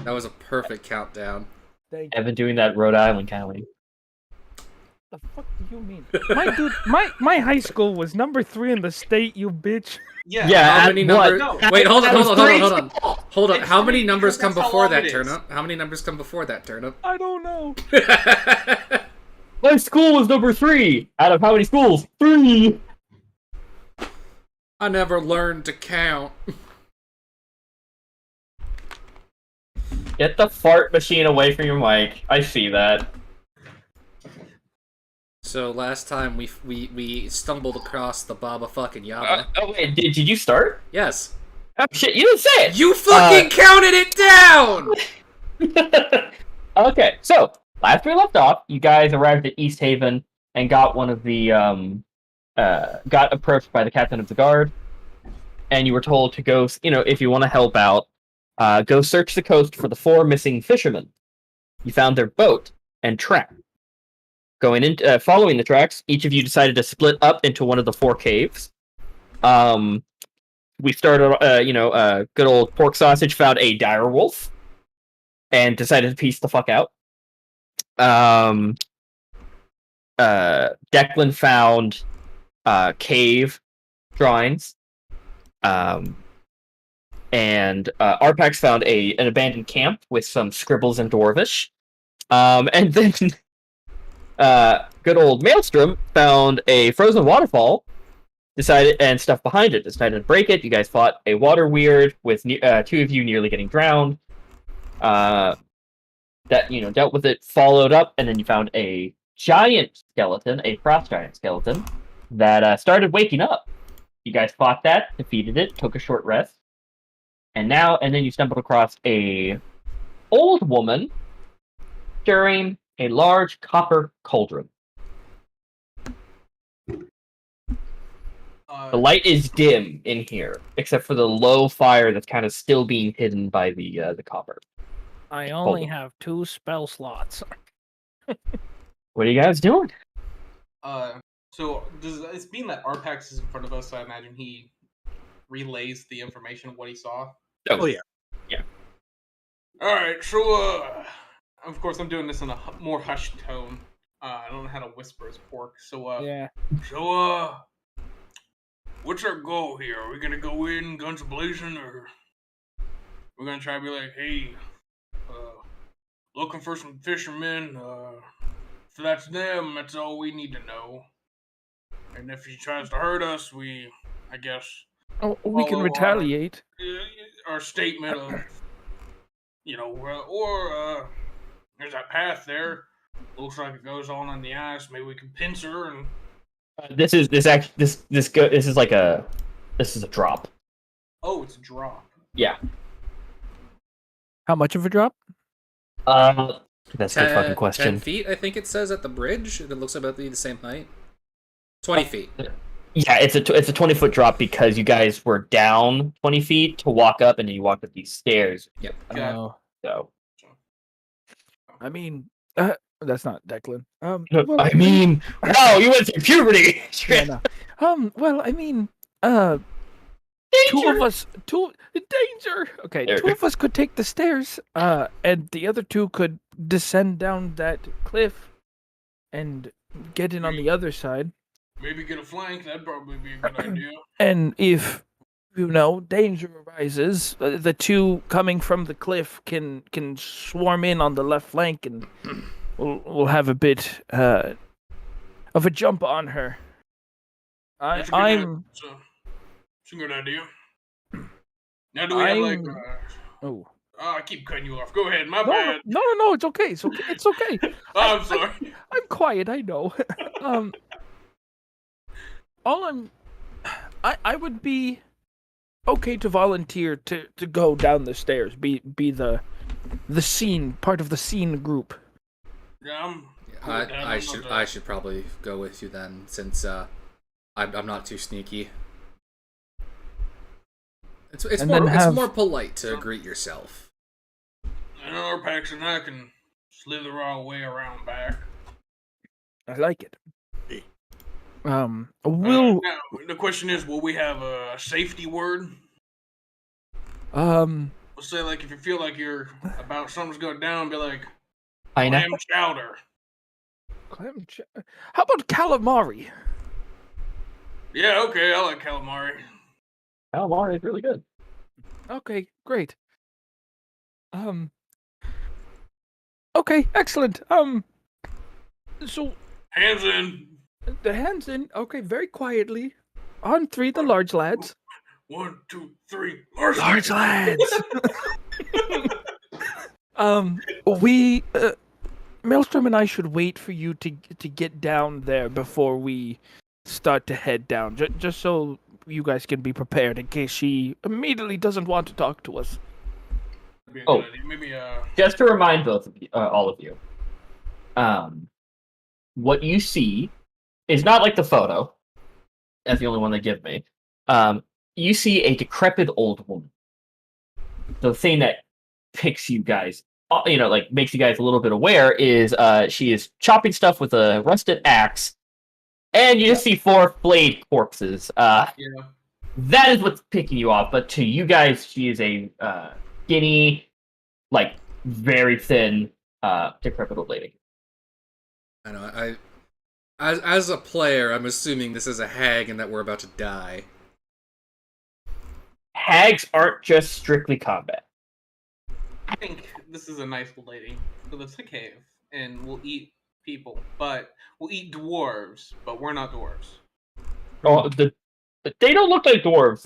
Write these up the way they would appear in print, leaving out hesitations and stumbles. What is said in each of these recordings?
That was a perfect countdown. Thank you. I've been doing that Rhode Island County. The fuck do you mean? My high school was number 3 in the state, you bitch. Yeah. How many numbers? No. Wait, hold That was on. Hold on. It's How many three numbers because come that's how before long that it is. turnip? How many numbers come before that turnip? I don't know. My school was number 3 out of how many schools? 3. I never learned to count. Get the fart machine away from your mic. I see that. So last time we stumbled across the Baba fucking Yaba. Oh wait, did you start? Yes. Oh shit, you didn't say it! You fucking counted it down! Okay, so last we left off, you guys arrived at East Haven and got one of the got approached by the captain of the guard, and you were told to go, if you want to help out, go search the coast for the 4 missing fishermen. You found their boat and track. Going in, following the tracks, each of you decided to split up into one of the 4 caves. We started, good old pork sausage found a dire wolf and decided to piece the fuck out. Declan found cave drawings. And Arpax found an abandoned camp with some scribbles in Dwarvish. And then good old Maelstrom found a frozen waterfall, and stuff behind it. Decided to break it. You guys fought a water weird with 2 of you nearly getting drowned. Dealt with it, followed up, and then you found a giant skeleton, a frost giant skeleton, that started waking up. You guys fought that, defeated it, took a short rest, and then you stumbled across a old woman stirring a large copper cauldron. The light is dim in here, except for the low fire that's kind of still being hidden by the copper. I only have 2 spell slots. What are you guys doing? So it's being that Arpax is in front of us, so I imagine he relays the information of what he saw. Oh yeah. Yeah. Alright, so of course I'm doing this in a more hushed tone. I don't know how to whisper as pork, so Yeah. So what's our goal here? Are we gonna go in guns blazing, or we're gonna try to be like, hey, looking for some fishermen, if that's them, that's all we need to know. And if he tries to hurt us, I guess, Oh, we can follow retaliate. our statement of, there's that path there. Looks like it goes on the ice. Maybe we can pincer and. This is a drop. Oh, it's a drop. Yeah. How much of a drop? That's a good fucking question. 10 feet, I think it says at the bridge. It looks about the same height. 20 feet. Yeah, it's a 20-foot drop because you guys were down 20 feet to walk up, and then you walked up these stairs. Yep. Oh. So. I mean, that's not Declan. Wow, you went through puberty. Yeah, no. Well, I mean, Danger! 2 of us, danger. Okay, 2 of us could take the stairs, and the other 2 could descend down that cliff and get in on the other side. Maybe get a flank. That'd probably be a good idea. And if danger arises, the 2 coming from the cliff can swarm in on the left flank, and we'll have a bit of a jump on her. It's a good idea. Now, do we have like? Oh, I keep cutting you off. Go ahead. My bad. No, it's okay. It's okay. I'm sorry. I'm quiet. I know. I would be okay to volunteer to go down the stairs. Be the part of the scene group. Yeah, I should probably go with you then, since I'm not too sneaky. It's more polite to greet yourself. And Arpax and I can slither our way around back. I like it. Now, the question is, will we have a safety word? we'll say like if you feel like you're about something's going down, be like Pineapple. clam chowder. How about calamari? Yeah, okay, I like calamari. Calamari is really good. Okay, great. Okay, excellent. So Hands in. the hands in. Okay, very quietly. On three, the large lads. 1, 2, 3. Large lads. We Maelstrom and I should wait for you to get down there before we start to head down, just so you guys can be prepared in case she immediately doesn't want to talk to us. Be a Oh. good idea. Maybe Just to remind both of you, all of you, what you see is not like the photo. That's the only one they give me. You see a decrepit old woman. The thing that picks you guys, like makes you guys a little bit aware is she is chopping stuff with a rusted axe, and you just see 4 flayed corpses. yeah. That is what's picking you off. But to you guys, she is a skinny, like very thin, decrepit old lady. I know. As a player, I'm assuming this is a hag and that we're about to die. Hags aren't just strictly combat. I think this is a nice old lady who lives in a cave and will eat people, but we'll eat dwarves, but we're not dwarves. Oh, they don't look like dwarves.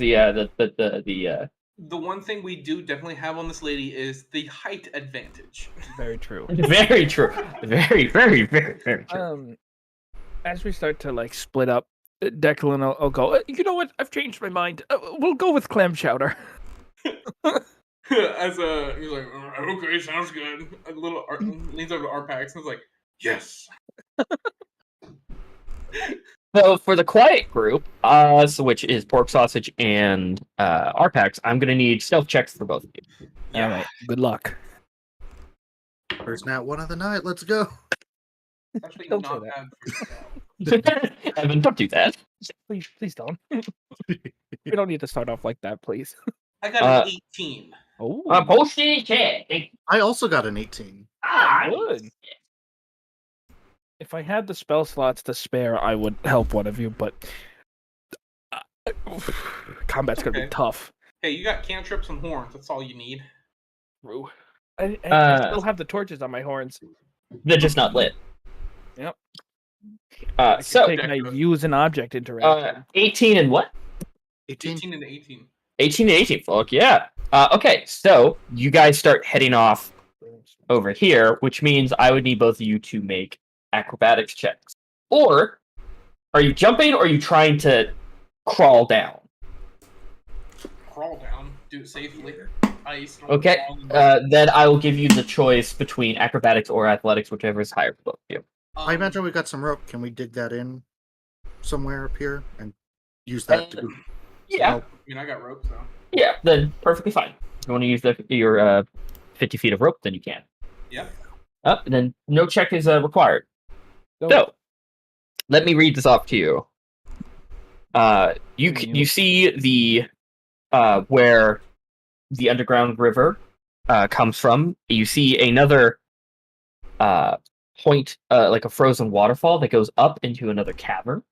The one thing we do definitely have on this lady is the height advantage. Very true. Very true. Very, very, very, very true. As we start to like split up, Declan will go. You know what? I've changed my mind. We'll go with clam chowder. As he's like, okay, sounds good. A little leans over to Arpax and is like, yes. So for the quiet group, which is pork sausage and Arpax, I'm gonna need stealth checks for both of you. All right. Good luck. First nat one of the night. Let's go. Actually, Don't say not that. bad for yourself. Evan, don't do that. Please don't. We don't need to start off like that, please. I got an 18. Oh, Posty check. I also got an 18. good. If I had the spell slots to spare, I would help one of you, but combat's gonna be Okay. tough. Hey, you got cantrips and horns. That's all you need. True. I still have the torches on my horns. They're just not lit. Yep. Uh, I so can take my use an object interaction. 18 and what? 18. 18 and 18. 18 and 18. Fuck yeah. Okay, so you guys start heading off over here, which means I would need both of you to make acrobatics checks. Or are you jumping or are you trying to crawl down? Crawl down. Do it safely. Ice. don't Okay, fall. then I will give you the choice between acrobatics or athletics, whichever is higher for both of you. I imagine we got some rope. Can we dig that in somewhere up here and use that to Yeah, help? I mean, I got rope, so. yeah, then perfectly fine. If you want to use your 50 feet of rope, then you can. Yeah. Then no check is required. Go. So, let me read this off to you. You see the where the underground river comes from. You see another point, like a frozen waterfall that goes up into another cavern.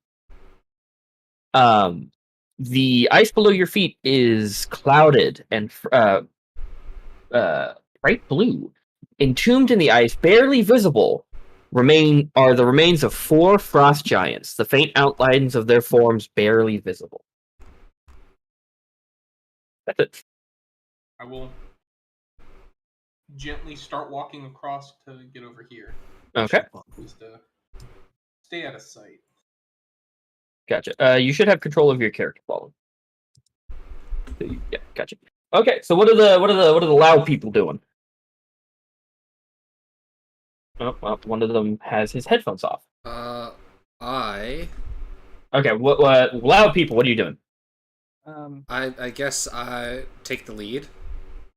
The ice below your feet is clouded and bright blue. Entombed in the ice, barely visible, are the remains of 4 frost giants, the faint outlines of their forms barely visible. That's it. I will gently start walking across to get over here. Okay, Just to stay out of sight. gotcha. You should have control of your character, Paul. Yeah, gotcha. Okay, so what are the loud people doing? Oh, well, one of them has his headphones off. I Okay, what loud people? What are you doing? I guess I take the lead.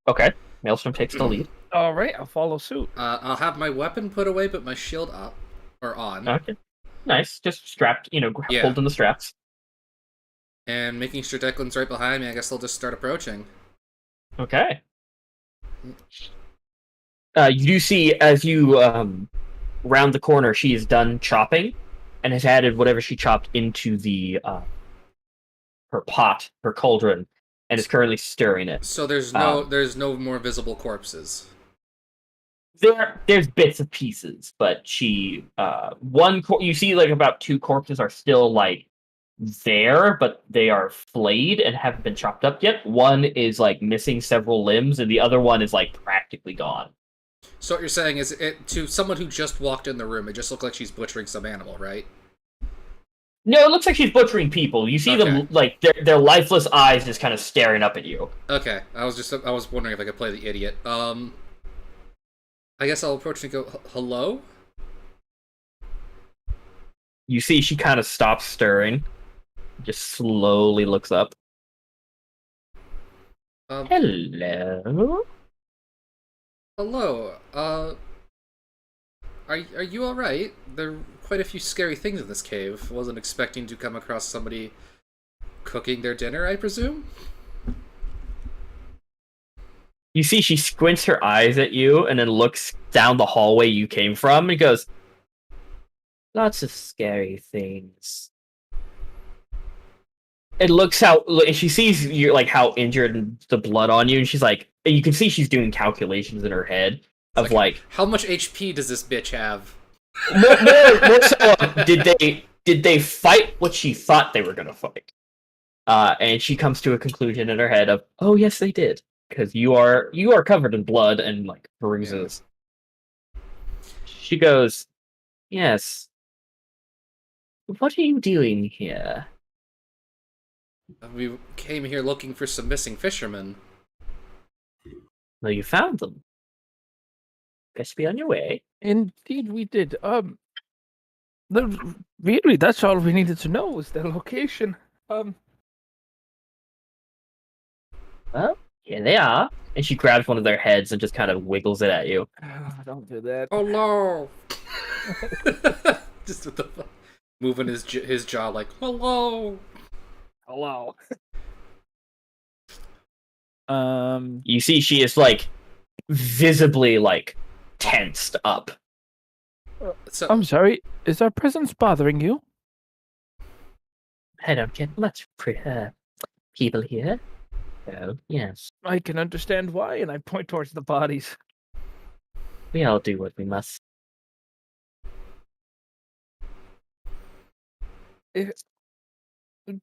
Okay, Maelstrom takes the lead. All right, I'll follow suit. I'll have my weapon put away, but my shield up or on, Okay, nice. Just strapped, Yeah. holding the straps. and making sure Declan's right behind me. I guess I'll just start approaching. Okay. You do see as you round the corner, she is done chopping, and has added whatever she chopped into the her pot, her cauldron, and is currently stirring it. So there's Um, no more visible corpses. There's bits of pieces, but she you see like about 2 corpses are still like there, but they are flayed and haven't been chopped up yet. One is like missing several limbs, and the other one is like practically gone. So what you're saying is, to someone who just walked in the room, it just looked like she's butchering some animal, right? No, it looks like she's butchering people. You see them like their lifeless eyes just kind of staring up at you. Okay, I was wondering if I could play the idiot. I guess I'll approach and go, hello? You see she kind of stops stirring, just slowly looks up. Hello? Hello, are you alright? There are quite a few scary things in this cave. Wasn't expecting to come across somebody cooking their dinner, I presume? You see she squints her eyes at you and then looks down the hallway you came from and goes, lots of scary things. It looks how she sees you like how injured and the blood on you, and she's like, and you can see she's doing calculations in her head of like how much HP does this bitch have? more so, did they fight what she thought they were gonna fight? And she comes to a conclusion in her head of, oh yes, they did, because you are covered in blood and like bruises. Yeah. She goes, yes. What are you doing here? We came here looking for some missing fishermen. Well, you found them. Guess be on your way. Indeed, we did. Really, that's all we needed to know was their location. Well, here they are. And she grabs one of their heads and just kind of wiggles it at you. Don't do that. Oh no! Just with the moving his jaw like, hello. Hello. You see, she is like visibly like tensed up. So, I'm sorry. Is our presence bothering you? I don't get much people here. Oh, yes. I can understand why, and I point towards the bodies. We all do what we must.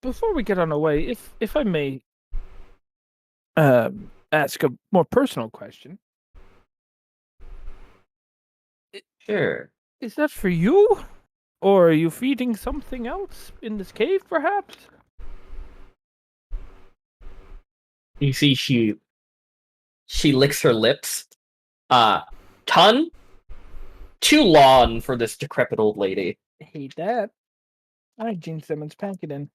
Before we get on our way, if I may ask a more personal question. Sure. Is that for you? Or are you feeding something else in this cave, perhaps? You see she licks her lips. Ton? Too long for this decrepit old lady. I hate that. I Gene Simmons pack it in.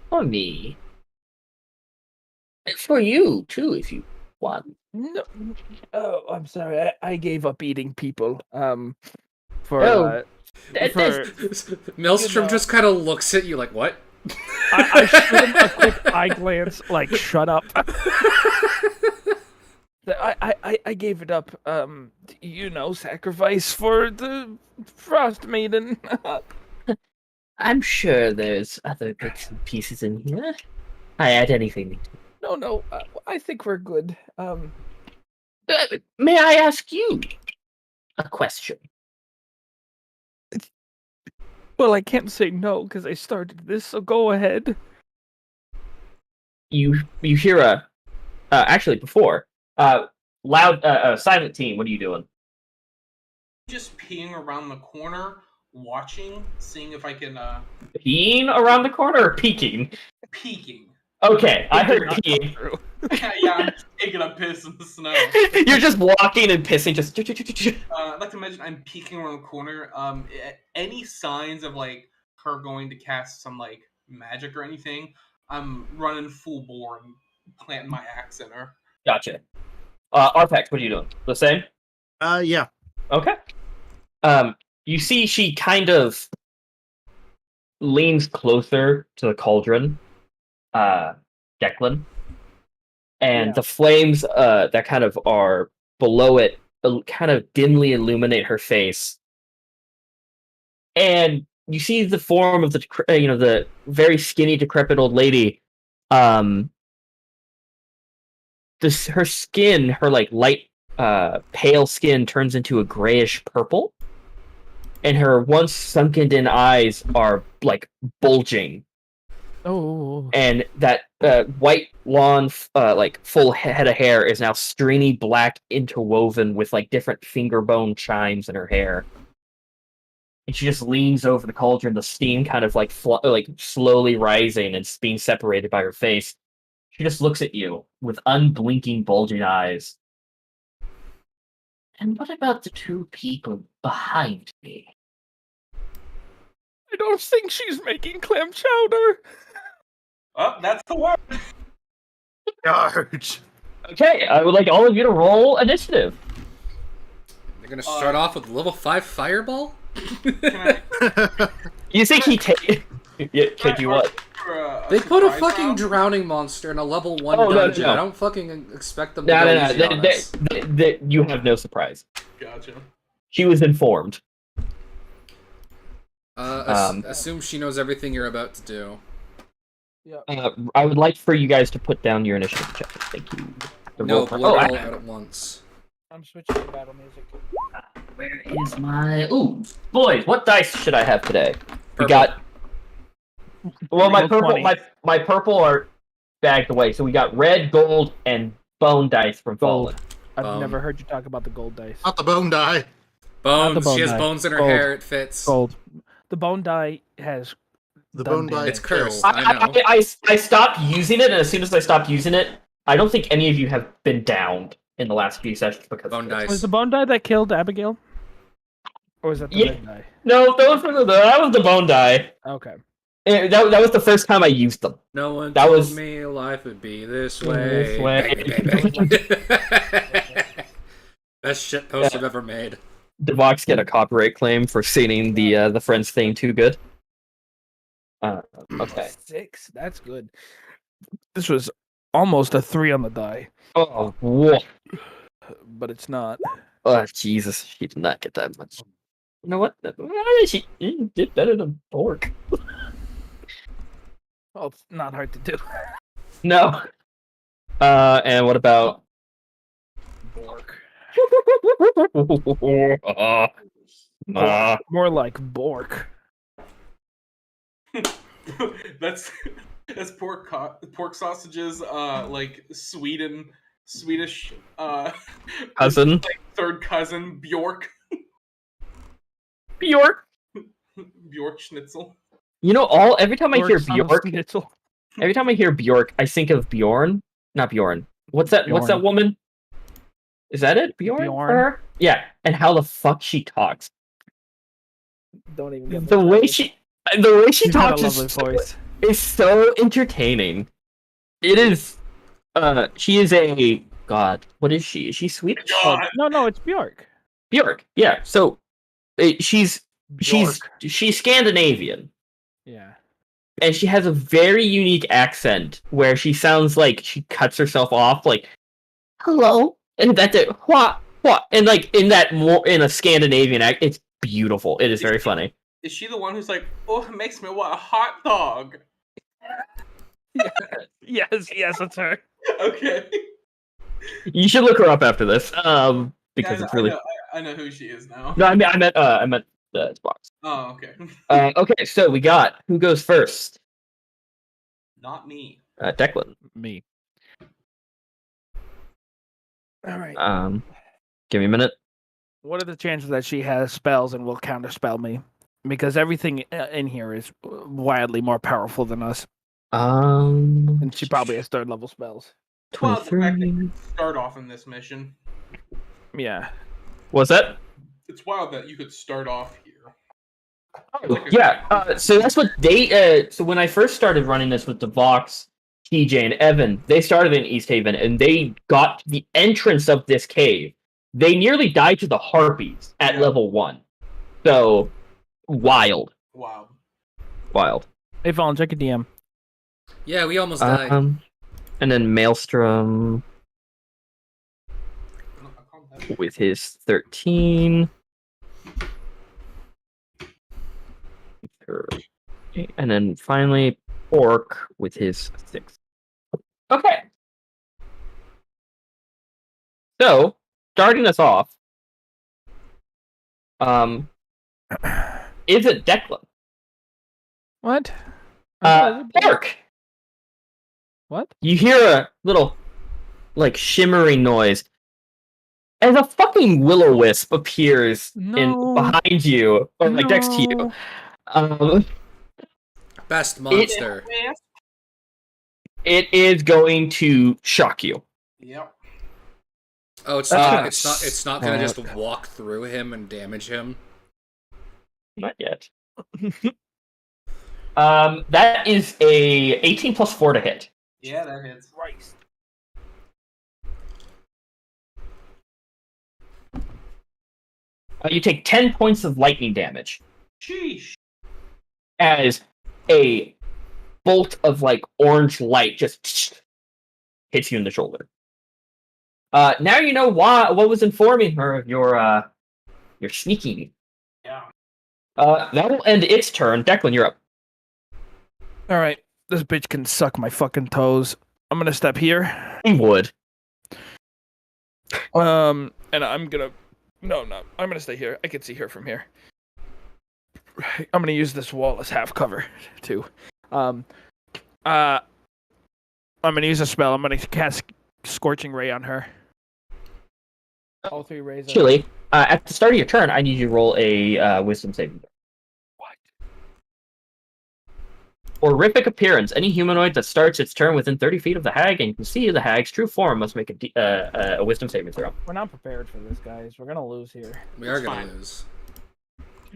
For me. For you, too, if you want. No. Oh, I'm sorry. I gave up eating people. For Maelstrom just kind of looks at you like, what? I shoot him a quick eye glance, like, shut up. I gave it up, sacrifice for the Frost Maiden. I'm sure there's other bits and pieces in here. I add anything. No, I think we're good. May I ask you a question? Well, I can't say no because I started this, so go ahead. You hear actually before loud silent team. What are you doing? Just peeing around the corner, watching, seeing if I can Peeing around the corner or peeking? peeking. Okay, I heard peeing. Yeah, I'm taking a piss in the snow. You're just walking and pissing, just. I'd like to imagine I'm peeking around the corner. Any signs of like her going to cast some like magic or anything? I'm running full bore and planting my axe in her. Gotcha. Arpex, what are you doing? The same? Yeah. Okay. You see, she kind of leans closer to the cauldron. Declan, and Yeah. the flames that kind of are below it kind of dimly illuminate her face, and you see the form of the very skinny, decrepit old lady. Her skin, her like light pale skin turns into a grayish purple, and her once sunken in eyes are like bulging, Oh. and that white lawn like full head of hair is now stringy black interwoven with like different finger bone chimes in her hair, and she just leans over the cauldron, the steam kind of like slowly rising and being separated by her face. She just looks at you with unblinking, bulging eyes. And what about the two people behind me? I don't think she's making clam chowder. Oh, that's the word. Charge. Okay, I would like all of you to roll initiative. They're gonna start off with level 5 fireball? Can I, You think he take? Yeah, could you what? They put a surprise fucking round? drowning monster in a level 1 Oh, no, dungeon. no. I don't fucking expect them to No, go no, easy on us. no. You have no surprise. Gotcha. She was informed. Assume she knows everything you're about to do. I would like for you guys to put down your initiative check. Thank you. No, roll- blur it all I- out at once. I'm switching to battle music. Where is my? Ooh, boys, what dice should I have today? We Purple. got. Well, my Roll purple, 20. my purple are bagged away. So we got red, gold, and bone dice from Gold. Fallen. I've never heard you talk about the gold dice. Not the bone die. Bones. bone She has die. bones in her Gold. hair. It fits. Gold. The bone die has The done bone die. damage. It's cursed. kill. I know. I stopped using it, and as soon as I stopped using it, I don't think any of you have been downed in the last few sessions because Bone of this. dice. Was the bone die that killed Abigail? Or was that the Yeah. red die? No, that was the bone die. Okay. That was the first time I used them. No one That told was- me life would be this This way. way. Bang, bang, bang. Best shit post I've ever made. Devox get a copyright claim for singing the Friends thing too good. Okay. 6? That's good. This was almost a 3 on the die, Oh, whoa. but it's not. Oh, Jesus. She did not get that much. You know what? She did better than Bork. Well, it's not hard to do. No. And what about... Bork. Ah. More like Bork. that's pork sausages. Like Swedish. Cousin. Third cousin Bjork. Bjork. Bjork Schnitzel. You know, every time I hear Bork, son of Bjork, Schnitzel. every time I hear Bjork, I think of Bjorn. Not Bjorn. What's that Bjorn. woman? Is that it? Bjorn? Bjorn. For her? Yeah, and how the fuck she talks. Don't even get me The way started. she She's got talks a lovely is voice. so entertaining. It is. She is a god. What is she? Is she Swedish? God. No, it's Bjork. Bjork. Yeah. So she's Scandinavian, Yeah. and she has a very unique accent where she sounds like she cuts herself off, like "hello," and that's it. What? And like in a Scandinavian act, it's beautiful. It is very funny. Is she the one who's like, oh, it makes me want a hot dog? Yes, that's her. Okay. You should look her up after this, because Yeah, it's really. I know who she is now. No, I meant the Xbox. Oh, okay. Okay, so we got who goes first? Not me. Declan. Me. All right. Give me a minute. What are the chances that she has spells and will counterspell me? Because everything in here is wildly more powerful than us, and she probably has 3rd level spells. Well, the fact that 23. you start off in this mission. Yeah. What's that? It's wild that you could start off here. Yeah. So that's what they. So when I first started running this with Devox, TJ, and Evan, they started in East Haven, and they got to the entrance of this cave. They nearly died to the harpies at level 1. So wild. Wow. Wild. Hey, Vaughn, check your DM. Yeah, we almost died. And then Maelstrom with his 13. And then finally Orc with his 6. Okay. So, starting us off, is it Declan? What? Orc! What? You hear a little, like, shimmering noise as a fucking will-o-wisp appears No. behind you, or like next to you. Best monster. It is going to shock you. Yep. Oh, it's That's not. It's not gonna just suck. walk through him and damage him. Not yet. That is a 18 plus 4 to hit. Yeah, that hits. Christ. You take 10 points of lightning damage Sheesh. as a bolt of like orange light just hits you in the shoulder. Now you know what was informing her of your sneaking. Yeah. That will end its turn. Declan, you're up. All right, this bitch can suck my fucking toes. I'm gonna step here. He would. And I'm gonna. No, I'm gonna stay here. I can see her from here. I'm gonna use this wall as half cover too. I'm gonna use a spell. I'm gonna cast Scorching Ray on her. All 3 rays. Actually, at the start of your turn, I need you to roll a Wisdom saving throw. What? Horrific appearance. Any humanoid that starts its turn within 30 feet of the hag and can see the hag's true form must make a Wisdom saving throw. We're not prepared for this, guys. We're gonna lose here. We are That's gonna fine. lose.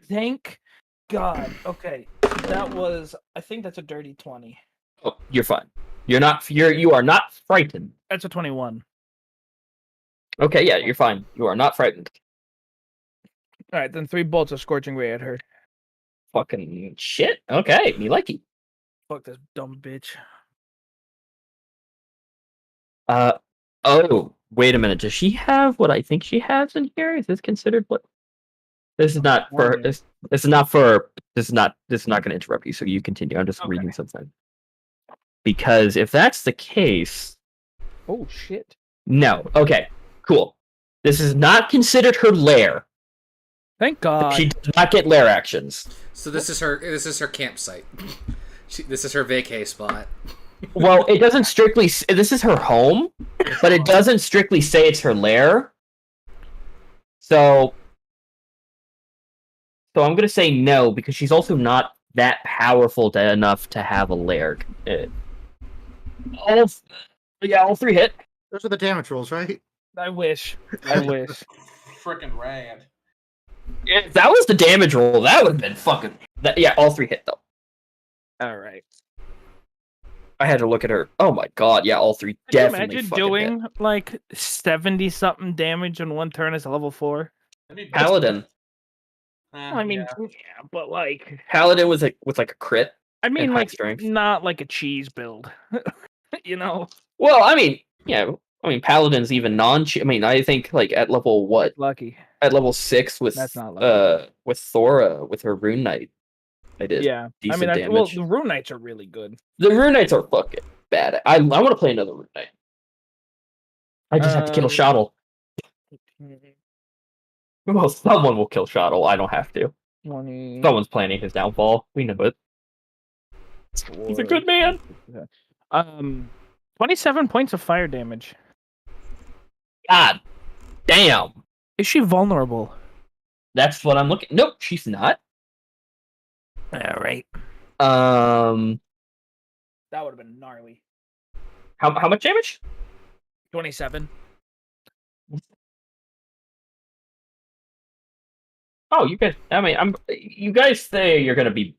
Thank God. Okay, that was. I think that's a dirty 20. Oh, you're fine. You are not frightened. That's a 21. Okay, yeah, you're fine. You are not frightened. All right, then 3 bolts of Scorching Ray at her. Fucking shit. Okay, me like it. Fuck this dumb bitch. Oh, wait a minute. Does she have what I think she has in here? Is this considered what? This is not for. Warning. This is not for. This is not going to interrupt you. So you continue. I'm just Okay. reading something. Because if that's the case, Oh shit. no. Okay, cool. This is not considered her lair. Thank God. She does not get lair actions. So this is her. This is her campsite. This is her vacay spot. Well, it doesn't strictly. This is her home, but it doesn't strictly say it's her lair. So I'm gonna say no because she's also not that powerful enough to have a lair. All 3 hit. Those are the damage rolls, right? I wish. I wish. Freaking rad. If that was the damage roll, that would have been fucking. Yeah, all 3 hit though. All right. I had to look at her. Oh my god, yeah, all 3 Can you definitely. imagine fucking doing like 70 something damage in one turn as a level 4? That'd be hit. Paladin. I mean, yeah. yeah, but like, Paladin was with like a crit. I mean, And high like, strength. not like a cheese build. You know, Well, I mean, yeah. I mean, Paladin's even I mean, I think like at level what? lucky. At level 6 with That's not lucky. with Thora with her Rune Knight. I did. Yeah, I decent mean, damage. well, the Rune Knights are really good. The Rune Knights are fucking bad. I want to play another Rune Knight. I just have to kill Shottle. Well, someone will kill Shottle. I don't have to. 20. Someone's planning his downfall. We know it. He's a good man. 27 points of fire damage. God damn. Is she vulnerable? That's what I'm looking. Nope, she's not. All right. Um, That would have been gnarly. how much damage? 27. Oh, you guys. I mean, You guys say you're gonna be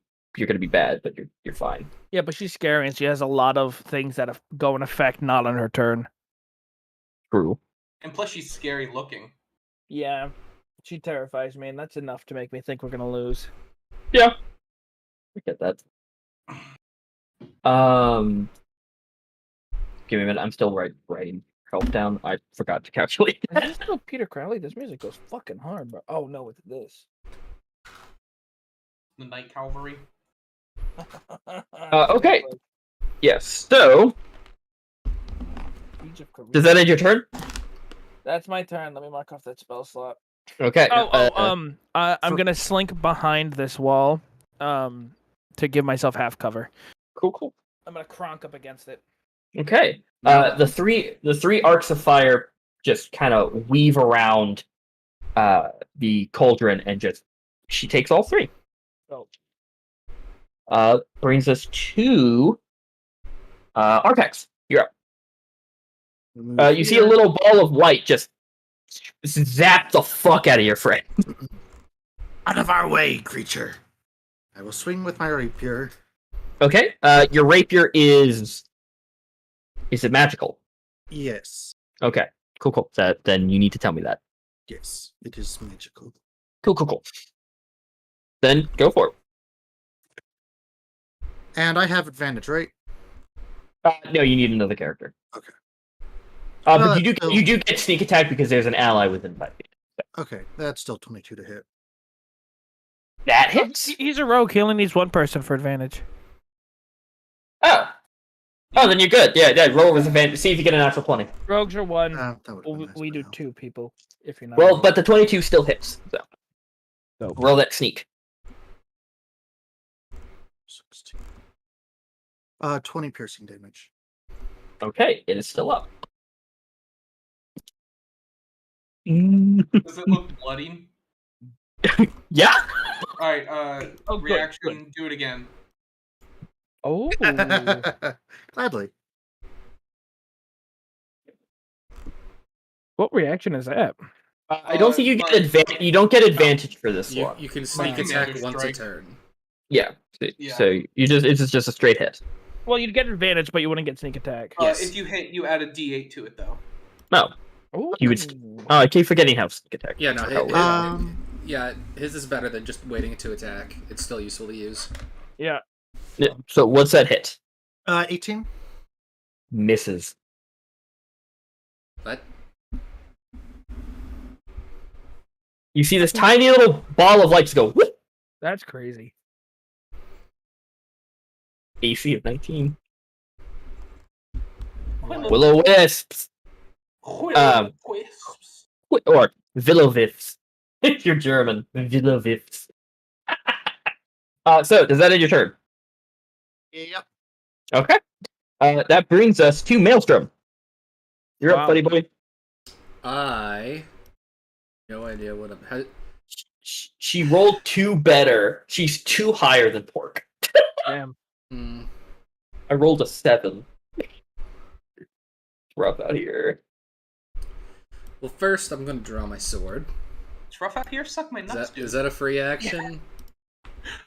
bad, but you're fine. Yeah, but she's scary and she has a lot of things that go in effect not on her turn. True. And plus, she's scary looking. Yeah, she terrifies me, and that's enough to make me think we're gonna lose. Yeah. I get that. Give me a minute. I'm still writing help down. I forgot to calculate. Is this still Peter Crowley? This music goes fucking hard, bro. Oh no, it's this. The Night Cavalry. Okay. Yes. So, does that end your turn? That's my turn. Let me mark off that spell slot. Okay. I'm gonna slink behind this wall, to give myself half cover. Cool. I'm gonna cronk up against it. Okay. The three arcs of fire just kind of weave around the cauldron, and just she takes all three. Brings us to Arpex. You're up. You see a little ball of light just zap the fuck out of your friend. Out of our way, creature! I will swing with my rapier. Okay. Your rapier is it magical? Yes. Okay. Cool. Then you need to tell me that. Yes, it is magical. Cool. Then go for it. And I have advantage, right? No, you need another character. Okay. But you do get sneak attack because there's an ally within 5 feet. Okay, that's still 22 to hit. That hits. He's a rogue. He only needs one person for advantage. Oh, then you're good. Yeah. Roll with advantage. See if you get a natural 20. Rogues are one. That would've been nice we by do now. 2 people. If you're not. Well, but the 22 still hits. So roll that sneak. 16. 20 piercing damage. Okay, it is still up. Does it look bloody? Yeah. All right. Oh, good, Reaction. Do it again. Oh. Gladly. What reaction is that? I don't think you get advantage. You don't get advantage for this one. You can sneak Wow. attack Commander once a strike. turn. Yeah. Yeah. So it's just a straight hit. Well, you'd get advantage, but you wouldn't get sneak attack. Yes. If you hit, you add a D8 to it, though. No. Oh. You would. Oh, I keep forgetting how sneak attack. Yeah, no, his is better than just waiting to attack. It's still useful to use. Yeah. Yeah, so what's that hit? 18. Misses. But You see this tiny little ball of light just go whoop. That's crazy. AC of 19. Willow- Will-o-wisps. Wisps. Or Villovifts. If you're German. Villovifts. So, does that end your turn? Yep. Okay. That brings us to Maelstrom. You're up, buddy boy. I no idea what I'm. She rolled 2 better. She's 2 higher than Pork. Damn. I rolled a 7. Rough out here. Well, first I'm going to draw my sword. It's rough out here. Suck my nuts, dude. Is that a free action?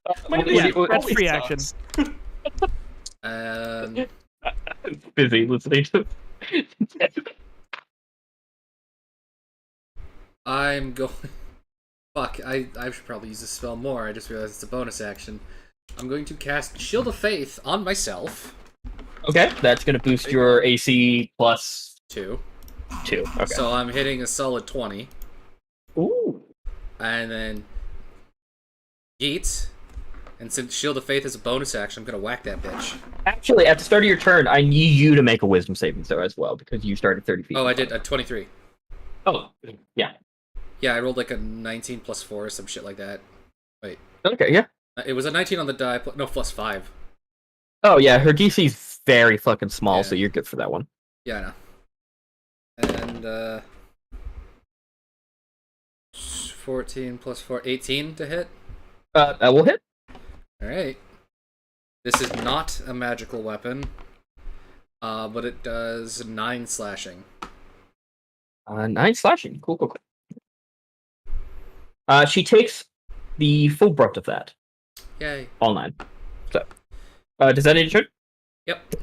That's free action. Busy listening to. I'm going. Fuck! I should probably use this spell more. I just realized it's a bonus action. I'm going to cast Shield of Faith on myself. Okay, that's gonna boost your AC plus 2. 2. Okay. So I'm hitting a solid 20. Ooh. And then Yeet. And since Shield of Faith is a bonus action, I'm gonna whack that bitch. Actually, at the start of your turn, I need you to make a Wisdom saving throw as well because you started 30 feet. Oh, I did a 23. Oh, yeah. Yeah, I rolled like a 19 plus 4 or some shit like that. Wait. Okay, yeah. It was a 19 on the die, no, plus 5. Oh yeah, her DC's very fucking small, Yeah. so you're good for that one. Yeah, I know. And, 14 plus 4, 18 to hit. That will hit. Alright. This is not a magical weapon, but it does 9 slashing. 9 slashing. Cool. She takes the full brunt of that. Yay. All 9. So, does that end your turn? Yep.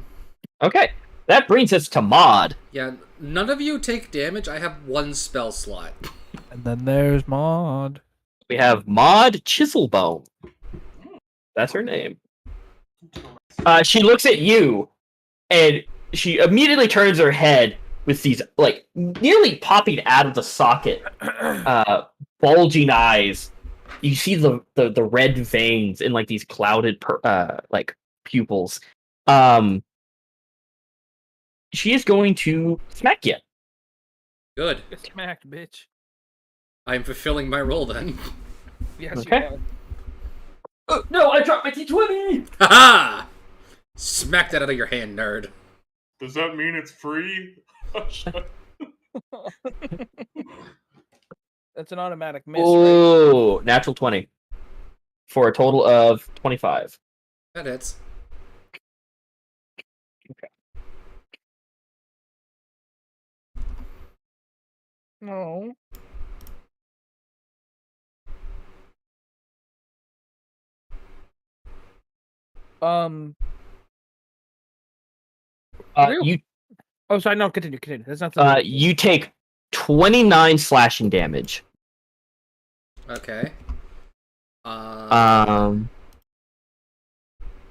Okay. That brings us to Maud. Yeah, none of you take damage. I have 1 spell slot. And then there's Maud. We have Maud Chiselbone. That's her name. She looks at you, and she immediately turns her head with these like nearly popping out of the socket, bulging eyes. You see the red veins in like these clouded like pupils. She is going to smack you. Good. Get smacked, bitch. I'm fulfilling my role then. Yes, Okay. you No, I dropped my T20. Haha! Smack that out of your hand, nerd. Does that mean it's free? are. That's an automatic miss, right? Oh, natural 20 for a total of 25. That hits. No. Real- You Oh, sorry. No, continue. There's nothing. you take 29 slashing damage. Okay.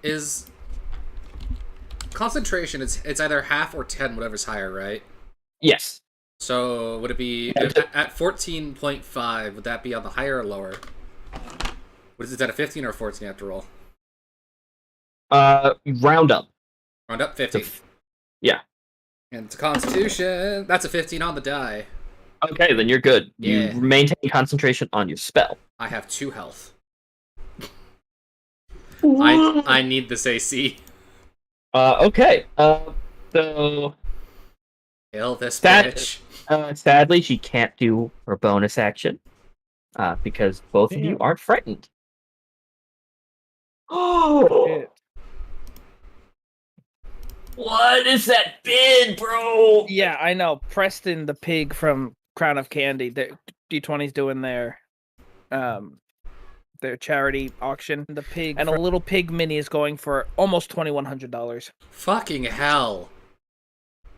Is concentration? It's either half or 10, whatever's higher, right? Yes. So would it be Yeah, at 14.5? Would that be on the higher or lower? What is it? At a 15 or a 14 after roll? Round up. Round up 15. Yeah. And to Constitution, that's a 15 on the die. Okay, then you're good. Yeah. You maintain concentration on your spell. I have 2 health. I need this AC. Okay. So Kill this That- bitch. sadly, she can't do her bonus action. Because both of you Damn. aren't frightened. Oh, Shit. what is that bid, bro? Yeah, I know. Preston, the pig from Crown of Candy, D20's doing their charity auction. The pig and a little pig mini is going for almost $2,100. Fucking hell.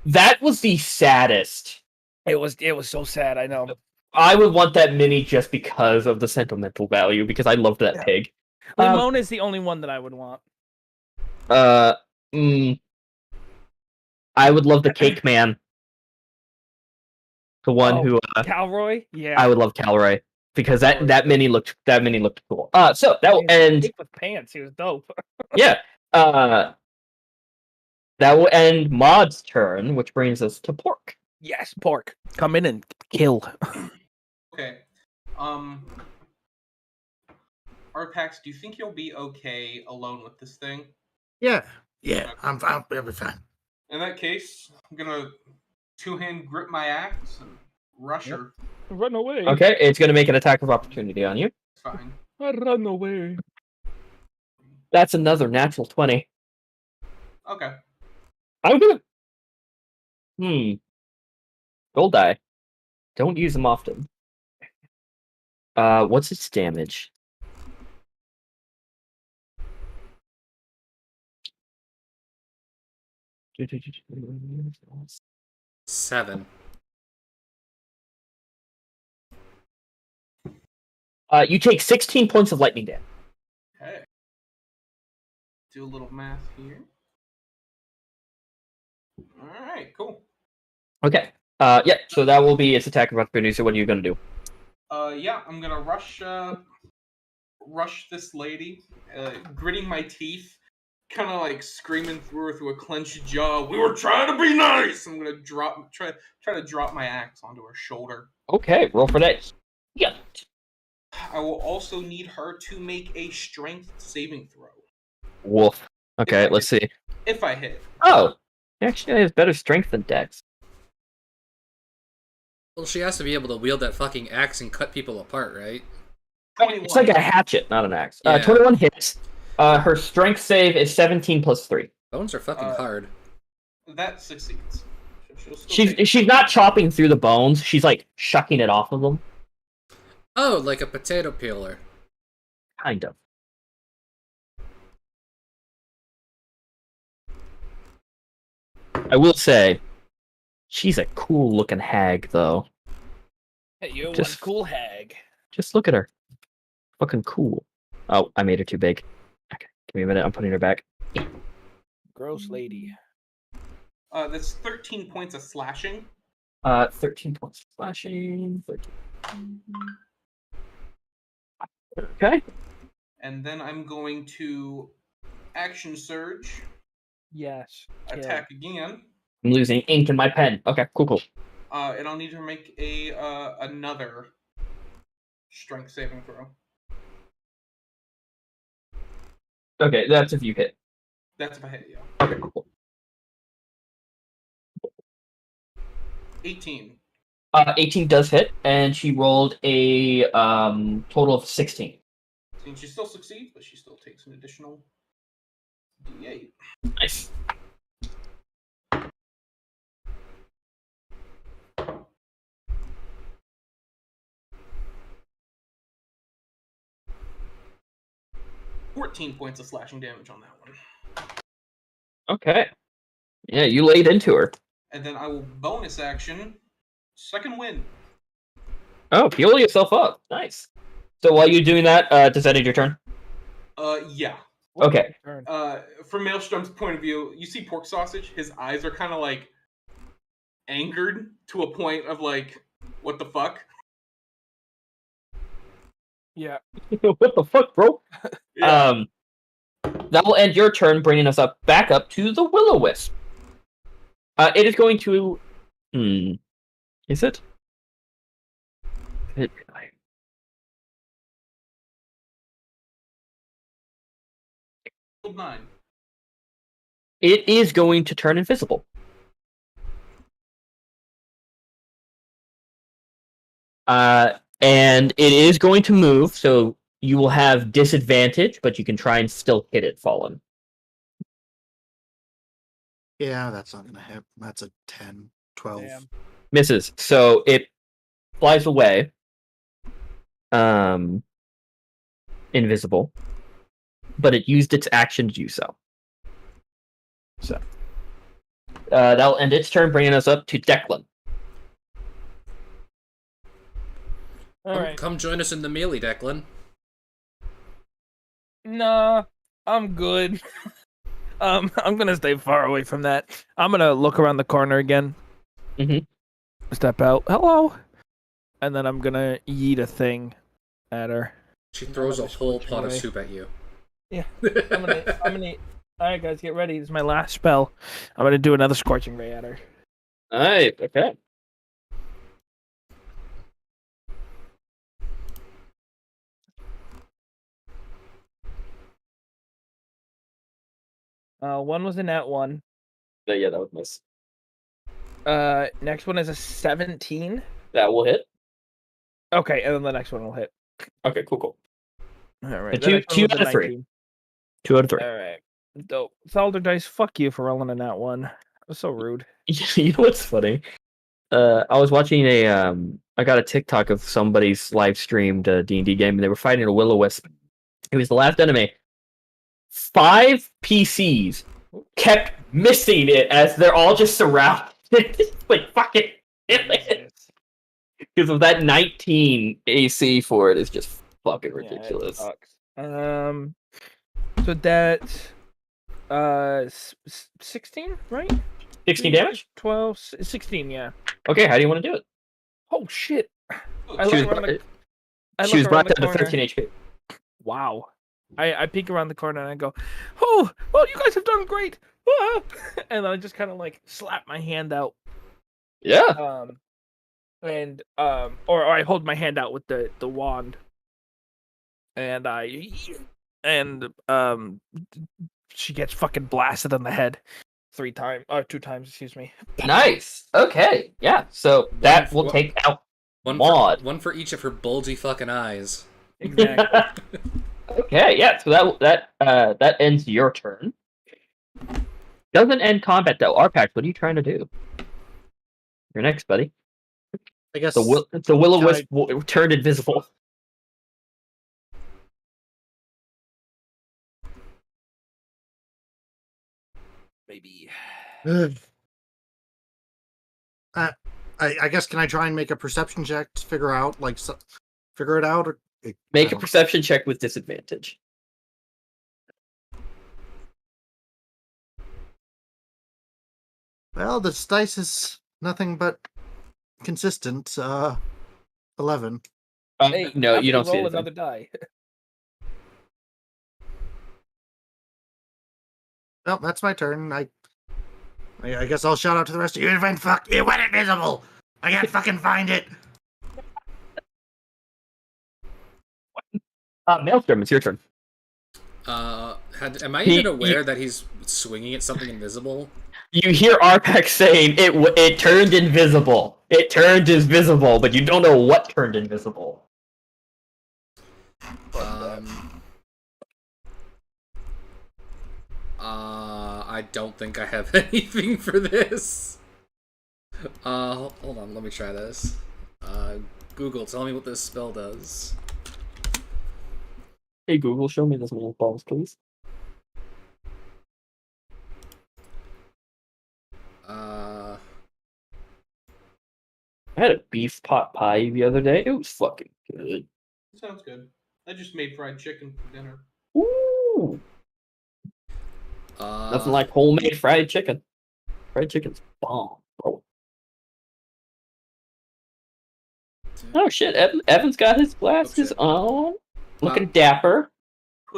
That was the saddest. It was so sad. I know. I would want that mini just because of the sentimental value, because I loved that pig. Limon is the only one that I would want. I would love the Cake Man. The one who Calroy? Yeah. I would love Calroy. Because that mini looked cool. So that will He was end. big with pants. He was dope. Yeah. That will end Maud's turn, which brings us to Pork. Yes, Pork. Come in and kill. Okay. Arpax, do you think you'll be okay alone with this thing? Yeah, I'll be fine. In that case, I'm gonna two-hand grip my axe and rush her. Run away. Okay, it's going to make an attack of opportunity on you. It's fine. I run away. That's another natural 20. Okay. I'm gonna. Gold die. Don't use them often. What's its damage? Seven. You take 16 points of lightning damage. Okay. Do a little math here. Alright, cool. Okay. Yeah, so that will be its attack of opportunity. So what are you going to do? Yeah, I'm gonna rush this lady, gritting my teeth, kind of like screaming through her through a clenched jaw. We were trying to be nice. I'm gonna try to drop my axe onto her shoulder. Okay, roll for that. Yeah. I will also need her to make a strength saving throw. Wolf. Okay, let's see. If I hit. Oh, actually, has better strength than Dex. Well, she has to be able to wield that fucking axe and cut people apart, right? 21. It's like a hatchet, not an axe. Yeah. 21 hits. Her strength save is 17 plus 3. Bones are fucking hard. That succeeds. She'll still take it. She's not chopping through the bones. She's like shucking it off of them. Oh, like a potato peeler. Kind of. I will say, she's a cool looking hag, though. Hey, you Just- one cool hag. Just look at her. Fucking cool. Oh, I made her too big. Okay, give me a minute. I'm putting her back. Gross lady. That's 13 points of slashing. 13 points of slashing. 13. Okay. And then I'm going to action surge, Yes. kill. attack again. I'm losing ink in my pen. Okay, cool. And I'll need to make another strength saving throw. Okay, that's if you hit. That's if I hit, yeah. Okay, cool. 18. 18 does hit, and she rolled a total of 16. And she still succeeds, but she still takes an additional D8. Nice. $14 points of slashing damage on that one. Okay. Yeah, you laid into her. And then I will bonus action, second wind. Oh, heal yourself up. Nice. So while you're doing that, does that end your turn? Yeah. Okay. Turn. From Maelstrom's point of view, you see Pork Sausage, his eyes are kind of like angered to a point of like, what the fuck? Yeah. What the fuck, bro? Yeah. That will end your turn, bringing us back up to the Will-O-Wisp. It is going to. Is it? Rolled 9. It is going to turn invisible. And it is going to move, so you will have disadvantage, but you can try and still hit it, Fallen. Yeah, that's not gonna hit. That's a 10, 12. Damn. Misses. So it flies away. Invisible. But it used its action to do so. So. That'll end its turn, bringing us up to Declan. All right. Come join us in the melee, Declan. Nah, I'm good. I'm gonna stay far away from that. I'm gonna look around the corner again. Mhm. Step out. Hello. And then I'm gonna yeet a thing at her. She throws a Another whole scorching pot of ray. soup at you. Yeah. I'm gonna. All right, guys, get ready. This is my last spell. I'm gonna do another scorching ray at her. Alright, okay. One was a nat 1. Yeah, that would miss. Next one is a 17. That will hit. Okay, and then the next one will hit. Okay, cool. All right. Two- the next one two was a out of three. 19. 2 out of 3. All right. Dope. Thalder dice. Fuck you for rolling a nat 1. That was so rude. You know what's funny? I was watching I got a TikTok of somebody's live streamed D&D game, and they were fighting a Will-O-Wisp. It was the last enemy. 5 PCs kept missing it as they're all just surrounded. Like, fucking because of that 19 AC for it is just fucking ridiculous. Yeah, it sucks. So that's 16, right? 16 damage? 12, 16, yeah. Okay, how do you want to do it? Oh shit. I She was, look around the, I she was look brought around the down to corner. 13 HP. Wow. I peek around the corner and I go, "Oh, well, you guys have done great." Ah! And I just kind of like slap my hand out. Yeah. Or I hold my hand out with the wand, and she gets fucking blasted on the head 2 times, excuse me. Nice. Okay. Yeah. So that will take out Maud. One for each of her bulgy fucking eyes. Exactly. Okay. Yeah. So that ends your turn. Doesn't end combat though. Arpax, what are you trying to do? You're next, buddy. I guess The Will-O-Wisp turned invisible. Maybe. I guess, can I try and make a perception check to figure out, figure it out? Or, Make a perception check with disadvantage. Well, this dice is nothing but consistent. 11. Hey, No, have you to don't see roll anything. another die. Well, that's my turn. I guess I'll shout out to the rest of you. It went invisible. I can't fucking find it. Maelstrom, it's your turn. Am I even aware that he's swinging at something invisible? You hear Arpax saying it turned invisible. It turned invisible, but you don't know what turned invisible. I don't think I have anything for this. Hold on, let me try this. Google, tell me what this spell does. Hey Google, show me those little balls, please. I had a beef pot pie the other day. It was fucking good. Sounds good. I just made fried chicken for dinner. Ooh, nothing like homemade fried chicken. Fried chicken's bomb, bro. Oh shit, Evan's got his glasses on. Looking dapper.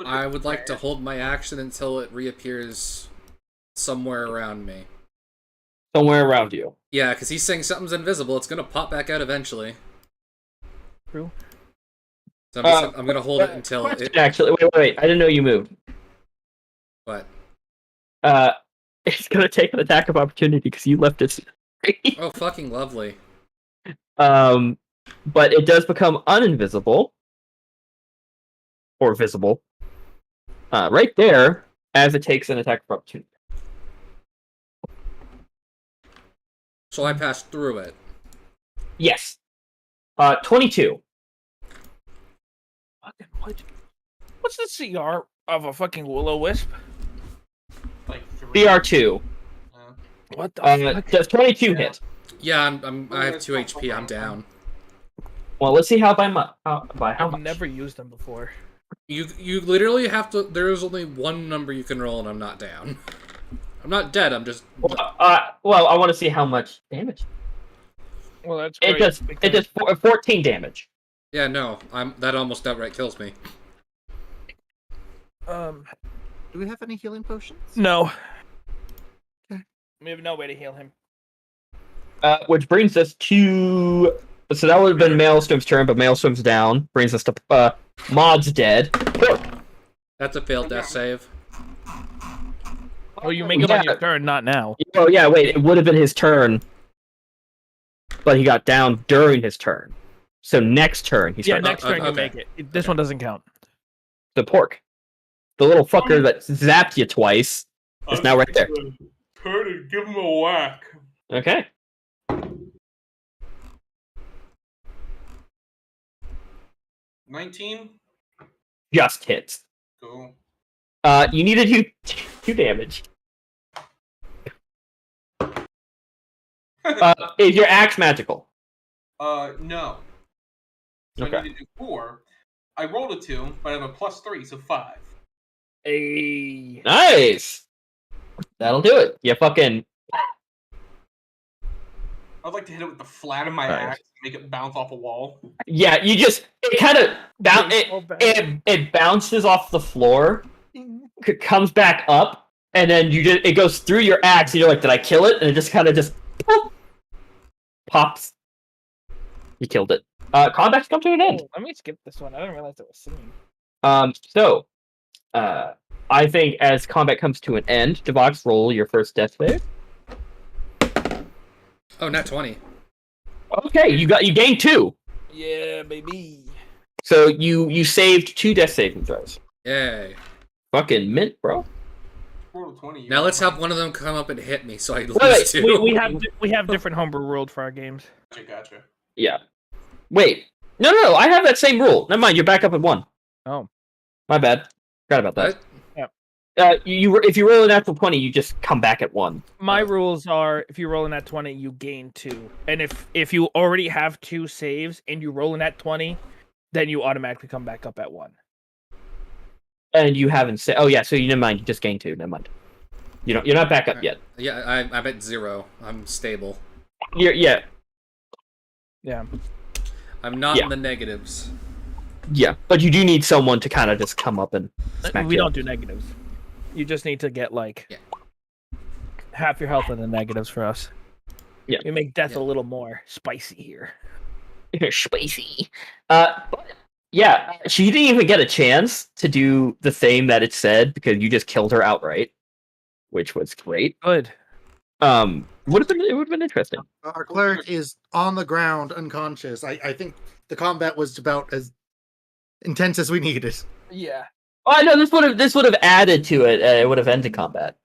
I would like to hold my action until it reappears somewhere around me. Somewhere around you. Yeah, because he's saying something's invisible. It's going to pop back out eventually. True. So I'm going to hold it until it... Actually, wait. I didn't know you moved. What? It's going to take an attack of opportunity because you left it. Oh, fucking lovely. But it does become uninvisible. Or visible. Right there, as it takes an attack of opportunity. So I passed through it. Yes. 22. Fucking what? What's the CR of a fucking will-o-wisp? Like BR2. What the fuck? Does 22 hit? Yeah, I have 2 HP. I'm down. Well, let's see how how I've much. never used them before. You literally have to... There is only one number you can roll and I'm not down. I'm not dead, I'm just... Well, I want to see how much damage. Well, that's It great. does 14 damage. Yeah, no. That almost outright kills me. Do we have any healing potions? No. Okay. We have no way to heal him. Which brings us to... So that would have been Maelstrom's turn, but Maelstrom's down. Brings us to Maud's dead. That's a failed death save. Oh, you make it on your turn, not now. Oh yeah, wait. It would have been his turn, but he got down during his turn. So next turn he starts. Yeah, next turn you okay. make it. This one doesn't count. The pork, the little fucker that zapped you twice, is now right there. Turn and give him a whack. Okay. $19? Just hits. Cool. You need to do 2 damage. Is your axe magical? No. So Okay. I need to do 4. I rolled a 2, but I have a +3, so 5. Hey. Nice. That'll do it. You fucking. I'd like to hit it with the flat of my Nice. axe and make it bounce off a wall. Yeah, you just. It kind of it bounces off the floor, comes back up, and then it goes through your axe, and you're like, "Did I kill it?" And it just kind of poof, pops. You killed it. Combat's come to an end. Oh, let me skip this one. I didn't realize it was singing. So, I think as combat comes to an end, Devox, roll your first death save. Oh, not 20. Okay, you gained 2. Yeah, baby. So you saved 2 death saving throws. Yay. Fucking mint, bro. Rolled a 20. Now let's have one of them come up and hit me so I lose Wait, 2. We have different homebrew rules for our games. Gotcha. Yeah. Wait. No. I have that same rule. Never mind. You're back up at 1. Oh. My bad. Forgot about that. What? If you roll a natural 20, you just come back at 1. My rules are: if you roll in that 20, you gain 2, and if you already have 2 saves and you roll in that 20, then you automatically come back up at 1. And you haven't said. Oh yeah. So you never mind. You just gained 2. Never mind. You're not back up yet. Yeah, I'm at 0. I'm stable. Yeah. I'm not Yeah. in the negatives. Yeah, but you do need someone to kind of just come up and smack We you. don't do negatives. You just need to get like half your health in the negatives for us. Yeah. We make death Yeah. a little more spicy here. Spicy. But yeah, she didn't even get a chance to do the thing that it said because you just killed her outright, which was great. Good. It would have been interesting. Our cleric is on the ground, unconscious. I think the combat was about as intense as we needed. Yeah. Oh no, this would have added to it. It would have ended combat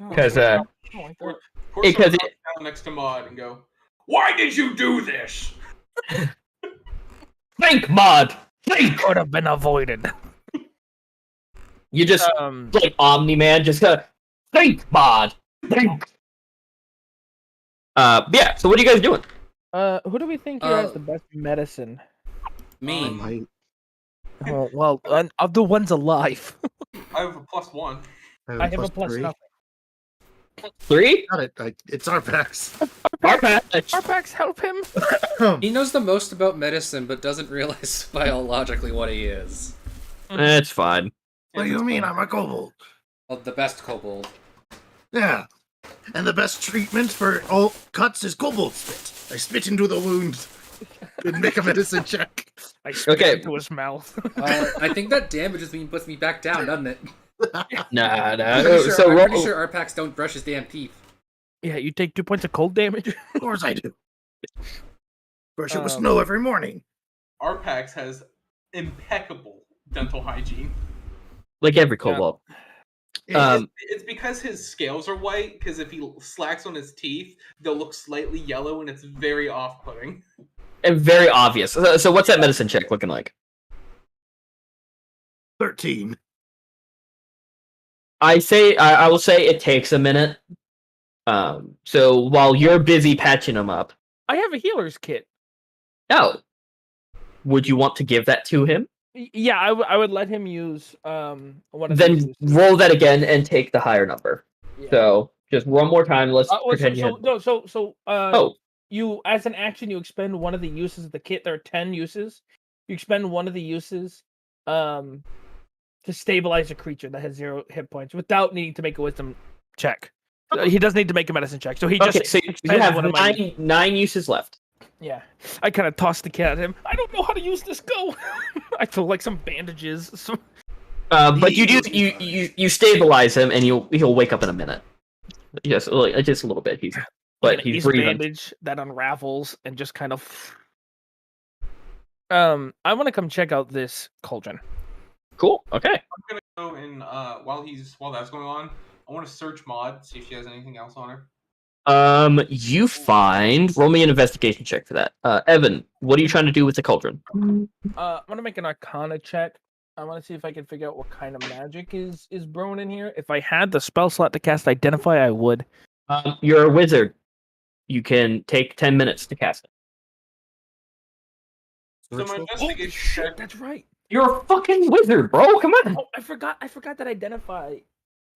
because Pour Because some down next to Maud and go, "Why did you do this?" think, Mod, think. Could have been avoided. You just like Omni Man, just think, Mod, think. Yeah. So what are you guys doing? Who do we think here has the best medicine? Me. Well, of the ones alive, I have a +1. I have a plus 3. nothing. 3? Got it. It's our packs. Arpax, help him. He knows the most about medicine, but doesn't realize biologically what he is. It's fine. What do you mean? I'm a kobold. Well, the best kobold. Yeah. And the best treatment for all cuts is kobold spit. I spit into the wound and make a medicine check. I spit Okay. into his mouth. I think that damages me and puts me back down, doesn't it? Nah. I'm pretty sure, So I'm roll. pretty sure Arpax don't brush his damn teeth. Yeah, you take 2 points of cold damage. Of course I do. Brush it with snow every morning. Arpax has impeccable dental hygiene. Like every kobold. It's because his scales are white, because if he slacks on his teeth, they'll look slightly yellow, and it's very off-putting. And very obvious. So what's that medicine check looking like? 13. I will say it takes a minute. So while you're busy patching them up, I have a healer's kit. would you want to give that to him? Yeah, I would let him use one of Then these. roll that again and take the higher number. Yeah. So just one more time. Let's pretend you had... You, as an action, you expend one of the uses of the kit. There are 10 uses. You expend one of the uses to stabilize a creature that has 0 hit points without needing to make a wisdom check. He doesn't need to make a medicine check. So he just so you expends have one of my... nine uses left. Yeah. I kind of tossed the kit at him. I don't know how to use this. Go. I feel like some bandages. But you stabilize him and he'll wake up in a minute. Yes, just a little bit. He's He's breathing. bandage that unravels and just kind of. I want to come check out this cauldron. Cool. Okay. I'm gonna go and while that's going on, I want to search Maud, see if she has anything else on her. You find. Roll me an investigation check for that. Evan, what are you trying to do with the cauldron? I'm gonna make an Arcana check. I want to see if I can figure out what kind of magic is brewing in here. If I had the spell slot to cast Identify, I would. You're a wizard. You can take 10 minutes to cast it. So my investigation check. That's right. You're a fucking wizard, bro. Come on. Oh, I forgot that Identify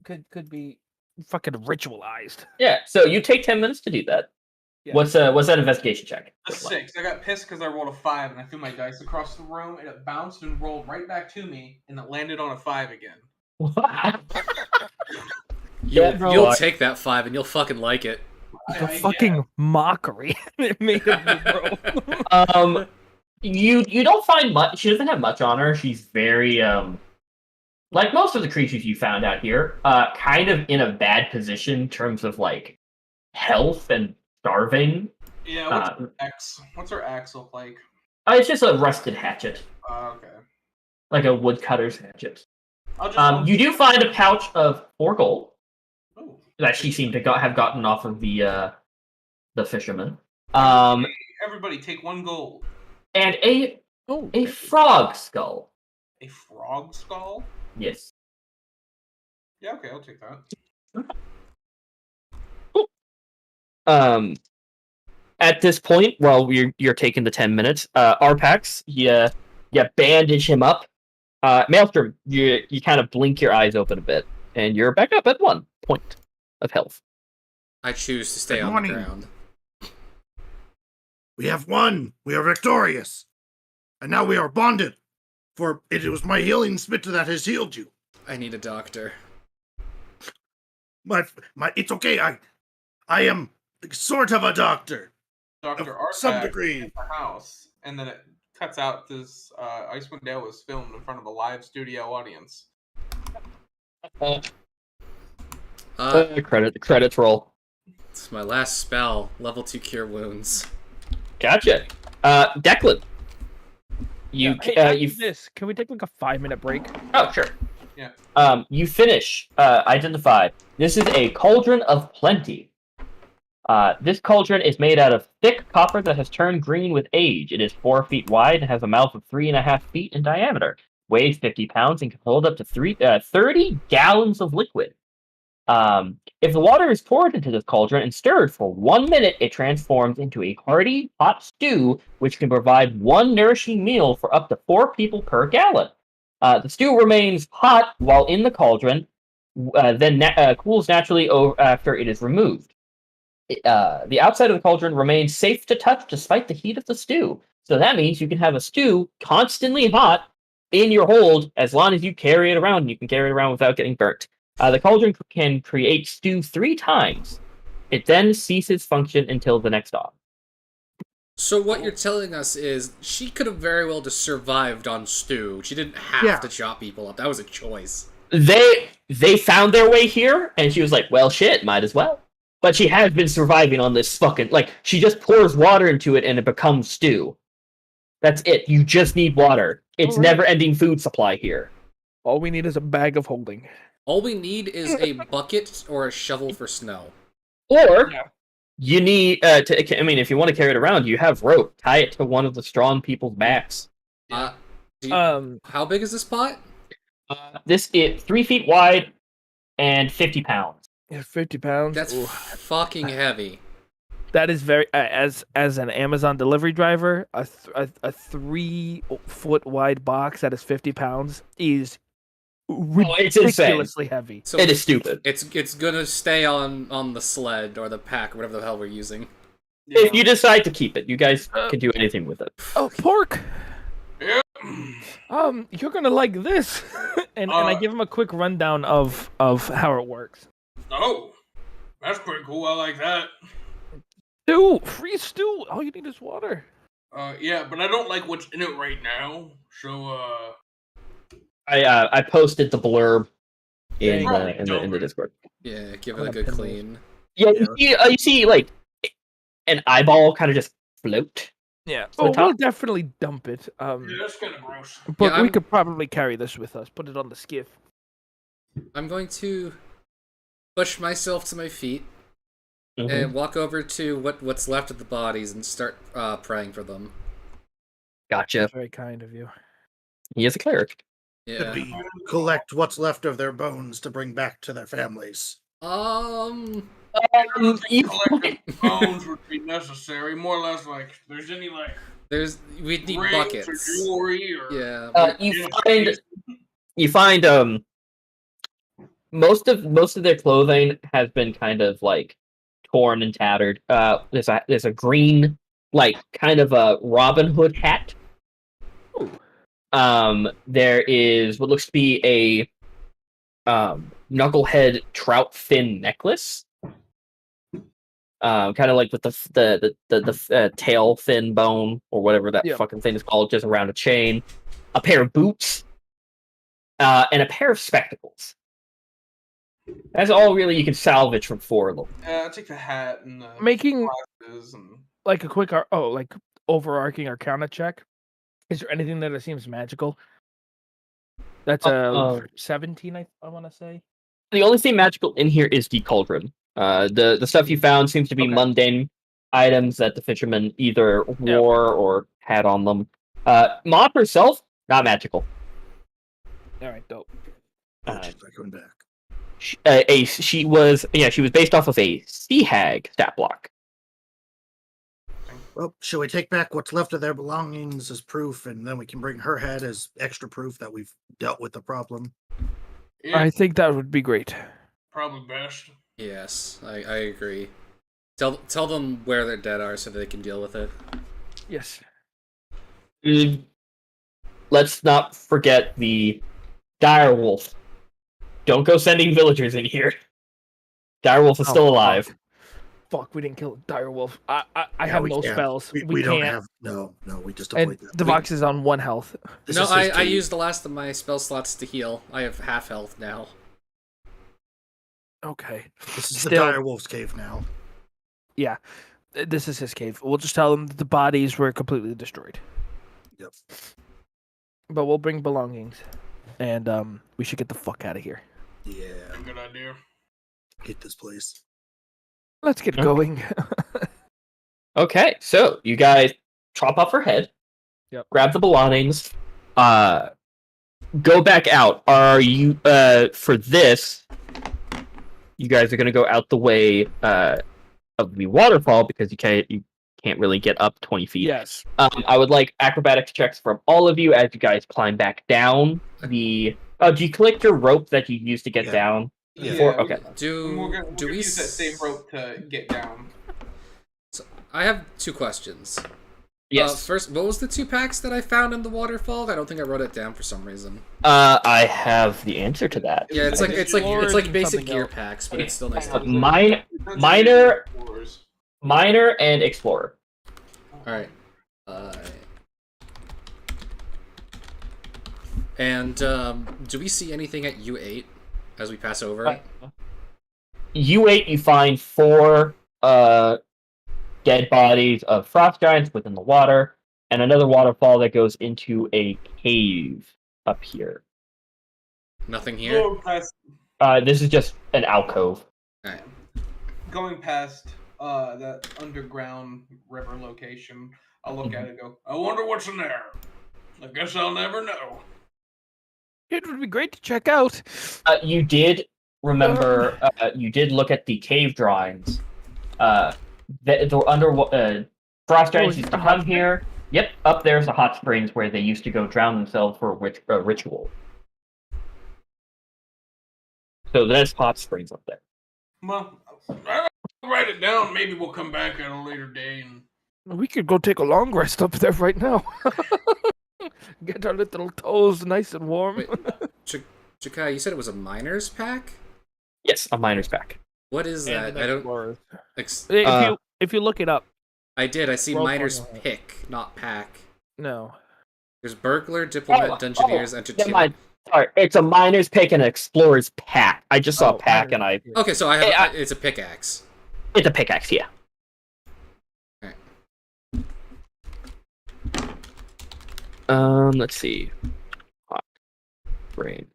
could be fucking ritualized. Yeah. So you take 10 minutes to do that. Yeah. What's that investigation check? A 6. I got pissed because I rolled a 5 and I threw my dice across the room and it bounced and rolled right back to me and it landed on a 5 again. You'll take that 5 and you'll fucking like it. The fucking mockery it made of me, bro. You don't find much. She doesn't have much on her. She's very like most of the creatures you found out here, kind of in a bad position in terms of like health and starving. Yeah, what's her axe look like? It's just a rusted hatchet, Okay. like a woodcutter's hatchet. I'll just You do find a pouch of 4 gold Ooh. that she seemed to have gotten off of the fisherman. Everybody take 1 gold. And a frog skull. A frog skull? Yes. Yeah, okay, I'll take that. At this point, while you're taking the 10 minutes, Arpax, you bandage him up. Maelstrom, you kind of blink your eyes open a bit. And you're back up at 1 point of health. I choose to stay Good on morning. the ground. We have won. We are victorious. And now we are bonded. For it was my healing spit that has healed you. I need a doctor. My, it's okay. I am sort of a doctor. Dr. Of some Artak degree. in the house, and then it cuts out this Icewind Dale was filmed in front of a live studio audience. Credits roll. It's my last spell. Level 2 cure wounds. Gotcha. Declan. You After this, can we take like a 5-minute break? Oh, sure. Yeah. You finish. Identify. This is a cauldron of plenty. This cauldron is made out of thick copper that has turned green with age. It is 4 feet wide and has a mouth of 3.5 feet in diameter. Weighs 50 pounds and can hold up to 30 gallons of liquid. If the water is poured into this cauldron and stirred for 1 minute, it transforms into a hearty, hot stew, which can provide 1 nourishing meal for up to 4 people per gallon. The stew remains hot while in the cauldron, then cools naturally after it is removed. The outside of the cauldron remains safe to touch despite the heat of the stew. So that means you can have a stew constantly hot in your hold as long as you carry it around. You can carry it around without getting burnt. The cauldron can create stew 3 times. It then ceases function until the next dawn. So what you're telling us is she could have very well just survived on stew. She didn't have to chop people up. That was a choice. They found their way here, and she was like, well, shit, might as well. But she has been surviving on this fucking... Like, she just pours water into it, and it becomes stew. That's it. You just need water. It's never-ending food supply here. All we need is a bag of holding. All we need is a bucket or a shovel for snow. Or... You need if you want to carry it around, you have rope. Tie it to one of the strong people's backs. How big is this pot? This is 3 feet wide and 50 pounds. Yeah, 50 pounds. That's fucking heavy. That is very as an Amazon delivery driver, a 3-foot wide box that is 50 pounds is it's ridiculously heavy. So it is stupid. It's gonna stay on the sled or the pack or whatever the hell we're using. Yeah. If you decide to keep it, you guys can do anything with it. Oh, pork! Yeah. You're gonna like this, and I give him a quick rundown of how it works. Oh, that's pretty cool. I like that. Stew, free stew. All you need is water. Yeah, but I don't like what's in it right now. So, I posted the blurb in Right. the Discord. Yeah, give it a good clean. Yeah, you see like an eyeball kind of just float. Yeah. So We'll definitely dump it. yeah, that's kind of gross. But Yeah, we could probably carry this with us. Put it on the skiff. I'm going to push myself to my feet Mhm. and walk over to what's left of the bodies and start praying for them. Gotcha. That's very kind of you. He is a cleric. Yeah. We collect what's left of their bones to bring back to their families. You Collecting bones would be necessary. More or less, like, if there's any, like, we'd need rings buckets. or jewelry or... Yeah. you find most of their clothing has been kind of like torn and tattered. There's a green, like, kind of a Robin Hood hat. There is what looks to be a knucklehead trout fin necklace. Kind of like with the tail fin bone or whatever that fucking thing is called, just around a chain. A pair of boots, and a pair of spectacles. That's all really you can salvage from 4 of them. Yeah, I'll take the hat and the Making glasses and... like a quick overarching Arcana check. Is there anything that seems magical? That's 17, I want to say. The only thing magical in here is the cauldron. The stuff you found seems to be mundane items that the fishermen either wore or had on them. Mop herself, not magical. All right, dope. She's not coming back. She was based off of a sea hag stat block. Well, shall we take back what's left of their belongings as proof, and then we can bring her head as extra proof that we've dealt with the problem? Yeah, I think that would be great. probably best. Yes, I agree. Tell them where their dead are so they can deal with it. Yes. Let's not forget the dire wolf. Don't go sending villagers in here. Dire wolf is still alive. Fuck, we didn't kill Direwolf. I Yeah, have we no can't. spells. We don't can't. have no. We just And avoid that. Devox is on 1 health. This No, is his I cave. used the last of my spell slots to heal. I have half health now. Okay. This is Still- the dire wolf's cave now. This is his cave. We'll just tell him that the bodies were completely destroyed. Yep. But we'll bring belongings. And we should get the fuck out of here. Yeah. Good idea. Hate this place. Let's get Okay. going. Okay, so you guys chop off her head. Yep. Grab the belongings. Go back out. Are you for this? You guys are gonna go out the way of the waterfall because you can't really get up 20 feet. Yes. I would like acrobatics checks from all of you as you guys climb back down the. Oh, do you collect your rope that you used to get Yeah. down? Yeah. Before? Okay. We're Do gonna we use that same rope to get down. I have 2 questions. Yes. First, what was the 2 packs that I found in the waterfall? I don't think I wrote it down for some reason. I have the answer to that. Yeah, it's It's like basic something gear else. packs, but it's still nice. Uh, To Minor and explorer. All right. And do we see anything at U8 as we pass over it? U8, you find 4 dead bodies of frost giants within the water, and another waterfall that goes into a cave up here. Nothing here. Going past, This is just an alcove. going past that underground river location, I'll look at it and go, I wonder what's in there. I guess I'll never know. It would be great to check out. You did remember. You did look at the cave drawings. The frost giants used to come here. Yep, up there's the hot springs where they used to go drown themselves for a ritual. So there's hot springs up there. Well, I'll write it down. Maybe we'll come back at a later day and. We could go take a long rest up there right now. Get our little toes nice and warm. Wait, Chikai, you said it was a miner's pack? Yes, a miner's pack. What is that? I don't. If you look it up, I did. I see Roll miner's call. pick, not pack. no. There's burglar, diplomat, dungeoneers, Never entertainer. mind. Sorry, it's a miner's pick and an explorer's pack. I just saw Oh, pack miner's and I. pick. Okay, so I have. Hey, it's a pickaxe. It's a pickaxe, yeah. Let's see. Hot brain.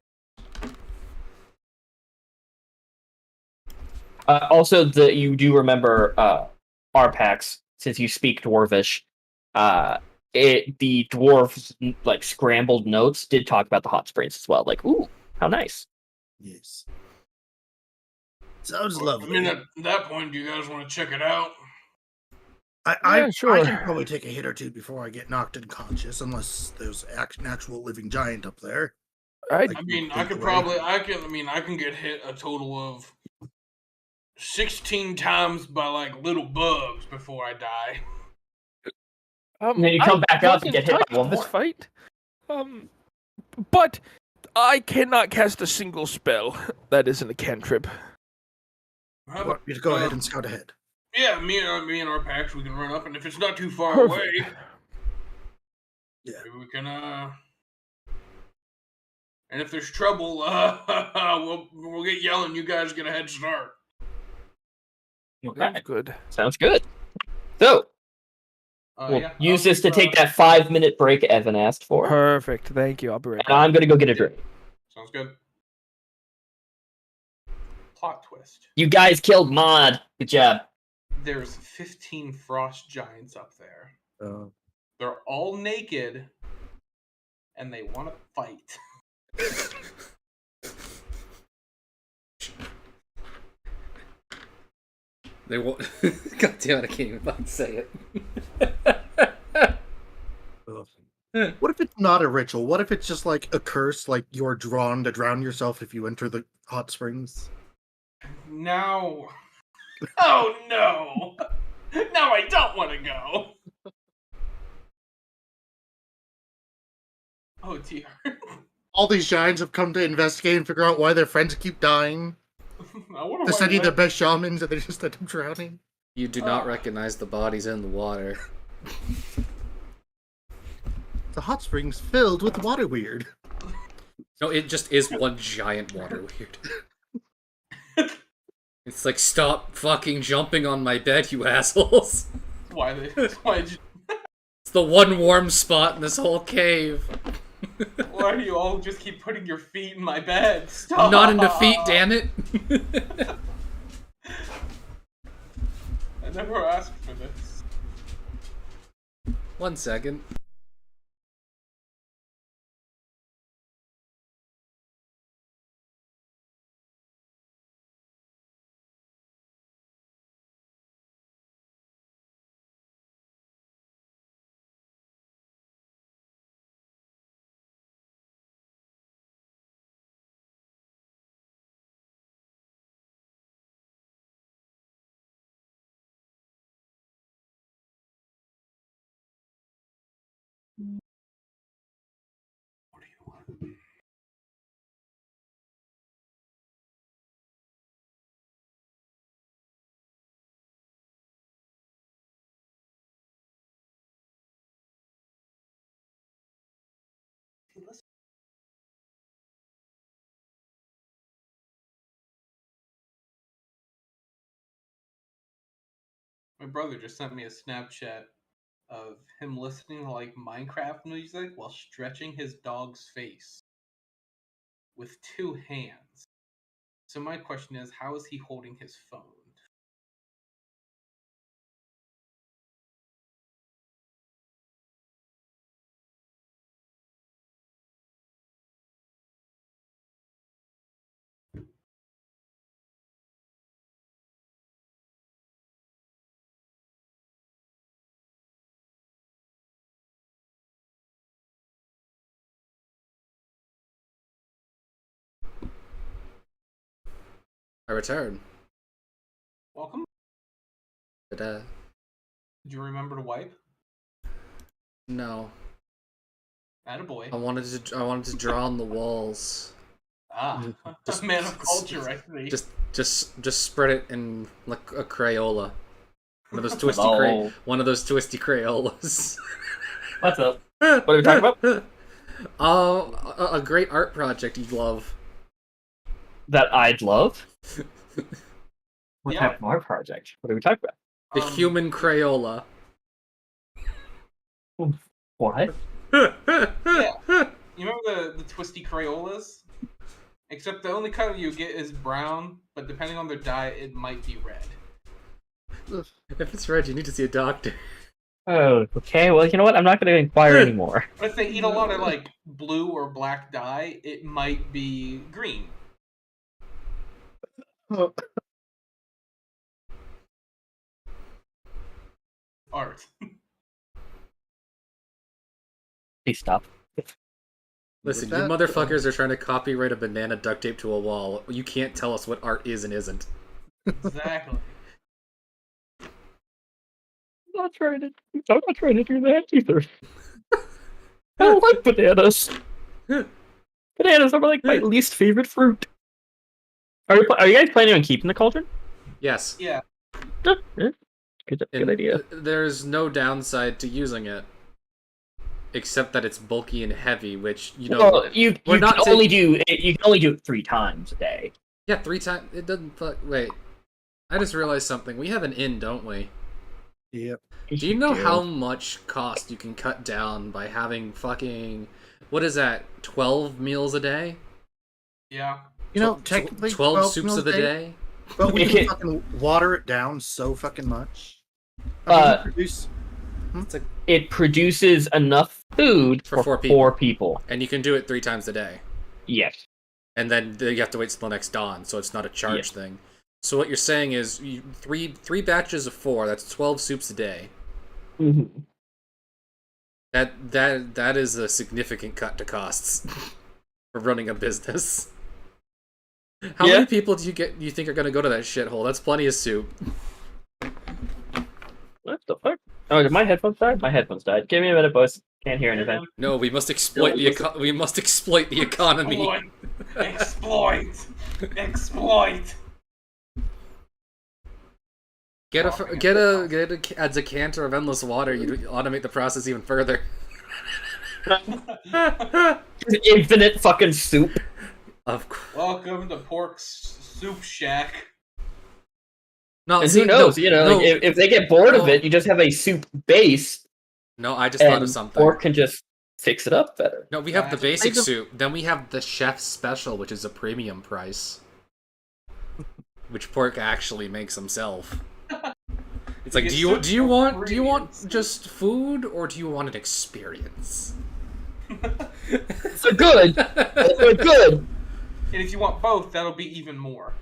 Also, you do remember Arpax, since you speak Dwarvish. The dwarves like scrambled notes did talk about the hot springs as well. Like, ooh, how nice. Yes. Sounds I lovely. mean, at that point, do you guys want to check it out? Yeah, sure. I can probably take a hit or 2 before I get knocked unconscious, unless there's an actual living giant up there. I Like, I mean, I could way. probably, I can get hit a total of 16 times by like little bugs before I die. And then you come back up and get hit by one this more. fight. But I cannot cast a single spell that isn't a cantrip. How You about, want me to go ahead and scout ahead? yeah, me and our packs, we can run up, and if it's not too far Perfect. away, Yeah. maybe we can. And if there's trouble, we'll get yelling. You guys get a head start. Okay. Good. Sounds good. So, we'll yeah, use I'll this to keep, take that 5-minute break Evan asked for. Perfect. Thank you. I'll be right And back. I'm going to go get a drink. Sounds good. Plot twist. You guys killed Mod. Good job. There's 15 frost giants up there. They're all naked, and they want to fight. They won't. God damn it! I can't even fucking say it. What if it's not a ritual? What if it's just like a curse, like you're drawn to drown yourself if you enter the hot springs? Now. Oh no! Now I don't want to go. Oh dear. All these giants have come to investigate and figure out why their friends keep dying. I wonder They're why sending their that- best shamans and they just end up drowning. You do not recognize the bodies in the water. The hot springs filled with water weird. No, it just is one giant water weird. It's like, stop fucking jumping on my bed, you assholes. Why did you, It's the one warm spot in this whole cave. why do you all just keep putting your feet in my bed? Stop! Not in defeat, damn it. I never asked for this. 1 second. What do you want? Hey, listen. My brother just sent me a Snapchat of him listening to like Minecraft music while stretching his dog's face with two hands. So my question is, how is he holding his phone? I return. Welcome. But, Did you remember to wipe? no. Attaboy. I wanted to draw on the walls. Ah, Just- a man of culture, I see. Just spread it in like a Crayola. One of those twisty Oh. one of those twisty Crayolas. What's up? What are we talking about? A great art project you'd love. That I'd love? What Yeah. type of art project? What are we talking The human Crayola. about? What? You remember the twisty Crayolas? Except the only color you get is brown, but depending on their dye, it might be red. If it's red, you need to see a doctor. Oh, okay. Well, you know what? I'm not going to inquire anymore. But if they eat a lot of like blue or black dye, it might be green. Art. Please stop. Listen, you that, motherfuckers are trying to copyright a banana duct tape to a wall. You can't tell us what art is and isn't. Exactly. I'm not trying to do that either. I don't like bananas. Bananas are like my least favorite fruit. Are you guys planning on keeping the cauldron? Yes. Yeah. Good And idea. There's no downside to using it. Except that it's bulky and heavy, which, you know... Well, you we're can not only do it 3 times a day. Yeah, 3 times... It doesn't... Wait. I just realized something. We have an inn, don't we? Yep. Do you know how much cost you can cut down by having fucking... What is that? 12 meals a day? Yeah. You know, Tw- technically 12 soups meals of the day? but we Okay. can fucking water it down so fucking much. Produce. It's like, It produces enough food For for 4 people. 4 people. and you can do it 3 times a day. Yes. And then you have to wait till the next dawn, so it's not a charge Yeah. thing. So what you're saying is three batches of 4, that's 12 soups a day. Mm-hmm. That is a significant cut to costs for running a business. How many people do you think are gonna go to that shithole? That's plenty of soup. What the fuck? Oh, did my headphones die? My headphones died. Give me a minute, boys. Can't hear anything. No, we must exploit we must exploit the economy. Exploit! Exploit! Get a decanter of endless water. You automate the process even further. Infinite fucking soup. Of course. Welcome to Pork's Soup Shack. No, And see, who knows? no, if they get bored of it, you just have a soup base. No, I just thought of something. Pork can just fix it up better. No, we have the basic soup. Then we have the chef's special, which is a premium price, which Pork actually makes himself. It's like, do you want just food, or do you want an experience? They're good. They're good. And if you want both, that'll be even more.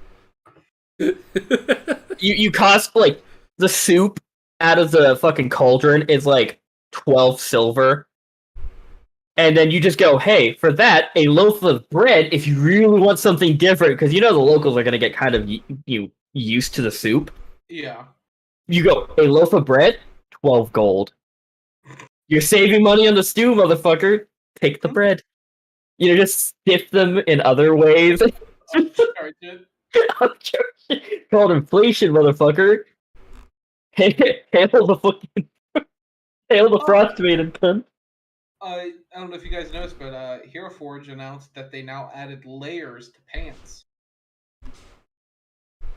You cost like the soup out of the fucking cauldron is like 12 silver. And then you just go, hey, for that, a loaf of bread, if you really want something different, because you know the locals are going to get kind of used to the soup. Yeah. You go, a loaf of bread, 12 gold. You're saving money on the stew, motherfucker. Take the bread. Just stiff them in other ways. Charge it. Called inflation, motherfucker. Handle the fucking... Handle the frostmated cunt. I don't know if you guys noticed, but Hero Forge announced that they now added layers to pants.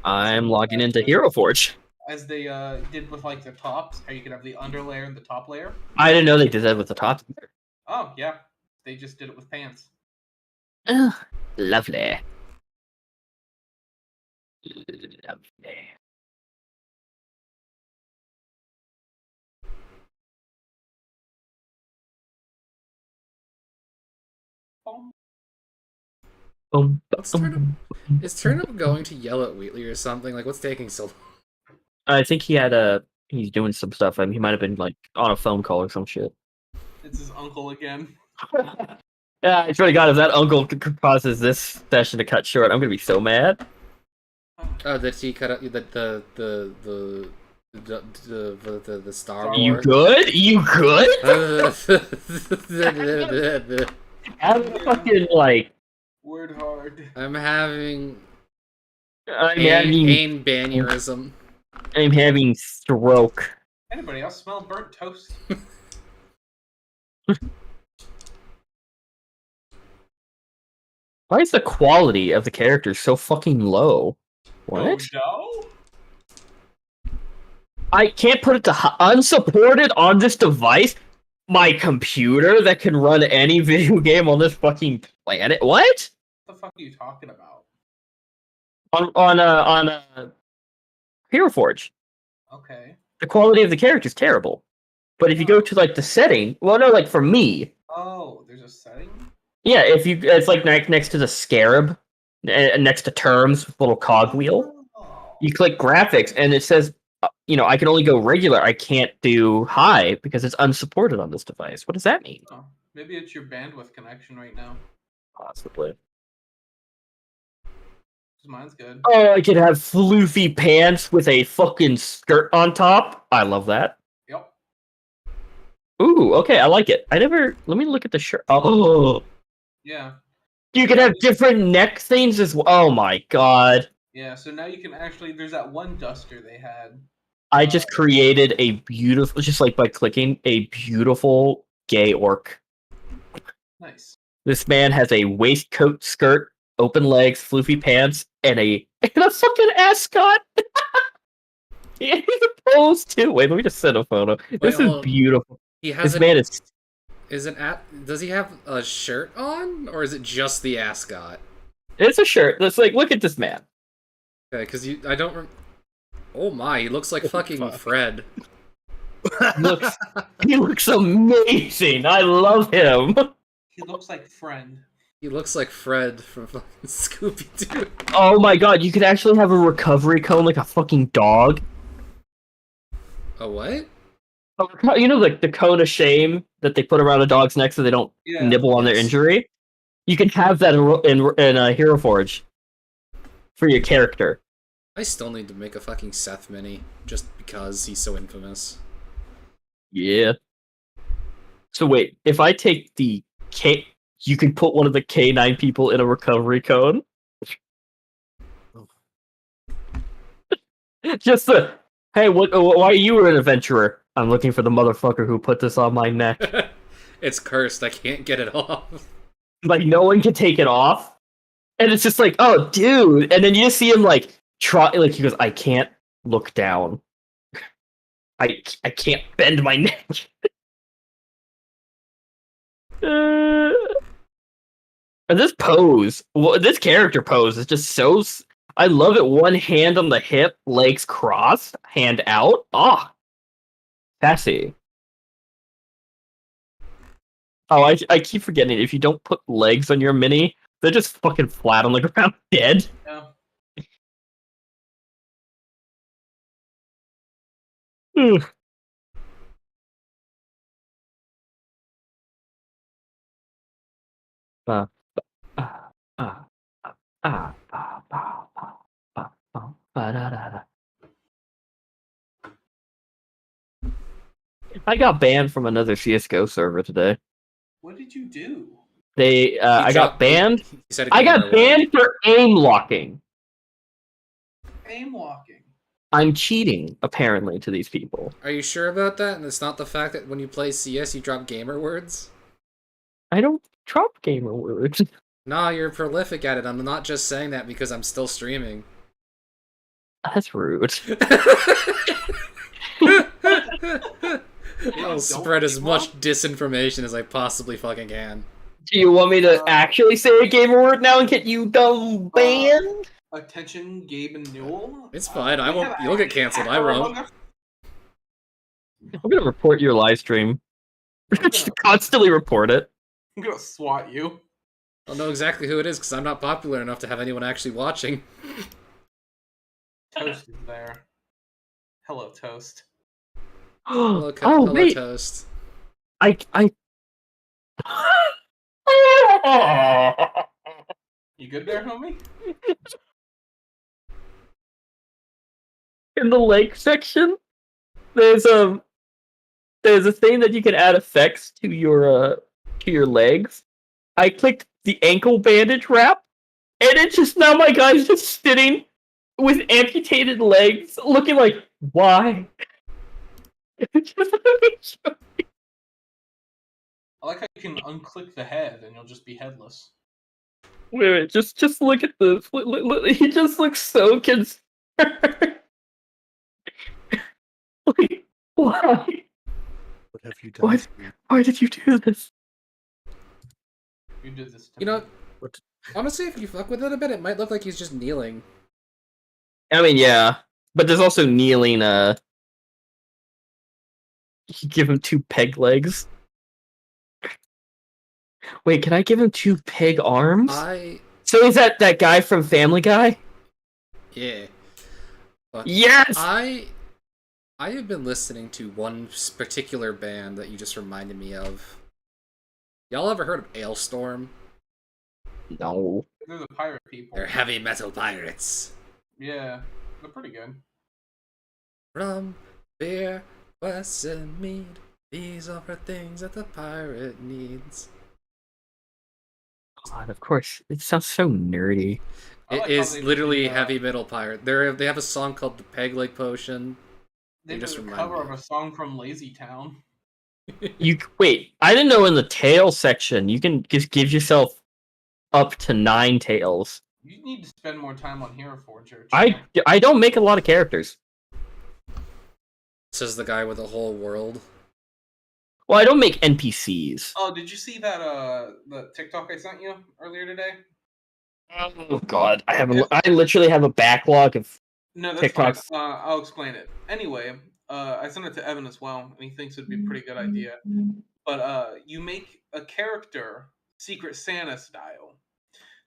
I'm logging into Hero Forge. As they did with like the tops, how you could have the underlayer and the top layer. I didn't know they did that with the top. Oh yeah, they just did it with pants. Oh, lovely. Lovely. Is Turnip going to yell at Wheatley or something? Like, what's taking so long? I think he's doing some stuff. I mean, he might have been like on a phone call or some shit. It's his uncle again. Yeah, I swear to God, if that uncle causes this session to cut short, I'm gonna be so mad. Oh, that he cut out the Star Wars. You good? You good? I'm fucking like. Word hard. I'm having having aneurysm. I'm having stroke. Anybody else smell burnt toast? Why is the quality of the characters so fucking low? What? Oh, no? I can't put it to unsupported on this device. My computer that can run any video game on this fucking planet. What? What the fuck are you talking about? On Hero Forge. Okay. The quality of the character is terrible. But if you go to like the setting, well, no, like for me. Oh, there's a setting. Yeah, it's like next to the scarab, next to terms, little cogwheel. Oh. You click graphics, and it says, I can only go regular. I can't do high because it's unsupported on this device. What does that mean? Oh, maybe it's your bandwidth connection right now. Possibly. 'Cause mine's good. Oh, I could have floofy pants with a fucking skirt on top. I love that. Yep. Ooh, okay, I like it. Let me look at the shirt. Oh, Yeah. you can have different neck things as well. Oh my god. Yeah, so now you can actually, there's that one duster they had. I just created a beautiful, just like by clicking, a beautiful gay orc. Nice. This man has a waistcoat, skirt, open legs, floofy pants, and a fucking ascot. Yeah, he's a pose too. Wait, let me just send a photo. This is beautiful. He has This man is. Does he have a shirt on, or is it just the ascot? It's a shirt. Let's look at this man. Okay, because I don't. Oh my, he looks like fucking Fred. He looks amazing. I love him. He looks like Friend. He looks like Fred from fucking Scooby-Doo. Oh my god, you could actually have a recovery cone like a fucking dog. A what? You know, like the cone of shame that they put around a dog's neck so they don't Yeah. nibble on their Yes. injury. You can have that in Hero Forge for your character. I still need to make a fucking Seth mini just because he's so infamous. Yeah. So wait, if I take the K, you can put one of the K9 people in a recovery cone. Oh. Just the hey, why are you an adventurer? I'm looking for the motherfucker who put this on my neck. It's cursed. I can't get it off. Like no one can take it off, and it's just like, oh, dude. And then you just see him like try, like he goes, I can't look down. I can't bend my neck. And this pose, this character pose is just so. I love it. One hand on the hip, legs crossed, hand out. Ah, sassy. Oh, I keep forgetting. If you don't put legs on your mini, they're just fucking flat on the ground, dead. Yeah. Ugh. I got banned from another CS:GO server today. What did you do? I got banned. He said a I gamer got word. banned for aim locking. Aim walking. I'm cheating, apparently, to these people. Are you sure about that? And it's not the fact that when you play CS you drop gamer words? I don't drop gamer words. Nah, you're prolific at it. I'm not just saying that because I'm still streaming. That's rude. I'll spread as much disinformation as I possibly fucking can. Do you want me to actually say a gamer word now and get you dumb banned? Attention, Gabe and Newell. It's fine. I won't. You'll get canceled. I won't. I'm gonna report your live stream. Just constantly report it. I'm gonna swat you. I'll know exactly who it is because I'm not popular enough to have anyone actually watching. Toast is there. Hello, Toast. Hello, Oh wait, Toast. I. You good there, homie? In the leg section, there's a thing that you can add effects to your legs. I clicked the ankle bandage wrap, and it's just now my guy's just sitting with amputated legs, looking like, why? I like how you can unclick the head and you'll just be headless. Wait, just look at this. Look, he just looks so concerned. Like, why? What have you done? Why did you do this? You did this to You know, me. What? honestly, if you fuck with it a bit, it might look like he's just kneeling. I mean, yeah, but there's also kneeling. You give him 2 peg legs. Wait, can I give him 2 peg arms? So is that guy from Family Guy? Yeah. But Yes. I have been listening to one particular band that you just reminded me of. Y'all ever heard of Ailstorm? No. They're the pirate people. They're heavy metal pirates. Yeah, they're pretty good. Rum, beer, Western mead. These are the things that the pirate needs. God, of course. It sounds so nerdy. I like It how is they literally did, heavy metal pirate. They have a song called the Peg Leg Potion. They You did just a remind cover me. of a song from Lazy Town. Wait, I didn't know in the tail section you can just give yourself up to 9 tails. You need to spend more time on Hero Forger. I don't make a lot of characters. Says the guy with a whole world. Well, I don't make NPCs. Oh, did you see that the TikTok I sent you earlier today? Oh God, I literally have a backlog of No, that's TikToks. fine. I'll explain it. Anyway, I sent it to Evan as well, and he thinks it'd be a pretty good idea. But you make a character Secret Santa style.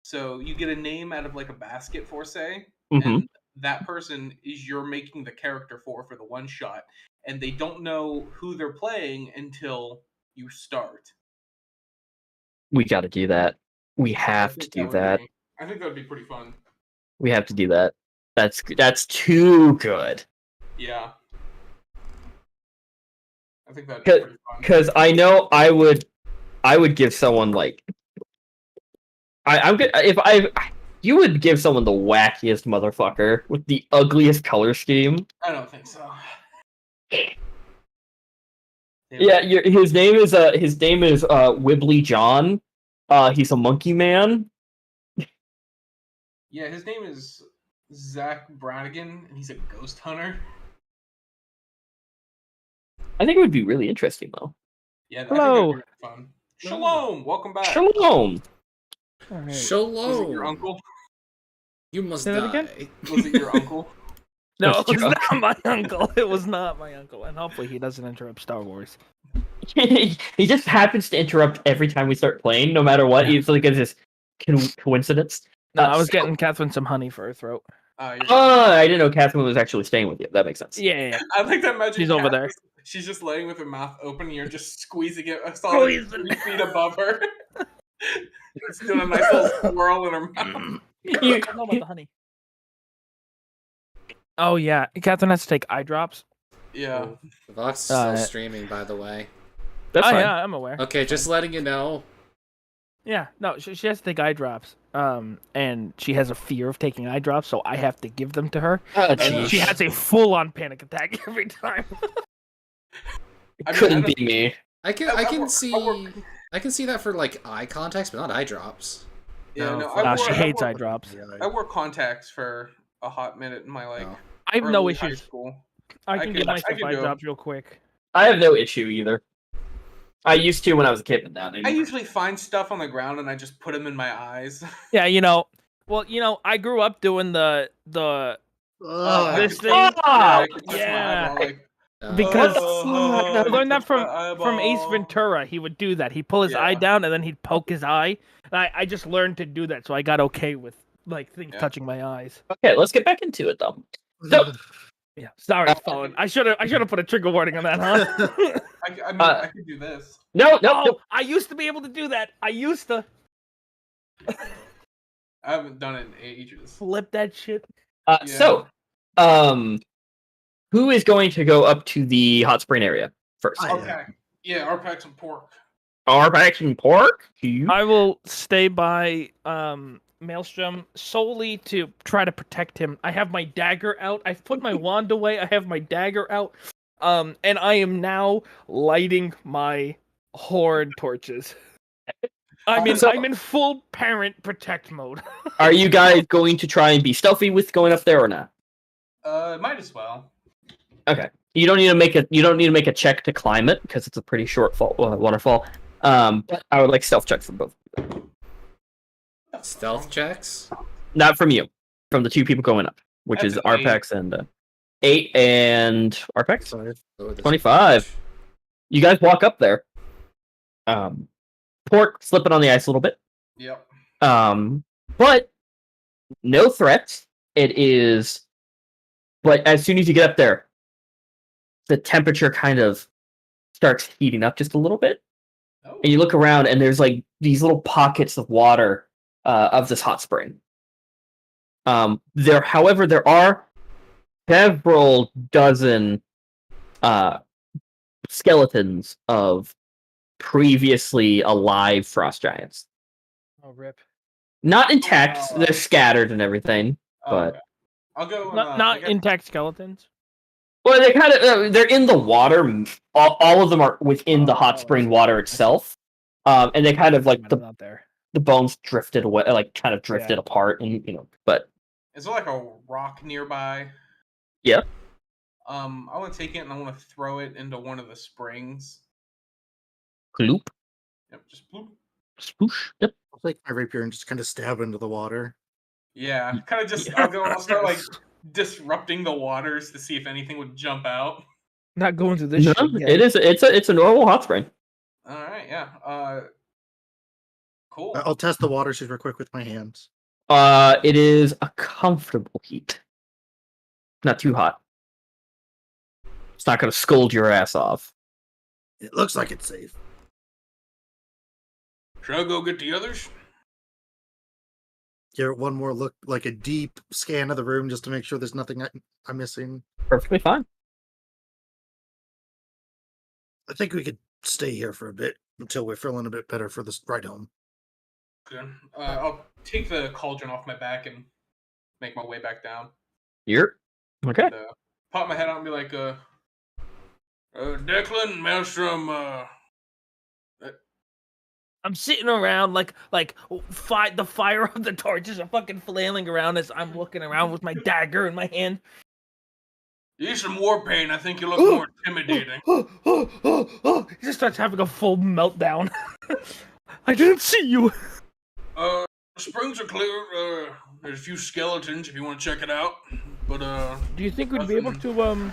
So you get a name out of like a basket, for say, Mhm. and that person is you're making the character for the one shot, and they don't know who they're playing until you start. We got to do that. We I have to think do would that. be- I think that would be pretty fun. We have to do that. That's too good. Yeah. I think that'd be pretty fun. Because I know I would give someone like I'm good if you would give someone the wackiest motherfucker with the ugliest color scheme. I don't think so. Yeah, his name is Wibbly John. He's a monkey man. Yeah, his name is Zach Branigan, and he's a ghost hunter. I think it would be really interesting though. Yeah, Hello. I think that'd be really fun. Shalom, welcome back. Shalom. All right. Was it Shalom. your uncle? You must Say that die. again? Was it your uncle? No, That's it was your not my uncle. It was not my uncle, and hopefully he doesn't interrupt Star Wars. He just happens to interrupt every time we start playing, no matter what. It's like it's this coincidence. No, I was getting Catherine some honey for her throat. I didn't know Catherine was actually staying with you. That makes sense. Yeah. I like to imagine She's over there. She's just laying with her mouth open, and you're just squeezing it a solid 3 feet above her. It's doing a nice little swirl in her mouth. I don't know about the honey. Oh yeah, Catherine has to take eye drops. Yeah. Devox is still streaming, by the way. That's fine. Yeah, I'm aware. Okay, just letting you know. Yeah, no, she has to take eye drops. And she has a fear of taking eye drops, so I have to give them to her. Oh, And geez. she has a full-on panic attack every time. It couldn't be me. I can see that for like eye contacts, but not eye drops. Yeah, no, Nah, she hates eye drops. I wore contacts for a hot minute in my No. I have no early high issues. school. I can give myself eye do it. drops real quick. I have no issue either. I used to when I was a kid, but now I usually find stuff on the ground and I just put them in my eyes. Yeah, I grew up doing the this thing. I could touch my Yeah. eyeball, like, Because I I learned that from eyeball. Ace Ventura. He would do that. He'd pull his eye Yeah. down and then he'd poke his eye. And I just learned to do that, so I got okay with like things Yeah. touching my eyes. Okay, let's get back into it though. So, Yeah, sorry, Fallen. I should have put a trigger warning on that, huh? I mean, I could do this. no. I used to be able to do that. I used to I haven't done it in ages. flip that shit. Yeah. So, who is going to go up to the hot spring area first? I- Okay. Yeah, our packs and pork. Our action pork. I will stay by Maelstrom solely to try to protect him. I have my dagger out. I've put my wand away. I have my dagger out. And I am now lighting my horde torches. I'm in full parent protect mode. Are you guys going to try and be stealthy with going up there or not? Might as well. Okay. You don't need to make a check to climb it because it's a pretty short waterfall. But I would like stealth checks from both. Stealth checks? Not from you, from the two people going up, which That's is an Arpex and 8 and Arpex. Oh, this 25. You guys walk up there. Pork slipping on the ice a little bit. Yep. But no threats. It is. But as soon as you get up there, the temperature kind of starts heating up just a little bit. Oh. And you look around, and there's like these little pockets of water of this hot spring. However, there are several dozen skeletons of previously alive frost giants. Oh, rip. Not intact; they're scattered and everything. But Okay. I'll go. Not intact skeletons. well, they kind of they're in the water. All of them are within the hot spring water itself, and they kind of like I'm not there. the bones drifted away, like kind of drifted apart, and But Is there like a rock nearby? Yeah. I want to take it and I want to throw it into one of the springs. gloop, Yep, just bloop. spoosh. Yep. I'll take my rapier and just kind of stab into the water. Yeah, kind of just. I'll go and I'll start like disrupting the waters to see if anything would jump out. Not going through this No, shit yet. it is. It's a normal hot spring. All right, yeah. Cool. I'll test the water super quick with my hands. It is a comfortable heat. Not too hot. It's not going to scold your ass off. It looks like it's safe. Should I go get the others? Give it one more look, like a deep scan of the room, just to make sure there's nothing I'm missing. Perfectly fine. I think we could stay here for a bit until we're feeling a bit better for this ride home. Good. I'll take the cauldron off my back and make my way back down. You're okay. And, pop my head out and be like, Declan, Maelstrom, I'm sitting around like the fire of the torches are fucking flailing around as I'm looking around with my dagger in my hand. you need some war paint. I think you look more intimidating. He just starts having a full meltdown. I didn't see you. Springs are clear. There's a few skeletons if you want to check it out. But Do you think we'd be able to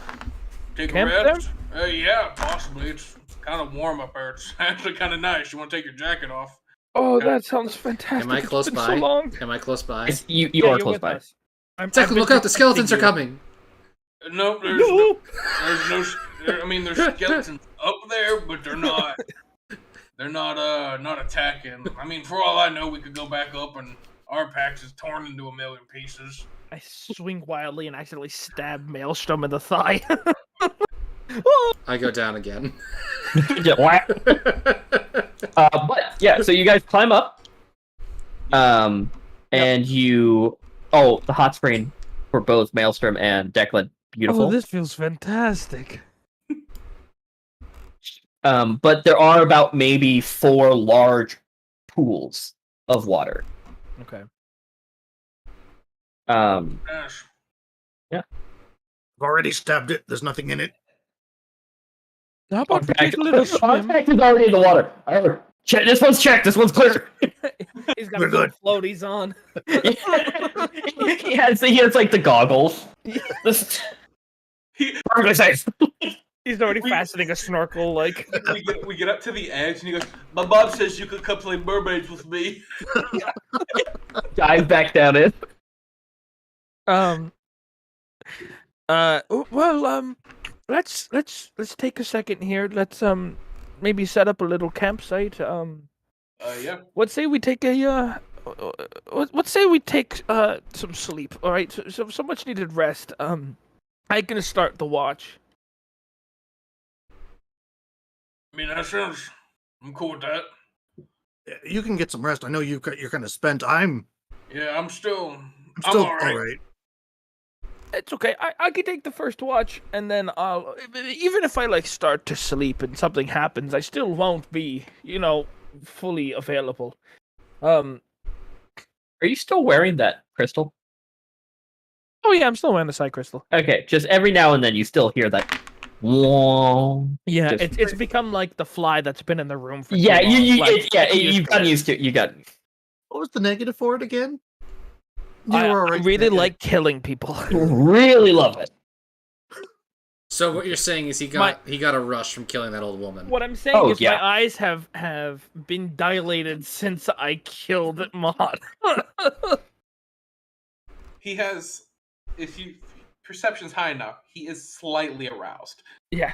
take camp a rest. Yeah, possibly. It's kind of warm up there. It's actually kind of nice. You want to take your jacket off? Oh, that sounds fantastic. Am I close It's been by? So long. Am I close by? You Yeah, are you're close with by. us. I've Declan, been look out! The skeletons are protecting you. coming. No, there's No. there's skeletons up there, but they're not. They're not attacking. I mean, for all I know, we could go back up and our pack is torn into a million pieces. I swing wildly and accidentally stab Maelstrom in the thigh. I go down again. Yeah, whack. But yeah, so you guys climb up, and you. Oh, the hot spring for both Maelstrom and Declan. Beautiful. Oh, this feels fantastic. But there are about maybe 4 large pools of water. Okay. Yes. I've already stabbed it. There's nothing in it. How about we take a little swim? Artifact is already in the water. Check. This one's checked. This one's clear. He's got We're his little good. floaties on. he has like the goggles. This perfectly safe. He's already fastening a snorkel, like. we get up to the edge and he goes, my mom says you could come play mermaids with me. Dive back down in. Let's take a second here. Let's maybe set up a little campsite. Yeah. Let's say we take a let's say we take some sleep. All right, so much needed rest. I can start the watch. I mean, that sounds. I'm cool with that. You can get some rest. I know you're kind of spent. I'm Yeah, I'm still still all right. all right. It's okay. I can take the first watch, and then I'll even if I like start to sleep and something happens, I still won't be, fully available. Are you still wearing that crystal? Oh yeah, I'm still wearing the side crystal. Okay, just every now and then you still hear that. Whoa. Yeah, Just- it's become like the fly that's been in the room for Yeah, too long. you've gotten used to it. You got. What was the negative for it again? You I were all right. really like killing people. Really love it. So what you're saying is he got a rush from killing that old woman. What I'm saying Oh, is yeah. my eyes have been dilated since I killed Mod. He has, if you perception's high enough, he is slightly aroused. Yeah.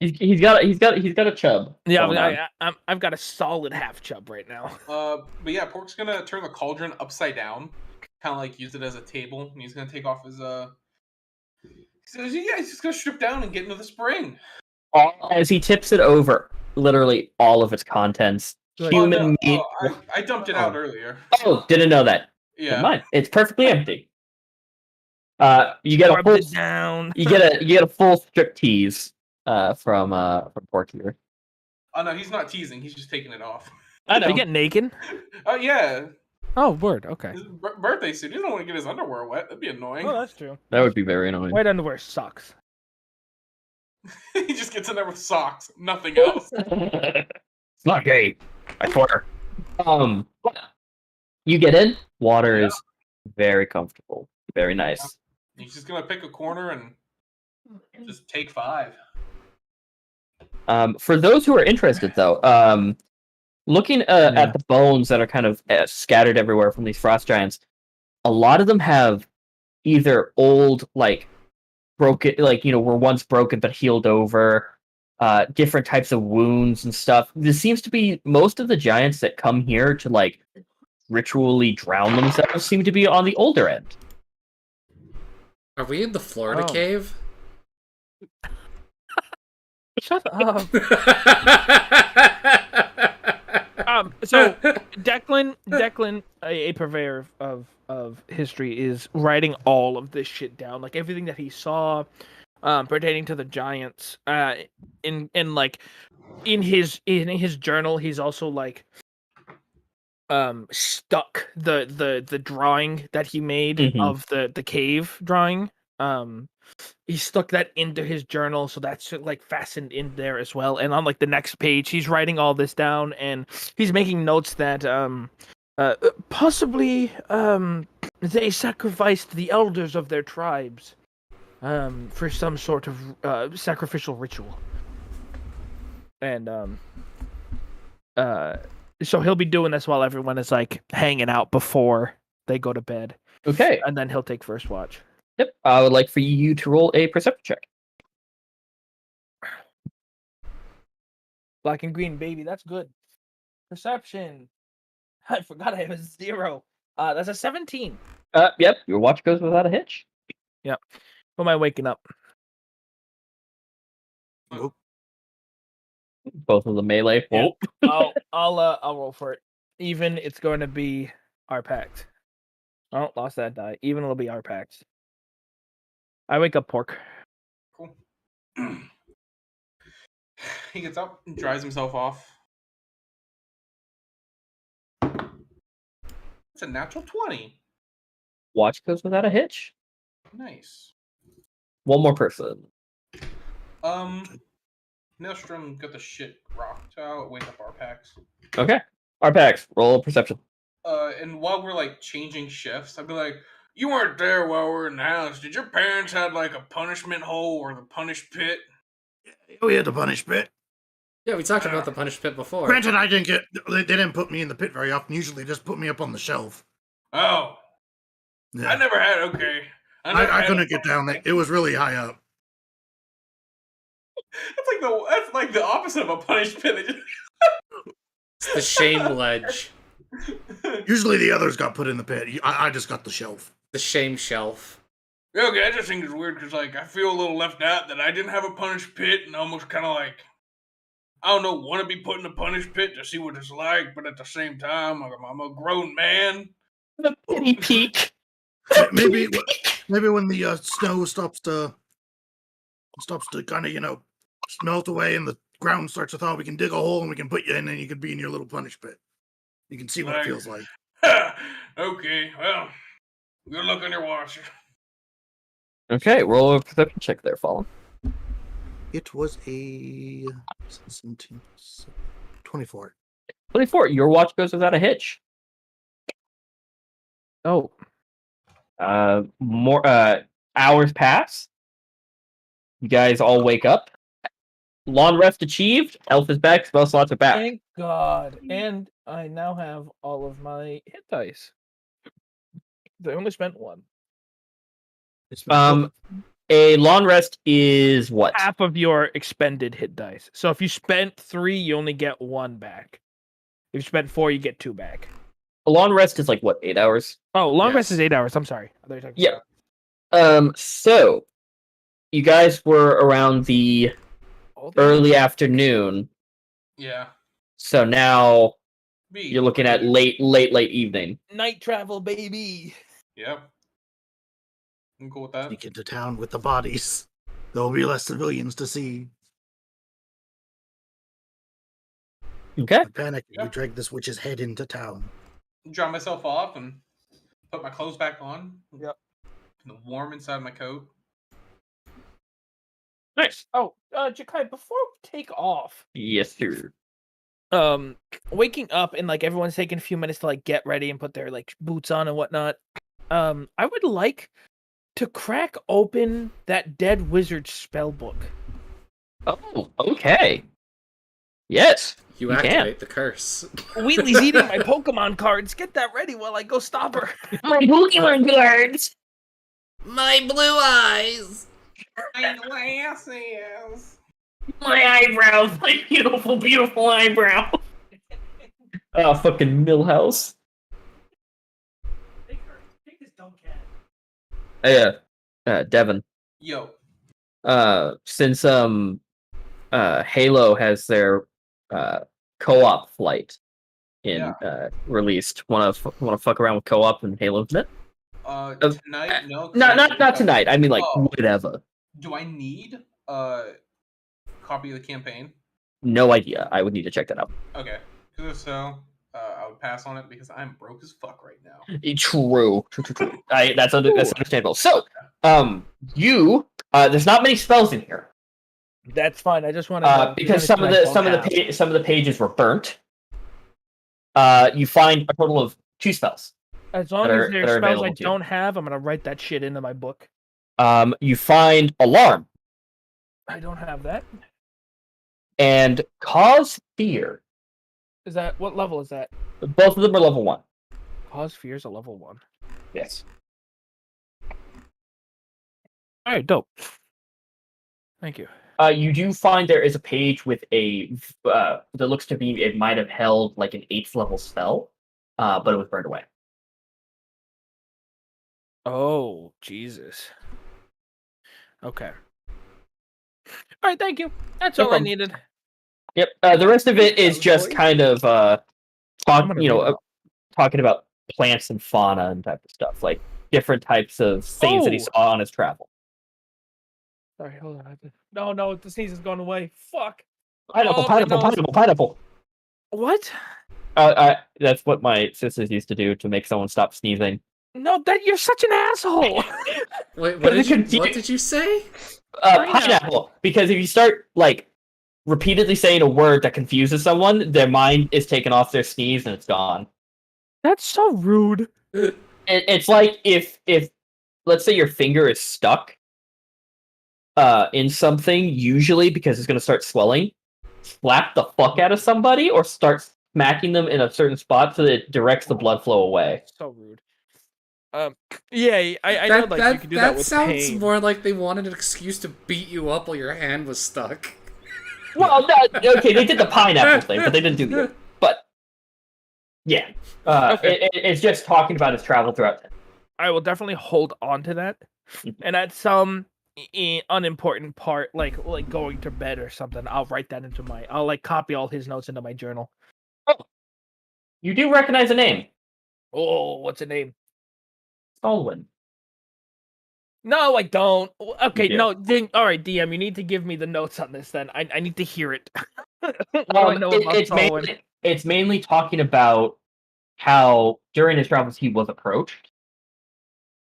He's got a chub. Yeah, going on. I've got a solid half chub right now. But yeah, Pork's gonna turn the cauldron upside down, kind of like use it as a table, and he's gonna take off his He says, yeah, he's just gonna strip down and get into the spring. As he tips it over, literally all of its contents, human meat. I dumped it out earlier. Oh, didn't know that. Yeah. Never mind. It's perfectly empty. You get a Rub full. it down. You get a full strip tease from Pork here. Oh no, he's not teasing. He's just taking it off. I Did know. he get naked? Oh yeah, Oh, word. Okay. his birthday suit. He doesn't want to get his underwear wet. That'd be annoying. Oh, that's true. That would be very annoying. White underwear sucks. He just gets in there with socks, nothing else. It's not gay. I swear. But you get in. Water is very comfortable. Very nice. He's just gonna pick a corner and just take 5. For those who are interested, though, looking at the bones that are kind of scattered everywhere from these frost giants, a lot of them have either old, like, broken, like, were once broken but healed over. Different types of wounds and stuff. This seems to be most of the giants that come here to like ritually drown themselves seem to be on the older end. Are we in the Florida Oh. cave? Shut up. So Declan, a purveyor of history, is writing all of this shit down, like everything that he saw, pertaining to the giants. In his journal, he's also like stuck the drawing that he made Mhm. of the cave drawing. He stuck that into his journal, so that's like fastened in there as well. And on like the next page, he's writing all this down, and he's making notes that possibly they sacrificed the elders of their tribes for some sort of sacrificial ritual. And so he'll be doing this while everyone is like hanging out before they go to bed, Okay. and then he'll take first watch. Yep. I would like for you to roll a perception check. Black and green, baby, that's good. Perception. I forgot I have a 0. That's a 17. Yep. Your watch goes without a hitch. Who am I waking up? Both of the melee. Yeah. Whoa. I'll roll for it. Even, it's going to be our pact. Oh, lost that die. Even, it'll be our pact. I wake up Pork. Cool. He gets up and dries himself off. It's a natural 20. Watch goes without a hitch. Nice. One more person. Maelstrom got the shit rocked out. Wake up Arpax. Okay. Arpax, roll a perception. And while we're like changing shifts, I'd be like, "You weren't there while we were in the house. Did your parents have like a punishment hole or the punish pit?" We had the punish pit. Yeah, we talked about the punish pit before. Granted, I didn't get. They didn't put me in the pit very often. Usually, just put me up on the shelf. Oh, Yeah. I never had. Okay, I couldn't get down there. It was really high up. That's like the opposite of a punish pit. They just... It's the shame ledge. Usually, the others got put in the pit. I just got the shelf. The shame shelf. Yeah, okay, I just think it's weird because like I feel a little left out that I didn't have a punish pit and almost kind of like I don't know, want to be put in a punish pit to see what it's like, but at the same time, I'm a grown man. The pity peak. Maybe when the snow stops to kind of melt away and the ground starts to thaw, we can dig a hole and we can put you in, and you can be in your little punish pit. You can see what it feels like. Okay, well, good luck on your watch. Okay, roll a perception check there, Fallen. It was a 17, 24. 24. Your watch goes without a hitch. Oh, More hours pass. You guys all wake up. Long rest achieved. Elf is back. Spell slots are back. thank God. And I now have all of my hit dice. I only spent 1. A long rest is what? Half of your expended hit dice. So if you spent 3, you only get 1 back. If you spent 4, you get 2 back. A long rest is like what, 8 hours? Oh, long Yes. rest is 8 hours. I'm sorry. I thought you were talking Yeah. about- So you guys were around the all the- early afternoon. Yeah. So now B. you're looking at late evening. Night travel, baby. Yep. I'm cool with that. Sneak into town with the bodies. There will be less civilians to see. Okay. I panic if we Yep. drag this witch's head into town. Dry myself off and put my clothes back on. Yep. Kind of warm inside my coat. Nice. Oh, Jakai, before we take off, Yes, sir. waking up and like everyone's taking a few minutes to like get ready and put their like boots on and whatnot. I would like to crack open that dead wizard spell book. Oh, okay. Yes. You You can. activate the curse. Wheatley's eating my Pokemon cards. Get that ready while I go stop her. My Pokemon cards. My blue eyes! My glasses. My eyebrows, my beautiful, beautiful eyebrow. Oh, fucking Millhouse. Yeah, Devin. Yo. Since Halo has their co-op flight in released, wanna fuck around with co-op and Halo Infinite? Tonight? No. 'cause Not tonight. I mean, like Oh. whatever. Do I need a copy of the campaign? No idea. I would need to check that out. Okay. Because if so, I would pass on it because I'm broke as fuck right now. True. That's understandable. So, there's not many spells in here. That's fine. I just want to because some of the pages were burnt. You find a total of 2 spells. As long as there's spells I don't have, I'm gonna write that shit into my book. You find Alarm. I don't have that. And Cause Fear. Is that what level is that? Both of them are level 1. Cause Fear is a level 1. Yes. All right, dope. Thank you. You do find there is a page with a that looks to be it might have held like an 8th level spell, but it was burned away. Oh, Jesus. Okay. All right, thank you. That's all I needed. Yep. The rest of it is just kind of talking about plants and fauna and type of stuff, like different types of things that he saw on his travel. Sorry, hold on. No, the sneeze has gone away. Fuck. Pineapple. What? That's what my sisters used to do to make someone stop sneezing. No, you're such an asshole. Wait, what did you say? Pineapple. Because if you start like repeatedly saying a word that confuses someone, their mind is taken off their sneeze and it's gone. That's so rude. It's like if let's say your finger is stuck in something, usually because it's going to start swelling, slap the fuck out of somebody or start smacking them in a certain spot so that it directs the blood flow away. So rude. Yeah, I know like you can do that with sounds pain. more like they wanted an excuse to beat you up while your hand was stuck. Well, no, okay, they did the pineapple thing, but they didn't do the other. But yeah, it's just talking about his travel throughout. I will definitely hold on to that, and at some unimportant part, like going to bed or something, I'll write that into I'll like copy all his notes into my journal. Oh, you do recognize a name. Oh, what's a name? Icewind. No, I don't. Okay, Yeah. no. Then, all right, DM, you need to give me the notes on this. Then I need to hear it. It's mainly talking about how during his travels he was approached,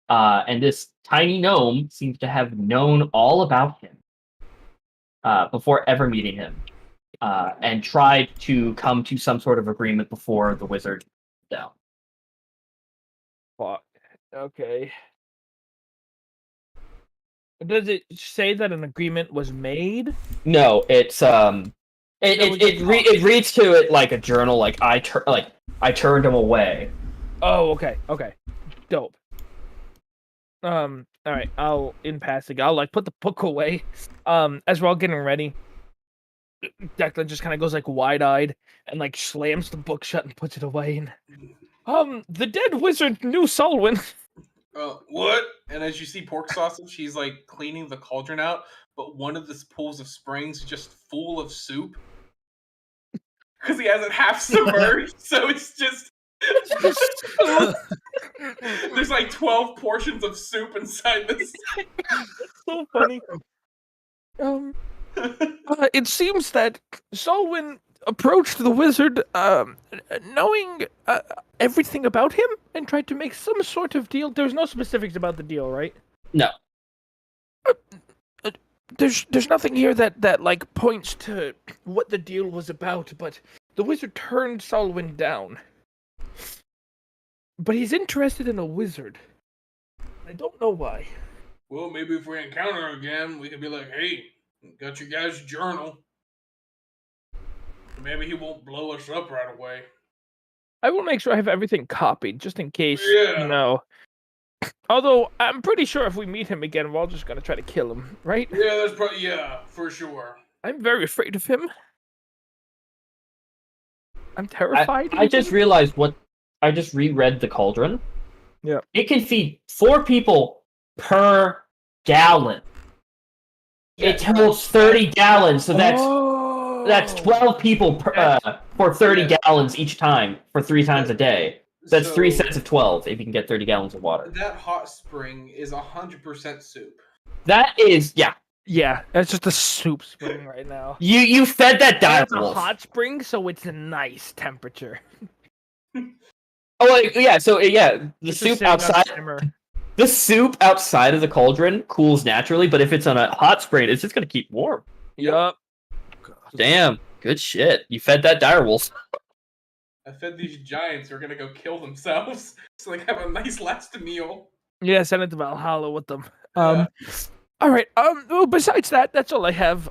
and this tiny gnome seems to have known all about him before ever meeting him, and tried to come to some sort of agreement before the wizard down. Fuck. Okay. Does it say that an agreement was made? No, it's it reads to it like a journal. Like I turned him away. Oh, okay, dope. All right. In passing, I'll like put the book away. As we're all getting ready, Declan just kind of goes like wide-eyed and like slams the book shut and puts it away. And the dead wizard knew Solwyn. What? And as you see Pork Sausage, he's like cleaning the cauldron out, but one of the pools of springs is just full of soup. Because he has it half submerged, so it's just there's like 12 portions of soup inside this. So funny. It seems that Solwyn approached the wizard, knowing everything about him, and tried to make some sort of deal. There's no specifics about the deal, right? No. There's nothing here that like points to what the deal was about, but the wizard turned Solwyn down. But he's interested in a wizard. I don't know why. Well, maybe if we encounter him again, we could be like, hey, got your guys' journal. Maybe he won't blow us up right away. I will make sure I have everything copied, just in case, Yeah. you know. Although I'm pretty sure if we meet him again, we're all just gonna try to kill him, right? Yeah, that's probably for sure. I'm very afraid of him. I'm terrified. I just realized I just reread the cauldron. Yeah. It can feed 4 people per gallon. It holds 30 gallons, so that's 12 people for 30 gallons each time for 3 times a day. That's 3 sets of 12 if you can get 30 gallons of water. That hot spring is 100% soup. That is, yeah. Yeah, that's just a soup spring right now. You fed that It's a direwolf. hot spring, so it's a nice temperature. Oh, like, yeah. So yeah, the It's just soup sitting on outside. simmer. The soup outside of the cauldron cools naturally, but if it's on a hot spring, it's just gonna keep warm. Yup. Damn, good shit. You fed that direwolf. I fed these giants who are gonna go kill themselves, so they have a nice last meal. Yeah, send it to Valhalla with them. Yeah. All right. Well, besides that, that's all I have.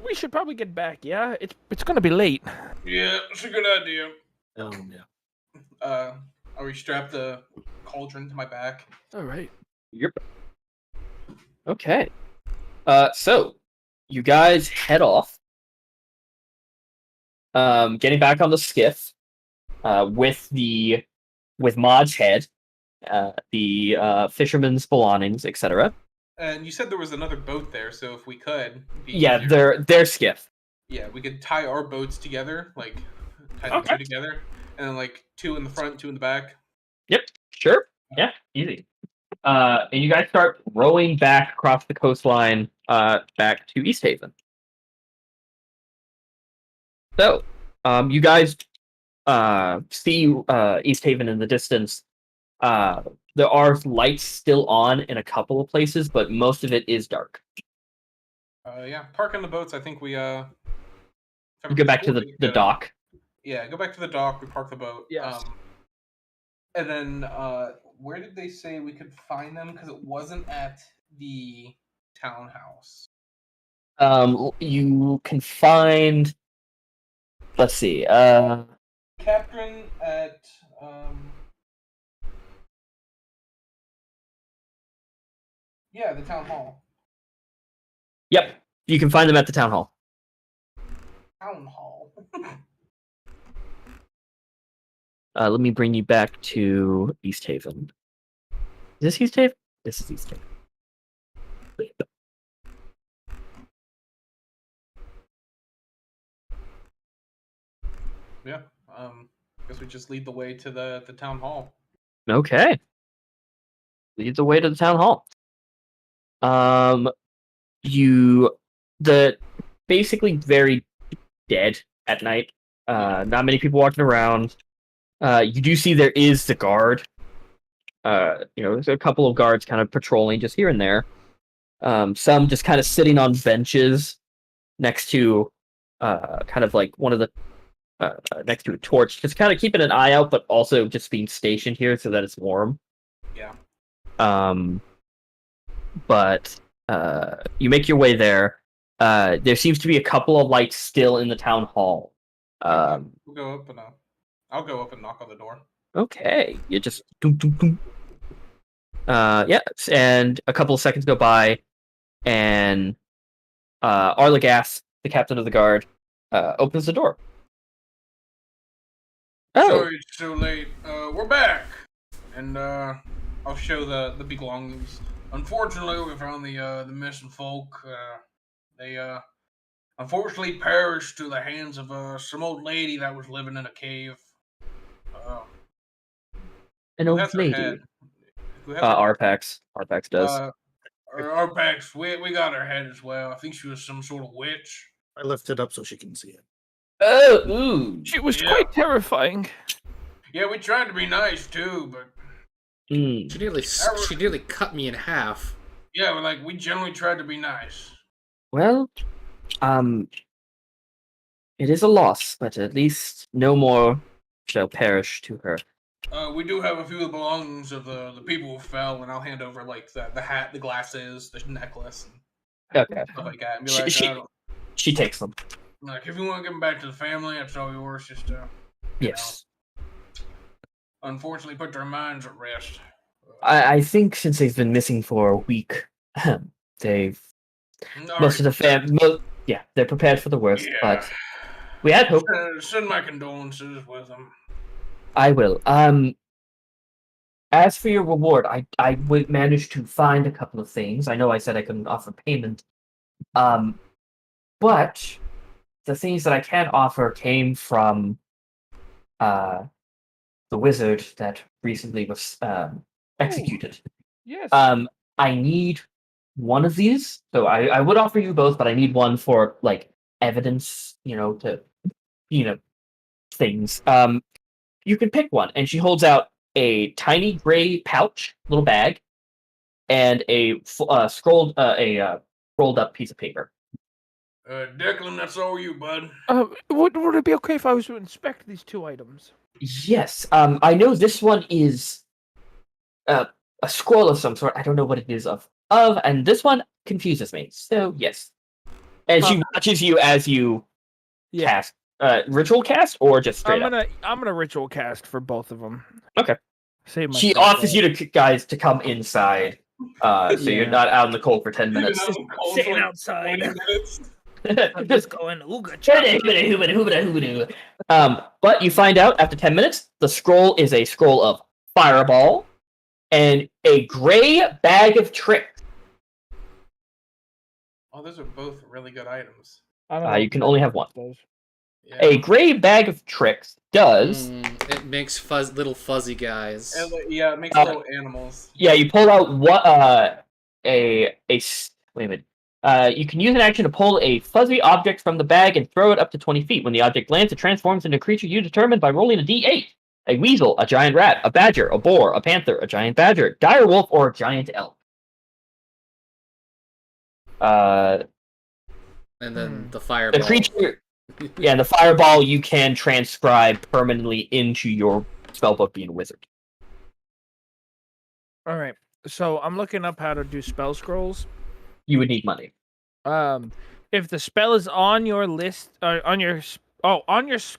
We should probably get back. Yeah, it's gonna be late. Yeah, it's a good idea. Yeah. I restrap the cauldron to my back. All right. Okay. So you guys head off. Getting back on the skiff, with Maud's head, the fisherman's belongings, etc. And you said there was another boat there, so if we could, it'd be Yeah, easier. their skiff. Yeah, we could tie our boats together, like tie the Okay. two together, and then like 2 in the front, 2 in the back. Yep, sure. Yeah, easy. And you guys start rowing back across the coastline, back to East Haven. So, you guys see East Haven in the distance. There are lights still on in a couple of places, but most of it is dark. Yeah, parking the boats. I think we You go back to the dock. Yeah, go back to the dock. We park the boat. Yes. And then where did they say we could find them? Because it wasn't at the townhouse. You can find. Let's see. Captain at yeah, the town hall. Yep, you can find them at the town hall. Town hall. Let me bring you back to East Haven. Is this East Haven? This is East Haven. Yeah. Guess we just lead the way to the town hall. Okay. Lead the way to the town hall. The basically very dead at night. Not many people walking around. You do see there is the guard. There's a couple of guards kind of patrolling just here and there. Some just kind of sitting on benches next to kind of like one of the next to a torch, just kind of keeping an eye out, but also just being stationed here so that it's warm. Yeah. But you make your way there. There seems to be a couple of lights still in the town hall. We'll go up and I'll go up and knock on the door. Okay, you just doom, doom, doom. Yeah, and a couple of seconds go by, and Arlagas, the captain of the guard, opens the door. Oh, Sorry it's so late. We're back. And I'll show the belongings. Unfortunately, we found the missing folk. They unfortunately perished to the hands of some old lady that was living in a cave. an Who old has her lady. head? Who has her Arpax. Arpax does. Our backs, we got her head as well. I think she was some sort of witch. I lift it up so she can see it. Oh, ooh. She was Yeah. quite terrifying. Yeah, we tried to be nice too, but Mm. She nearly cut me in half. yeah, we generally tried to be nice. Well, it is a loss, but at least no more shall perish to her. We do have a few of the belongings of the people who fell, and I'll hand over the hat, the glasses, the necklace, and Okay. stuff like that. And be She- like, she- I don't- She takes them. if you want to give them back to the family, that's all yours. Just Yes. unfortunately, put their minds at rest. I think since they've been missing for a week, they've most of the they're prepared for the worst. Yeah. But we had hope. Send my condolences with them. I will. As for your reward, I would manage to find a couple of things. I know I said I couldn't offer payment. But the things that I can offer came from the wizard that recently was executed. Yes. I need one of these. So I would offer you both, but I need one for like evidence, things. You can pick one, and she holds out a tiny gray pouch, little bag, and a rolled up piece of paper. Declan, that's all you, bud. Would it be okay if I was to inspect these 2 items? Yes. I know this one is a scroll of some sort. I don't know what it is of, and this one confuses me. So yes. And she watches you as you cast. Ritual cast or just straight up? I'm gonna ritual cast for both of them. Okay. Save She offers you guys to come inside, so you're not out in the cold for 10 minutes. Sitting outside. I'm just going ooga but you find out after 10 minutes, the scroll is a scroll of fireball and a gray bag of tricks. Oh, those are both really good items. You can only have one. Yeah. A gray bag of tricks does. It makes little fuzzy guys. Yeah, it makes little animals. Yeah, you pull out what wait a minute. You can use an action to pull a fuzzy object from the bag and throw it up to 20 feet. When the object lands, it transforms into a creature you determine by rolling a d8. A weasel, a giant rat, a badger, a boar, a panther, a giant badger, dire wolf, or a giant elk. And then the fireball. The creature, and the fireball you can transcribe permanently into your spellbook being a wizard. All right. So I'm looking up how to do spell scrolls. You would need money. If the spell is on your list, on your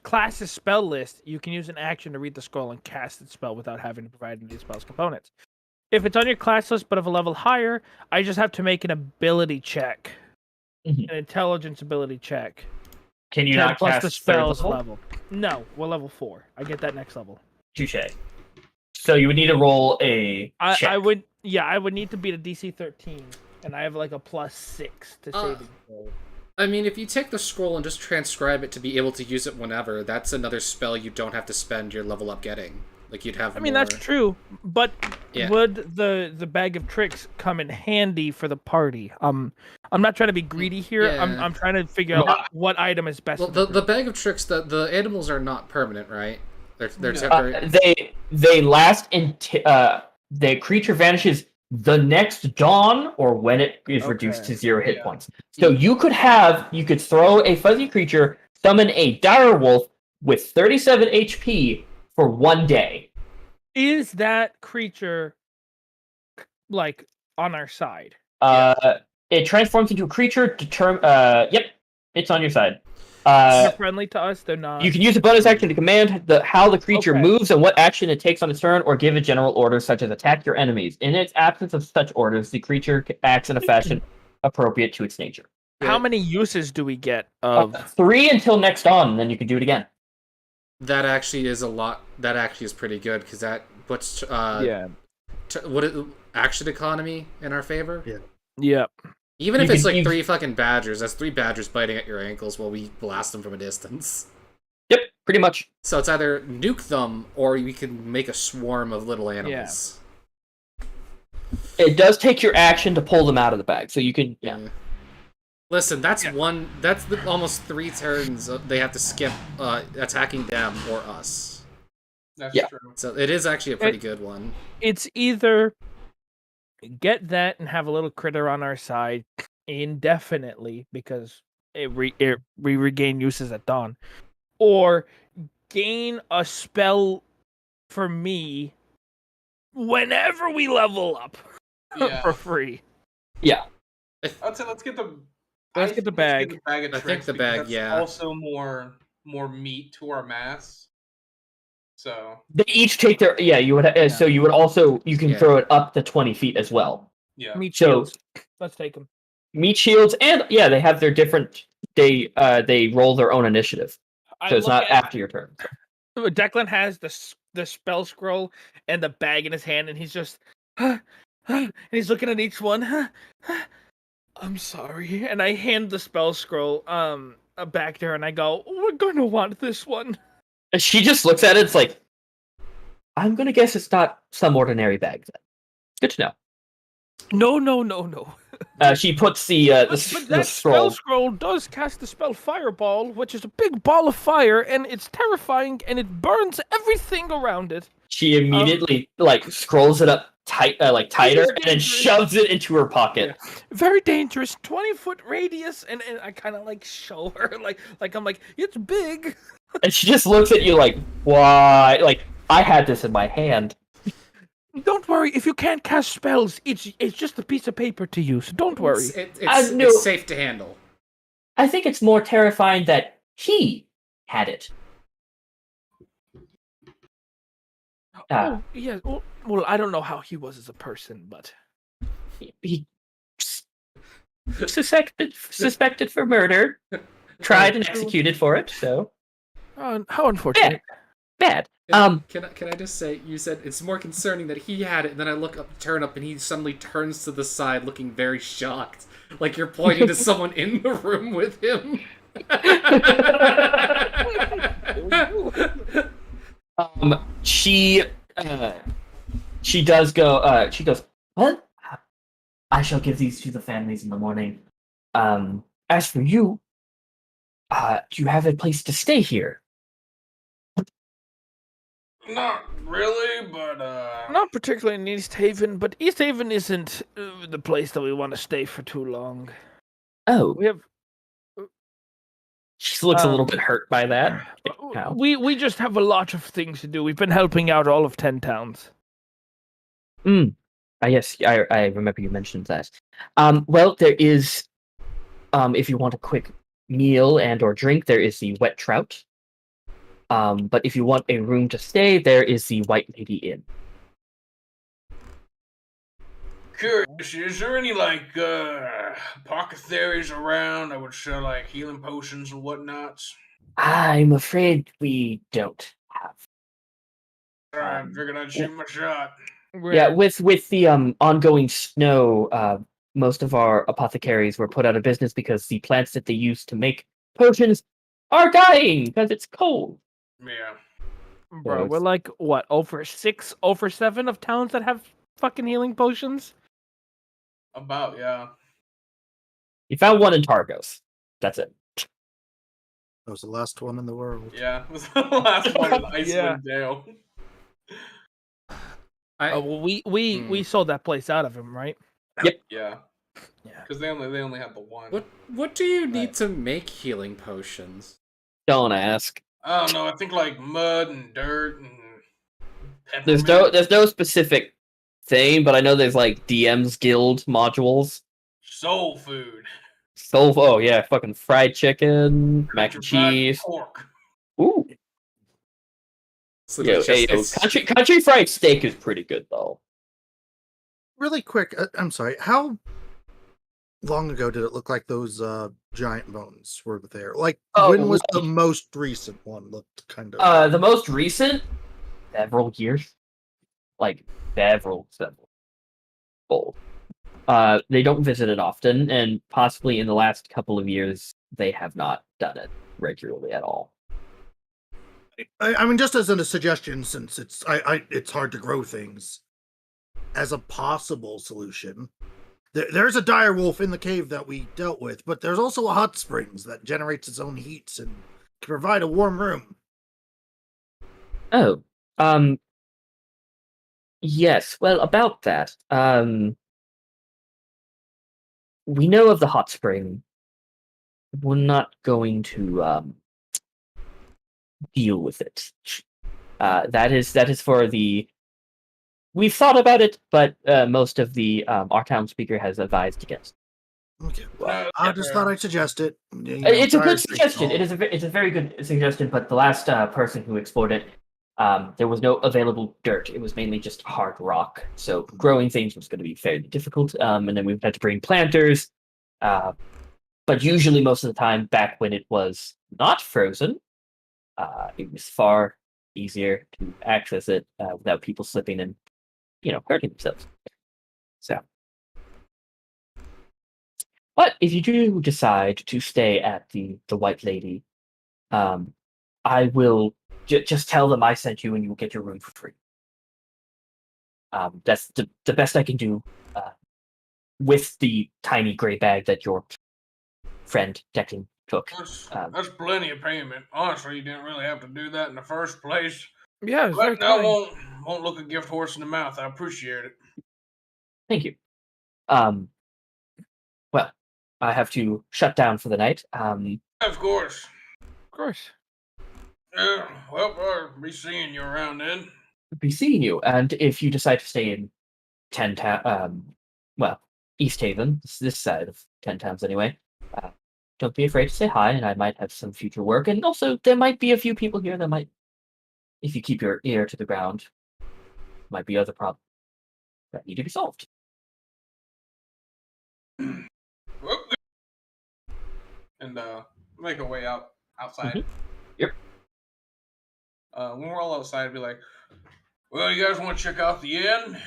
class's spell list, you can use an action to read the scroll and cast the spell without having to provide any spell's components. If it's on your class list but of a level higher, I just have to make an ability check, an intelligence ability check. Can you not plus cast the spell's third level? No, we're level 4. I get that next level. Touche. So you would need to roll a check. I would need to beat a DC 13, and I have like a +6 to saving throw. I mean, if you take the scroll and just transcribe it to be able to use it whenever, that's another spell you don't have to spend your level up getting. Like you'd have. I mean, that's true, but Yeah. would the bag of tricks come in handy for the party? I'm not trying to be greedy here. Yeah. I'm trying to figure out what item is best. Well, for the bag of tricks, the animals are not permanent, right? They're temporary. They last the creature vanishes the next dawn or when it is reduced to 0 hit points. So you could throw a fuzzy creature, summon a dire wolf with 37 HP for 1 day. Is that creature like on our side? It transforms into a creature. Yep, it's on your side. They're friendly to us. They're not. You can use a bonus action to command how the creature moves and what action it takes on its turn, or give it general orders such as attack your enemies. In its absence of such orders, the creature acts in a fashion appropriate to its nature. How many uses do we get of 3 until next dawn, and then you can do it again. That actually is a lot. That actually is pretty good because that puts action economy in our favor. Yeah. Yep. Even if it's like 3 fucking badgers, that's 3 badgers biting at your ankles while we blast them from a distance. Yep, pretty much. So it's either nuke them or we can make a swarm of little animals. It does take your action to pull them out of the bag, so you can. Yeah. Listen, that's almost 3 turns they have to skip attacking them or us. That's true. So it is actually a pretty good one. It's either get that and have a little critter on our side indefinitely because we regain uses at dawn, or gain a spell for me whenever we level up for free. Yeah. I'd say let's get the bag. I think the bag, that's also more meat to our mass. So They each take their You would so you would also you can throw it up to 20 feet as well. yeah. Meat So- shields. Let's take them. Meat shields and they have their different. They roll their own initiative, so it's not after your turn. Declan has the spell scroll and the bag in his hand, and he's just, and he's looking at each one. I'm sorry, and I hand the spell scroll back to her, and I go, "We're gonna want this one." And she just looks at it. It's like, I'm gonna guess it's not some ordinary bag. Then, good to know. No. She puts the But that spell scroll does cast the spell Fireball, which is a big ball of fire, and it's terrifying, and it burns everything around it. She immediately scrolls it up tighter and then shoves it into her pocket. Yeah. Very dangerous, 20-foot radius, and I kind of show her I'm like, it's big. And she just looks at you like, why? Like, I had this in my hand. Don't worry, if you can't cast spells, it's just a piece of paper to use. Don't worry. It's safe to handle. I think it's more terrifying that he had it. Yeah. Well, I don't know how he was as a person, but He suspected for murder, tried and executed for it. So how unfortunate. bad. Can I just say, you said it's more concerning that he had it, and then I look up, turn up, and he suddenly turns to the side, looking very shocked, like you're pointing to someone in the room with him. She does go. She goes, "Well, I shall give these to the families in the morning. As for you, do you have a place to stay here?" Not really, but Not particularly in East Haven, but East Haven isn't the place that we want to stay for too long. Oh, We have she looks a little bit hurt by that. How? we just have a lot of things to do. We've been helping out all of 10 towns. Yes, I remember you mentioned that. Well, there is, if you want a quick meal and or drink, there is the Wet Trout. But if you want a room to stay, there is the White Lady Inn. curious, is there any apothecaries around that would sell healing potions and whatnots? I'm afraid we don't have. I figured I'd shoot my shot. Yeah, with the ongoing snow, most of our apothecaries were put out of business because the plants that they use to make potions are dying because it's cold. Yeah. Bro, we're like what, over 7 of towns that have fucking healing potions? About, yeah. You found one in Targos. That's it. That was the last one in the world. Yeah, it was the last one in Icewind Dale. Well, we sold that place out of him, right? Yeah. Yeah. Because they only had the one. What do you need to make healing potions? Don't ask. I don't know. I think mud and dirt and peppermint. There's no specific thing, but I know there's DM's Guild modules. Soul food. Oh yeah, fucking fried chicken, mac and cheese. Pork. Ooh. So Yo, country fried steak is pretty good though. Really quick, I'm sorry. How long ago did it look like those giant bones were there? When was the most recent one? Looked kind of. The most recent, several years, several. Old. They don't visit it often, and possibly in the last couple of years, they have not done it regularly at all. I mean, just as a suggestion, since it's hard to grow things, as a possible solution, there's a dire wolf in the cave that we dealt with, but there's also a hot springs that generates its own heat and can provide a warm room. Oh, yes. Well, about that, we know of the hot spring. We're not going to deal with it. That is for the. We've thought about it, but most of the our town speaker has advised against. Okay. I just thought I'd suggest it. It's a good suggestion. It's a very good suggestion. But the last person who explored it There was no available dirt. It was mainly just hard rock. So growing things was going to be fairly difficult. And then we had to bring planters. But usually, most of the time, back when it was not frozen, it was far easier to access it without people slipping and, hurting themselves. So, but if you do decide to stay at the White Lady, I will just tell them I sent you, and you will get your room for free. That's the best I can do with the tiny gray bag that your friend Declan took. That's plenty of payment. Honestly, you didn't really have to do that in the first place. Yeah, it's very But that kind. won't look a gift horse in the mouth. I appreciate it. Thank you. Well, I have to shut down for the night. Of course. Of course. Yeah, well, I'll be seeing you around then. Be seeing you, and if you decide to stay in East Haven, this side of 10 Towns anyway, don't be afraid to say hi, and I might have some future work. And also, there might be a few people here that might, if you keep your ear to the ground, might be other problems that need to be solved. Well, and make our way outside. Mhm. Yep. When we're all outside, be like, "Well, you guys want to check out the inn?"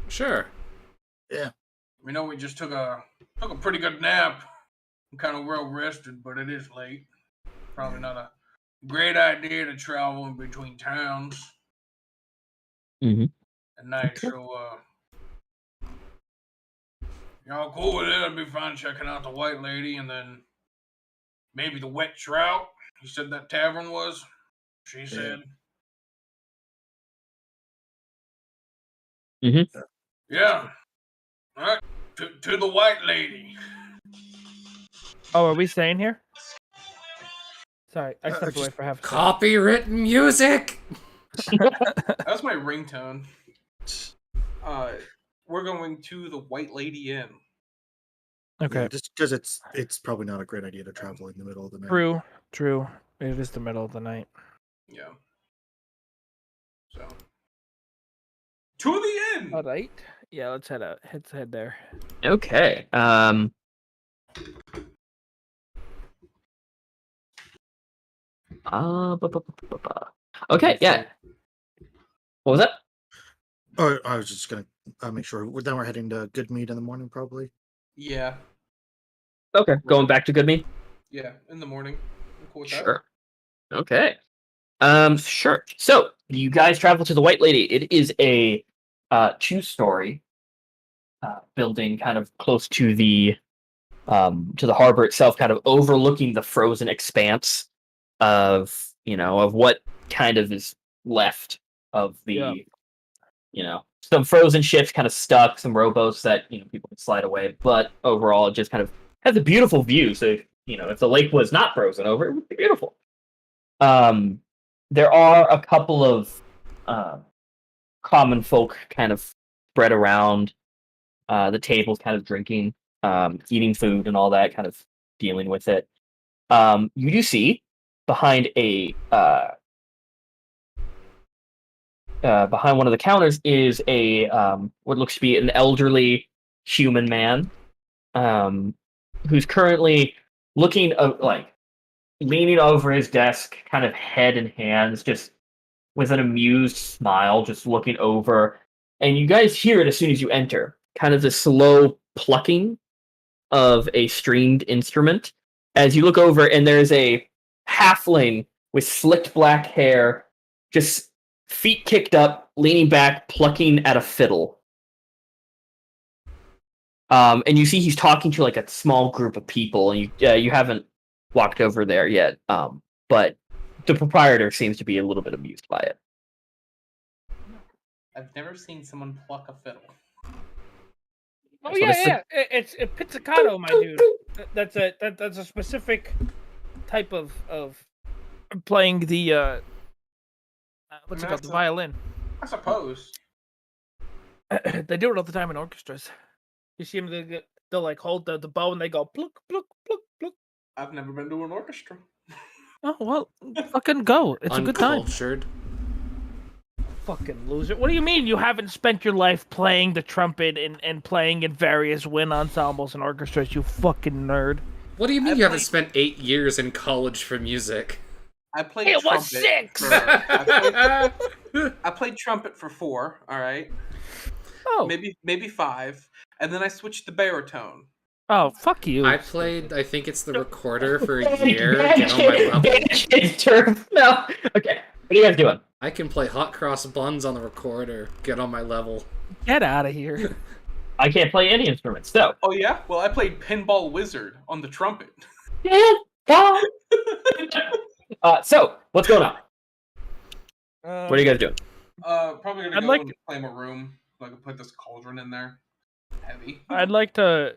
Sure. We know we just took a pretty good nap. I'm kind of well rested, but it is late. Probably not a great idea to travel in between towns at night. Okay. So, y'all cool with it? I'd be fine checking out the White Lady and then maybe the Wet Trout. You said that tavern was? She said. Yeah. All right. To the White Lady. Oh, are we staying here? Sorry, I stepped away for half a second. Copywritten music. That's my ringtone. We're going to the White Lady Inn. Okay. Yeah, just because it's probably not a great idea to travel in the middle of the night. True. It is the middle of the night. Yeah. So. To the inn! All right. Yeah, let's head out. Let's head there. Okay. Okay, yeah. What was that? Oh, I was just gonna make sure. Then we're heading to Good Mead in the morning, probably. Yeah. Okay, going back to Good Mead? Yeah, in the morning. I'm cool with that. Sure. Okay. Sure. So, you guys travel to the White Lady. It is a 2-story building kind of close to the harbor itself, kind of overlooking the frozen expanse of what kind of is left of the some frozen ships kind of stuck, some rowboats that people can slide away, but overall it just kind of has a beautiful view. So if the lake was not frozen over, it would be beautiful. There are a couple of common folk kind of spread around the tables, kind of drinking, eating food and all that, kind of dealing with it. You do see behind behind one of the counters is a what looks to be an elderly human man who's currently looking leaning over his desk, kind of head in hands, just with an amused smile, just looking over. And you guys hear it as soon as you enter, kind of the slow plucking of a stringed instrument as you look over, and there's a halfling with slicked black hair, just feet kicked up, leaning back, plucking at a fiddle. And you see he's talking to a small group of people, and you haven't walked over there yet. But the proprietor seems to be a little bit amused by it. I've never seen someone pluck a fiddle. Oh yeah. It's pizzicato, my dude. That's a specific type of playing the what's it called? The violin. I suppose. They do it all the time in orchestras. You see them, they'll hold the bow and they go pluk pluk pluk pluk. I've never been to an orchestra. Oh well, fucking go. It's a good time. Uncultured. Fucking loser. What do you mean you haven't spent your life playing the trumpet and playing in various wind ensembles and orchestras, you fucking nerd? What do you mean I you haven't played- spent 8 years in college for music? I played It was trumpet 6! I played trumpet for 4, alright? Oh. Maybe 5. And then I switched to baritone. Oh, fuck you. I played, I think it's the recorder for a year. Get on my level. It's turf. No. Okay. What are you guys doing? I can play hot cross buns on the recorder. Get on my level. Get out of here. I can't play any instruments. So. Oh yeah? Well, I played Pinball Wizard on the trumpet. So what's going on? What are you guys doing? Probably gonna I'd go like and claim a room. So I can put this cauldron in there. Heavy. I'd like to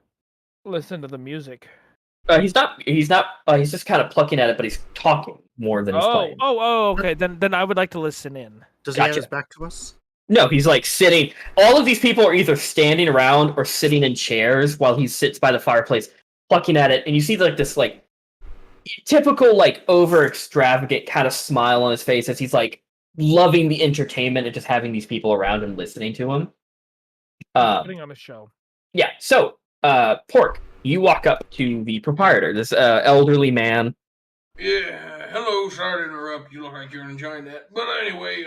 listen to the music. He's not. He's just kind of plucking at it, but he's talking more than he's playing. Okay. Then I would like to listen in. Does he have Gotcha. his back to us? No, he's like sitting. All of these people are either standing around or sitting in chairs while he sits by the fireplace, plucking at it, and you see like this like typical like over extravagant kind of smile on his face as he's like loving the entertainment and just having these people around and listening to him. Putting on a show. Yeah. So, Pork, you walk up to the proprietor, this elderly man. Yeah, hello, sorry to interrupt. You look like you're enjoying that. But anyway,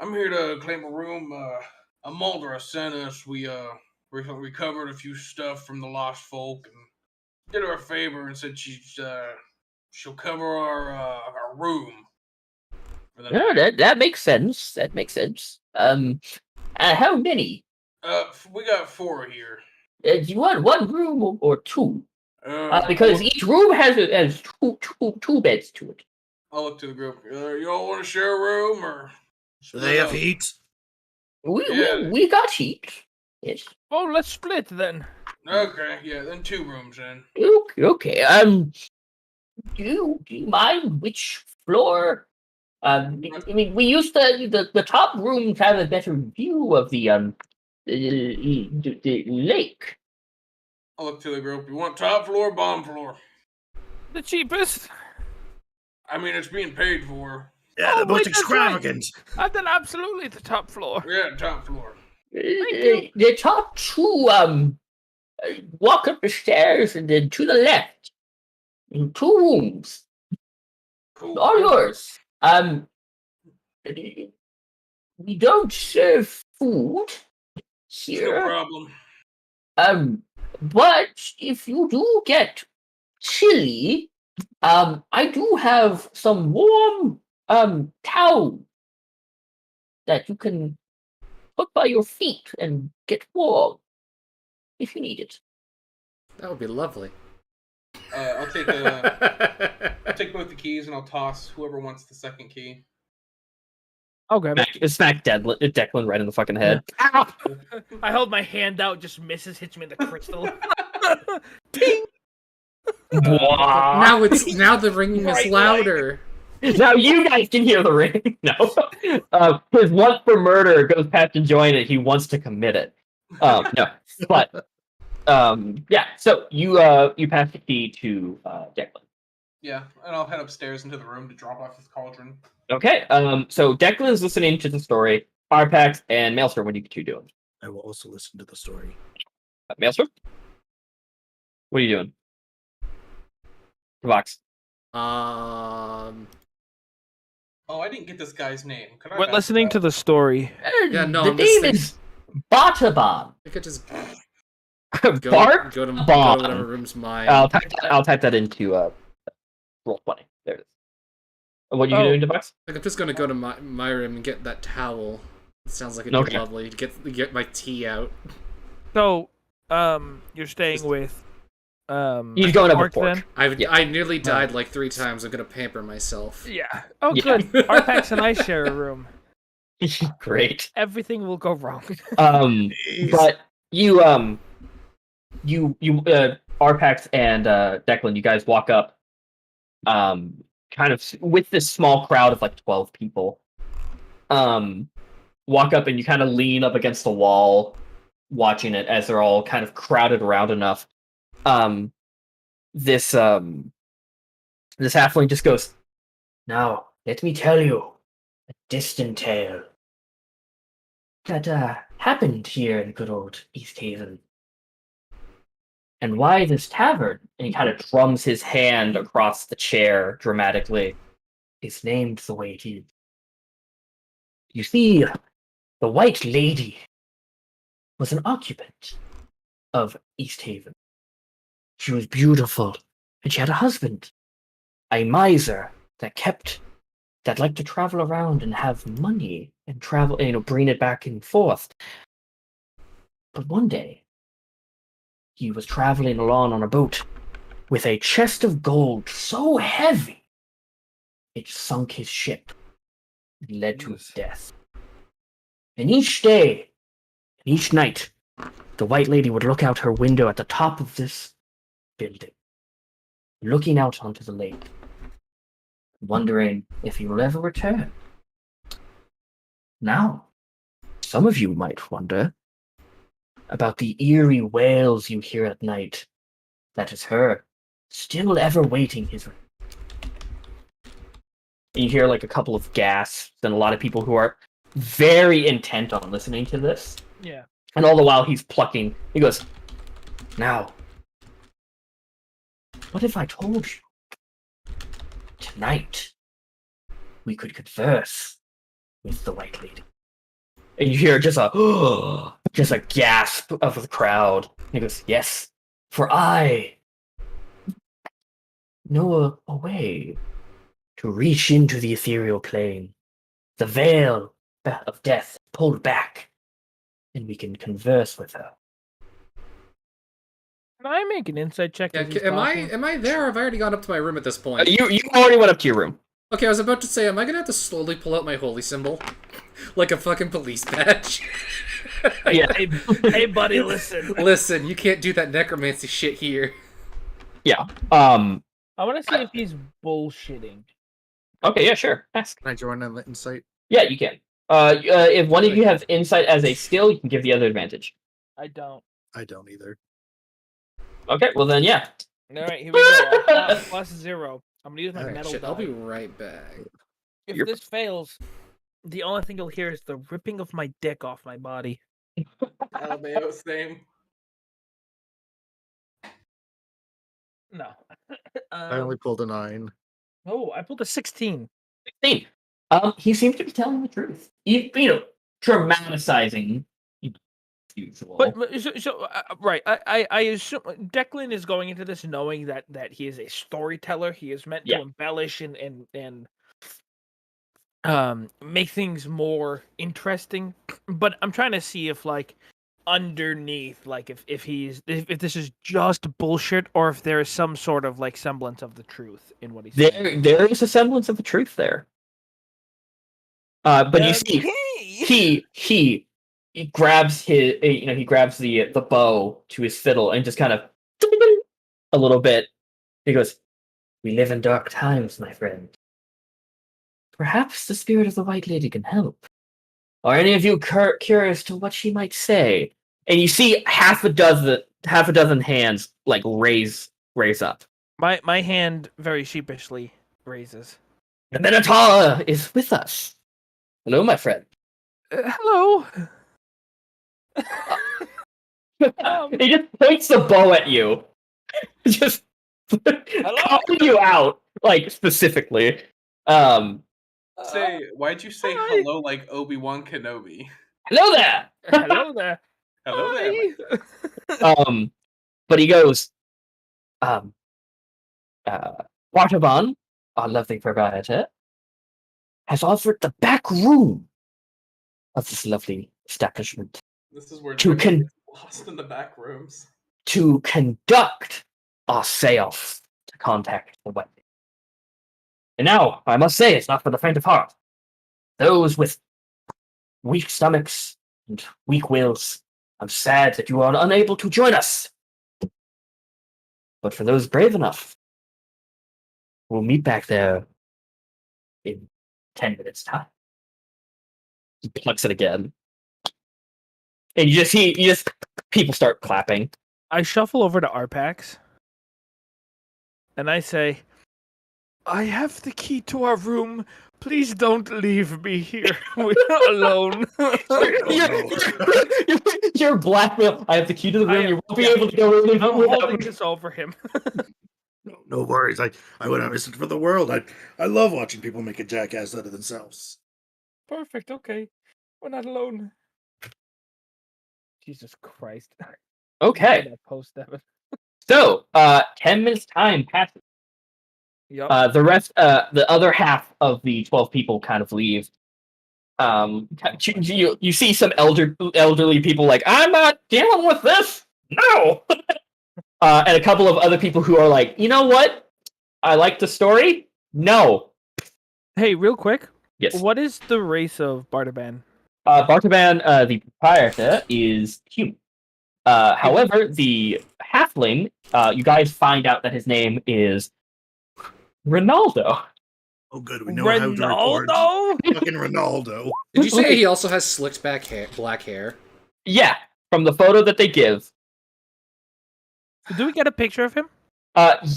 I'm here to claim a room. Amuldra sent us. We recovered a few stuff from the lost folk and did her a favor and said she'll cover our room. For the Yeah, night. that makes sense. That makes sense. How many? We got 4 here. Do you want one room or two? Because well, each room has two beds to it. I'll look to the group. You all want to share a room or? Do they have heat? Yeah. We got heat. Yes. Oh, let's split then. Okay, yeah, then 2 rooms then. Okay. Do you mind which floor? I mean, we used the top rooms have a better view of the lake. I'll look to the group. You want top floor, bottom floor? The cheapest. I mean, it's being paid for. Yeah, Oh, they're both wait, that's right. extravagant. Then absolutely the top floor. Yeah, top floor. you. The top two walk up the stairs and then to the left. In 2 rooms. Cool. All yours. We don't serve food No here. problem. But if you do get chilly, I do have some warm towel that you can put by your feet and get warm if you need it. That would be lovely. I'll take I'll take both the keys and I'll toss whoever wants the second key. Okay. Smack Declan right in the fucking head. I hold my hand out, just misses, hits me in the crystal. Now the ringing is Bright louder. Now you guys can hear the ring. No, his want for murder goes past enjoying it. He wants to commit it. No, but yeah. So you pass the key to Declan. Yeah, and I'll head upstairs into the room to drop off this cauldron. Okay. So Declan is listening to the story. Firepax and Maelstrom, what are you two doing? I will also listen to the story. Maelstrom, what are you doing? Devox. Oh, I didn't get this guy's name. Could I We're listening to the story. Yeah, no, the I'm name listening. is Bataban. I could just Bart go to Bon. whatever room's mine. I'll type that into roll 20. There it is. What are you doing, Devox? Like, I'm just gonna go to my room and get that towel. It sounds like it'd be Okay. lovely to get my tea out. So, you're staying with He's going up Pork with Pork. then? I nearly died like 3 times. I'm gonna pamper myself. Yeah. Oh, Yeah. good. Arpax and I share a room. Great. Everything will go wrong. Jeez. But you Arpax and Declan, you guys walk up, kind of with this small crowd of like 12 people. Walk up and you kind of lean up against the wall, watching it as they're all kind of crowded around enough. This This halfling just goes, "Now, let me tell you a distant tale that happened here in good old East Haven. And why this tavern," and he kind of drums his hand across the chair dramatically, "is named the way it is. You see, the White Lady was an occupant of East Haven. She was beautiful, and she had a husband, a miser that liked to travel around and have money and travel, bring it back and forth. But one day, he was traveling along on a boat with a chest of gold so heavy it sunk his ship and led to his death. And each day, and each night, the White Lady would look out her window at the top of this building, looking out onto the lake, wondering if he will ever return. Now, some of you might wonder about the eerie wails you hear at night. That is her, still ever waiting his return." And you hear like a couple of gasps and a lot of people who are very intent on listening to this. Yeah. And all the while he's plucking, he goes, "Now, what if I told you tonight we could converse with the White Lady?" And you hear just a gasp of the crowd. And he goes, "Yes, for I know a way to reach into the ethereal plane. The veil of death pulled back, and we can converse with her." Can I make an insight check? Yeah, as he's am talking? I there? Or have I already gone up to my room at this point? You already went up to your room. Okay, I was about to say, am I gonna have to slowly pull out my holy symbol? Like a fucking police badge? Yeah. Hey, buddy, listen. Listen, you can't do that necromancy shit here. Yeah. I want to see if he's bullshitting. Okay, yeah, sure. Ask. Can I join in the insight? Yeah, you can. If one of you have insight as a skill, you can give the other advantage. I don't. I don't either. Okay, well then, yeah. All right, here we go. Plus 0. I'm gonna use my Alright, metal Shit, die. I'll be right back. If You're- this fails, the only thing you'll hear is the ripping of my dick off my body. LMAO, same. No. I only pulled a 9. Oh, I pulled a 16. 16. He seems to be telling the truth. Dramatizing. Usual. But right, I assume Declan is going into this knowing that he is a storyteller. He is meant to embellish and make things more interesting. But I'm trying to see if like underneath, like if this is just bullshit or if there is some sort of like semblance of the truth in what he's saying. There is a semblance of the truth there. But you see, he grabs he grabs the bow to his fiddle and just kind of a little bit. He goes, "We live in dark times, my friend. Perhaps the spirit of the White Lady can help. Are any of you curious to what she might say?" And you see half a dozen hands like raise up. My hand very sheepishly raises. "The Minotaur is with us. Hello, my friend." Hello. He just points the bow at you. Just calling you out, like specifically. Why'd you say Hi. hello like Obi-Wan Kenobi? Hello there. Hello there. Hello there. Hi. But he goes, Bartaban, our lovely proprietor, has offered the back room of this lovely establishment This is where To Jimmy gets lost in the back rooms. to conduct our seance to contact the White Lady. And now, I must say, it's not for the faint of heart. Those with weak stomachs and weak wills, I'm sad that you are unable to join us. But for those brave enough, we'll meet back there in 10 minutes' time. He plucks it again. And you just people start clapping. I shuffle over to Arpax and I say, I have the key to our room. Please don't leave me here. We're not alone. You're blackmail. I have the key to the I room. am- You won't be yeah. able to go in I'm without holding me. this over him. No worries. I wouldn't miss it for the world. I love watching people make a jackass out of themselves. Perfect. Okay, we're not alone. Jesus Christ. Okay. That post, Devin. So, 10 minutes time passes. Yep. The rest, the other half of the 12 people kind of leave. You see some elderly people like, I'm not dealing with this. No. And a couple of other people who are like, you know what? I like the story. No. Hey, real quick. Yes. What is the race of Bartaban? Bartaban, the proprietor, is human. However, the halfling, you guys find out that his name is Ronaldo. Oh, good. We know how to record. Ronaldo? Fucking Ronaldo. Did you say he also has slicked back hair, black hair? Yeah, from the photo that they give. Do we get a picture of him?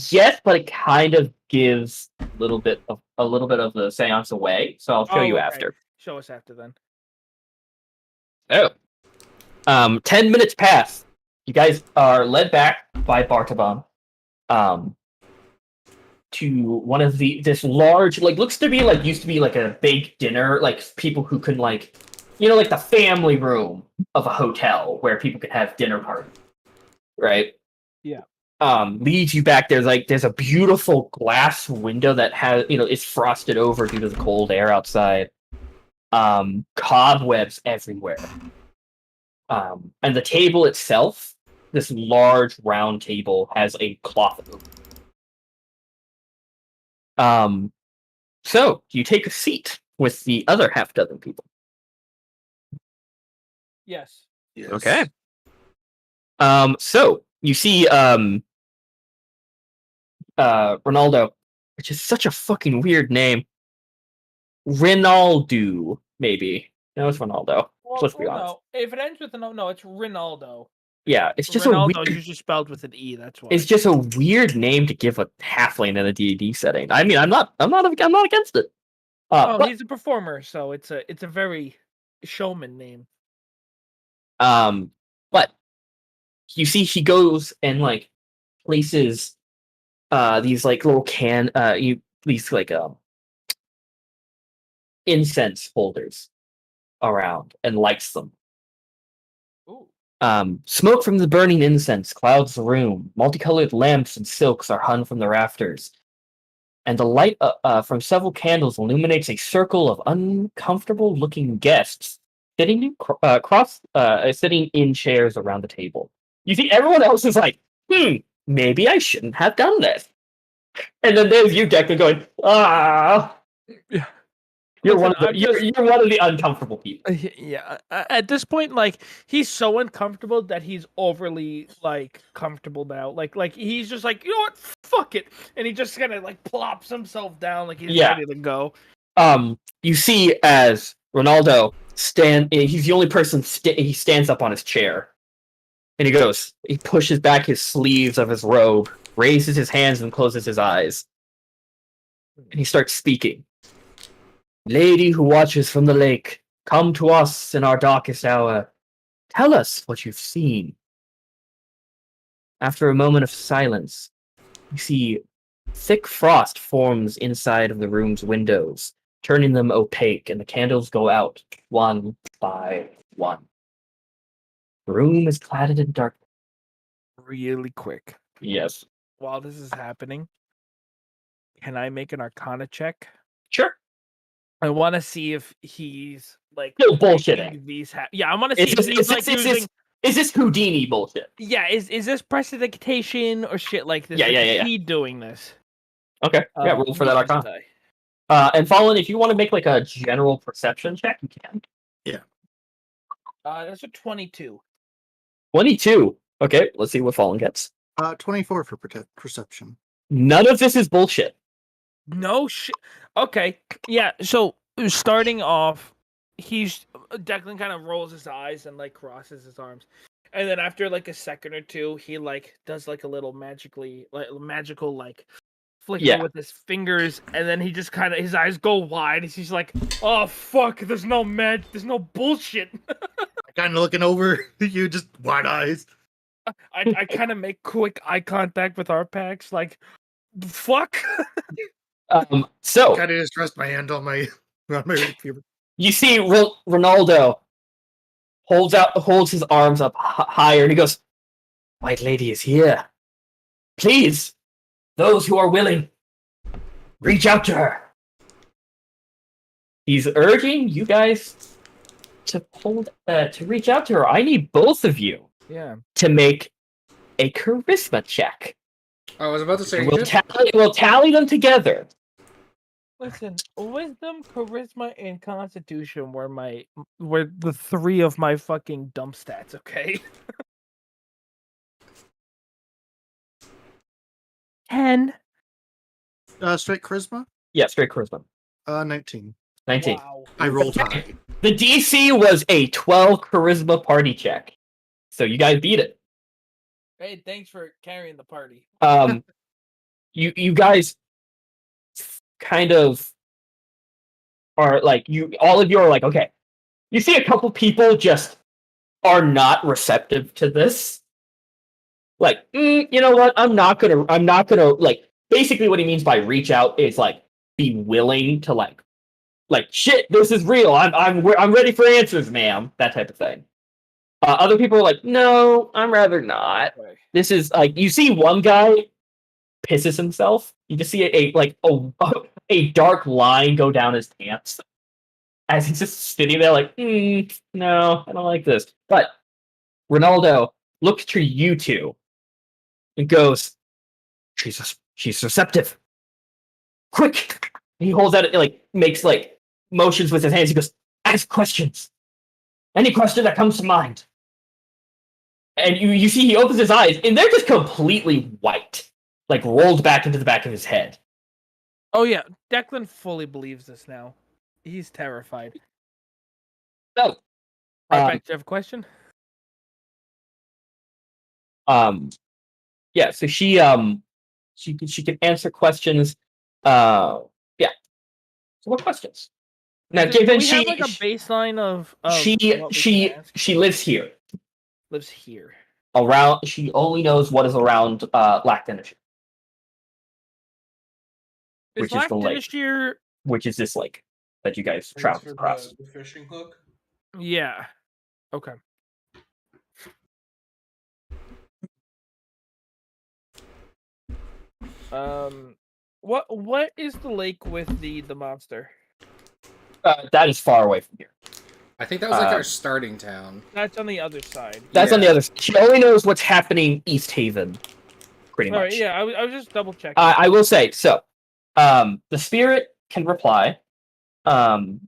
Yes, but it kind of gives a little bit of the seance away. So I'll show you okay. after. Show us after then. Oh. 10 minutes pass. You guys are led back by Bartaban. To one of this large, like, used to be like a big dinner, like people who can like the family room of a hotel where people could have dinner parties, right? Yeah. Leads you back. There's a beautiful glass window that has is frosted over due to the cold air outside. Cobwebs everywhere. And the table itself, this large round table, has a cloth over it. So you take a seat with the other half dozen people. Yes. Yes. Okay. So you see Ronaldo, which is such a fucking weird name. Rinaldo, maybe. No, it's Ronaldo. Well, Let's be honest. no. If it ends with an O, no, it's Rinaldo. Yeah, it's just Ronaldo a is weird. usually spelled with an E. That's why. It's just a weird name to give a halfling in a D&D setting. I mean, I'm not against it. But, he's a performer, so it's a very showman name. but you see, he goes and like places these like little these like incense holders around and lights them. Ooh. Smoke from the burning incense clouds the room. Multicolored lamps and silks are hung from the rafters, and the light from several candles illuminates a circle of uncomfortable-looking guests sitting sitting in chairs around the table. You see, everyone else is like, maybe I shouldn't have done this. And then there's you, Declan, going, Yeah. You're Listen, you're one of the uncomfortable people. Yeah. At this point, like, he's so uncomfortable that he's overly like comfortable now. Like he's just like, you know what, fuck it, and he just kind of like plops himself down, like he's ready to go. You see as Ronaldo he's the only person. He stands up on his chair, and he pushes back his sleeves of his robe, raises his hands, and closes his eyes, and he starts speaking. Lady who watches from the lake, come to us in our darkest hour. Tell us what you've seen. After a moment of silence, you see thick frost forms inside of the room's windows, turning them opaque, and the candles go out one by one. The room is cladded in darkness. Really quick. Yes. While this is happening, can I make an Arcana check? Sure. I want to see if he's like Still bullshitting. These I want to see if he's like using. Is this Houdini bullshit? Yeah, is this prestidigitation or shit like this? Yeah, like, yeah. Is he doing this? Okay. Yeah, roll for that Arcana. Die. And Fallen, if you want to make like a general perception check, you can. Yeah. That's a 22. 22. Okay, let's see what Fallen gets. 24 for perception. None of this is bullshit. No shit. Okay. Yeah. So starting off, Declan kind of rolls his eyes and like crosses his arms, and then after like a second or two, he like does like a little magical like flicker Yeah. with his fingers, and then he just kind of his eyes go wide. He's like, "Oh fuck! There's no bullshit." Kind of looking over you, just wide eyes. I kind of make quick eye contact with our packs, like, "Fuck." So Kind of just rest my hand on my rapier. you see Ronaldo holds his arms up higher, and he goes, "White Lady is here. Please, those who are willing, reach out to her." He's urging you guys to reach out to her. I need both of you Yeah. to make a charisma check. I was about to say, We'll tally them together. Listen, wisdom, charisma, and constitution were the three of my fucking dump stats. Okay. 10. Straight charisma. Yeah, straight charisma. 19. 19. Wow. I rolled high. The DC was a 12 charisma party check. So you guys beat it. Hey, thanks for carrying the party. You guys kind of are like all of you are like, okay. You see a couple people just are not receptive to this. Like, you know what? I'm not gonna like. Basically, what he means by reach out is like be willing to like shit. This is real. I'm ready for answers, ma'am. That type of thing. Other people are like, no, I'm rather not. Okay. This is like you see one guy pisses himself. You just see a dark line go down his pants as he's just sitting there like, no, I don't like this. But Ronaldo looks to you two and goes, she's receptive. Quick! He holds out, like, makes, like, motions with his hands. He goes, ask questions. Any question that comes to mind. And you see he opens his eyes, and they're just completely white. Like, rolled back into the back of his head. Oh yeah, Declan fully believes this now. He's terrified. So, Right back. Do you have a question? Yeah, so she can answer questions. Yeah. So what questions? Now, Do given we have like a baseline of she what we can ask? she lives here. Lives here. Around, she only knows what is around Lackdinishire, which is the lake, Lackdinishire... which is this lake that you guys Thanks travel for across. the fishing hook. Yeah. Okay. What is the lake with the monster? That is far away from here. I think that was like our starting town. That's on the other side. That's on the Yeah. other side. She only knows what's happening East Haven, pretty All much. right, yeah, I was just double checking. I will say, so, the spirit can reply, and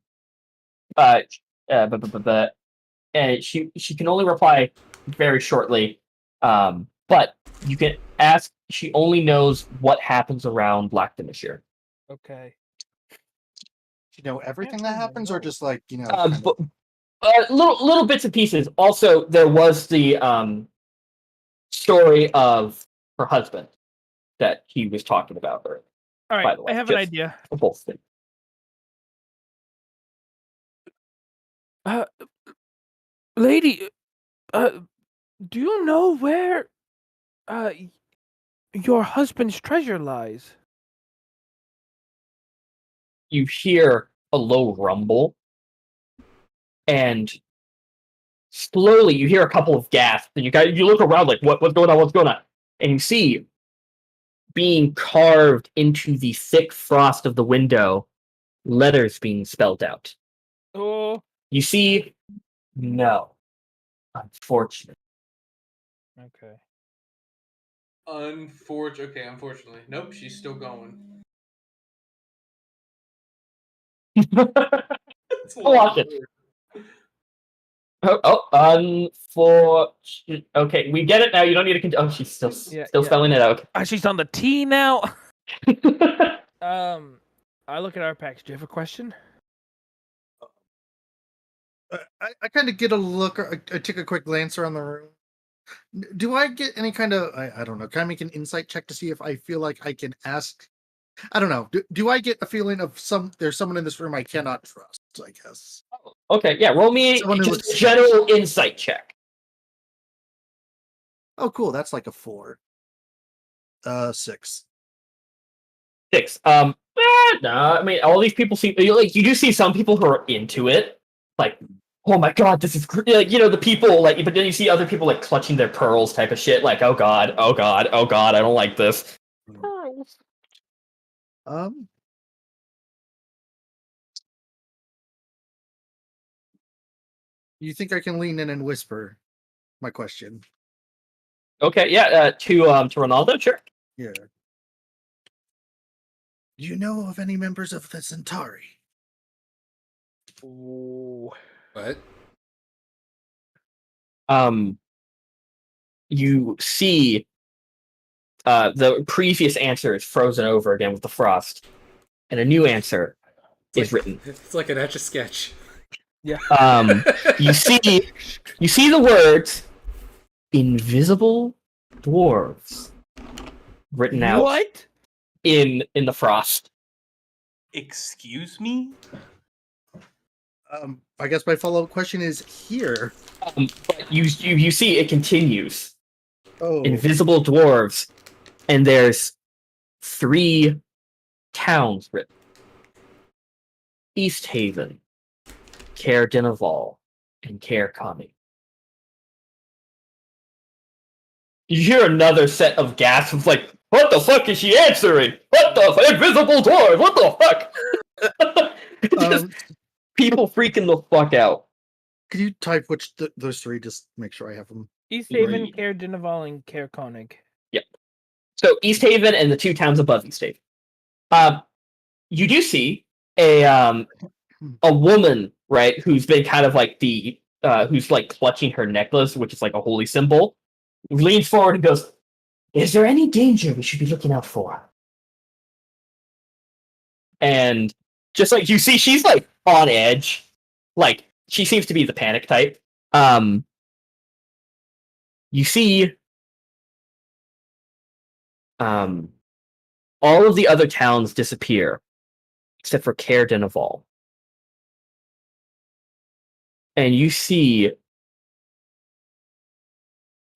she can only reply very shortly, but you can ask, she only knows what happens around Lackdinishire. Okay. You know everything that happens, or just like Little bits and pieces. Also, there was the story of her husband that he was talking about earlier. All By right, the way, I have an just idea. both things. Lady, do you know where your husband's treasure lies? You hear a low rumble, and slowly you hear a couple of gasps, and you look around like, what's going on? And you see, being carved into the thick frost of the window, letters being spelled out. Oh. You see, no, unfortunately. Okay. Unfortunately. Nope, she's still going. That's a I'll lot watch of it. words. Unfortunate. Okay, we get it now. You don't need to continue. Oh, she's still spelling it out. She's on the T now. I look at our packs. Do you have a question? I kind of get a look. I take a quick glance around the room. Do I get any kind of I don't know? Can I make an insight check to see if I feel like I can ask I don't know. Do I get a feeling of there's someone in this room I cannot trust, I guess. Okay, yeah, roll me Someone who just looks a general insight check. Oh, cool. That's like a 4. 6. 6. No, I mean, all these people seem like you do see some people who are into it, like, oh my god, this is like, the people like, but then you see other people like clutching their pearls type of shit, like, oh god, oh god, oh god, I don't like this. Pearls. You think I can lean in and whisper my question? Okay, yeah, to Ronaldo, sure. Yeah. Do you know of any members of the Centauri? Ooh. What? You see the previous answer is frozen over again with the frost, and a new answer is written. It's like an Etch-a-Sketch. Yeah. You see the words "invisible dwarves" written out What? in the frost. Excuse me? I guess my follow-up question is here. But you see it continues. Oh. Invisible dwarves, and there's 3 towns written: East Haven, Caer Dineval, and Caer Conning. You hear another set of gasps of like, what the fuck is she answering? What the invisible dwarf? What the fuck? Just people freaking the fuck out. Could you type which those 3? Just make sure I have them. East Haven, Right. Caer Dineval, and Caer Konig. So East Haven and the 2 towns above East Haven. You do see a woman, right, who's been kind of like who's like clutching her necklace, which is like a holy symbol, leans forward and goes, "Is there any danger we should be looking out for?" And just like you see, she's like on edge, like she seems to be the panic type. You see, all of the other towns disappear except for Caer Dineval. And you see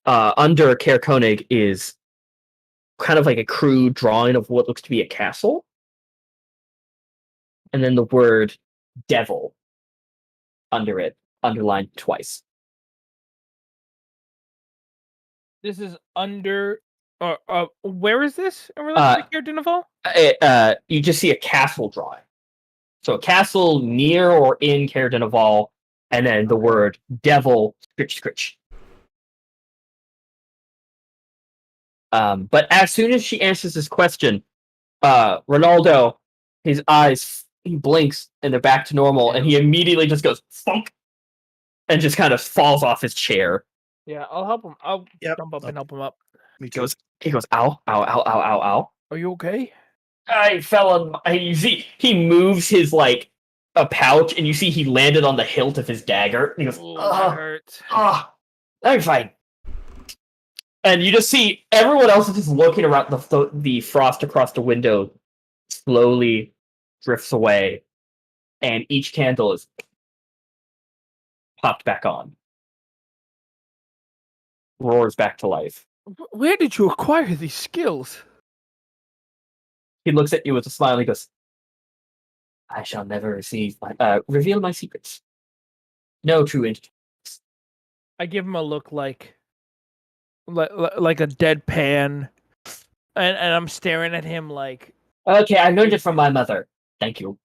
under Caer Konig is kind of like a crude drawing of what looks to be a castle. And then the word devil under it, underlined twice. This is under. Where is this in relation to Caer Dineval? You just see a castle drawing. So a castle near or in Caer Dineval, and then the word devil, scritch, scritch. But as soon as she answers this question, Ronaldo, his eyes, he blinks and they're back to normal, and he immediately just goes thunk, and just kind of falls off his chair. Yeah, I'll help him. I'll Yep. jump up and help him up. Me He too. goes, ow, ow, ow, ow, ow, ow. Are you okay? I fell on. You see, he moves his like a pouch, and you see he landed on the hilt of his dagger. And he goes, Oh, that hurts. I'm fine. And you just see everyone else is just looking around. The frost across the window slowly drifts away, and each candle is popped back on, roars back to life. Where did you acquire these skills? He looks at you with a smile. And he goes, "I shall never reveal my secrets. No true entity." I give him a look like a deadpan, and I'm staring at him like, Okay, I learned it from my mother. Thank you.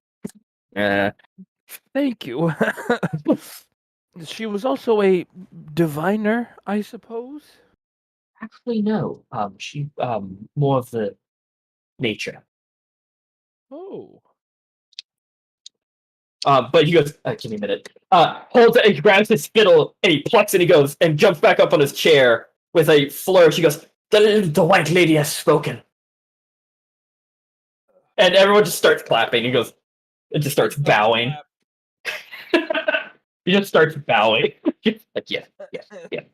thank you. She was also a diviner, I suppose. Actually, no. She more of the nature. Oh. But he goes, give me a minute. Holds it, he grabs his spittle, and he plucks it, he goes, and jumps back up on his chair with a flourish. He goes, the white lady has spoken. And everyone just starts clapping. He goes, it just starts bowing. He just starts bowing. Like, yeah.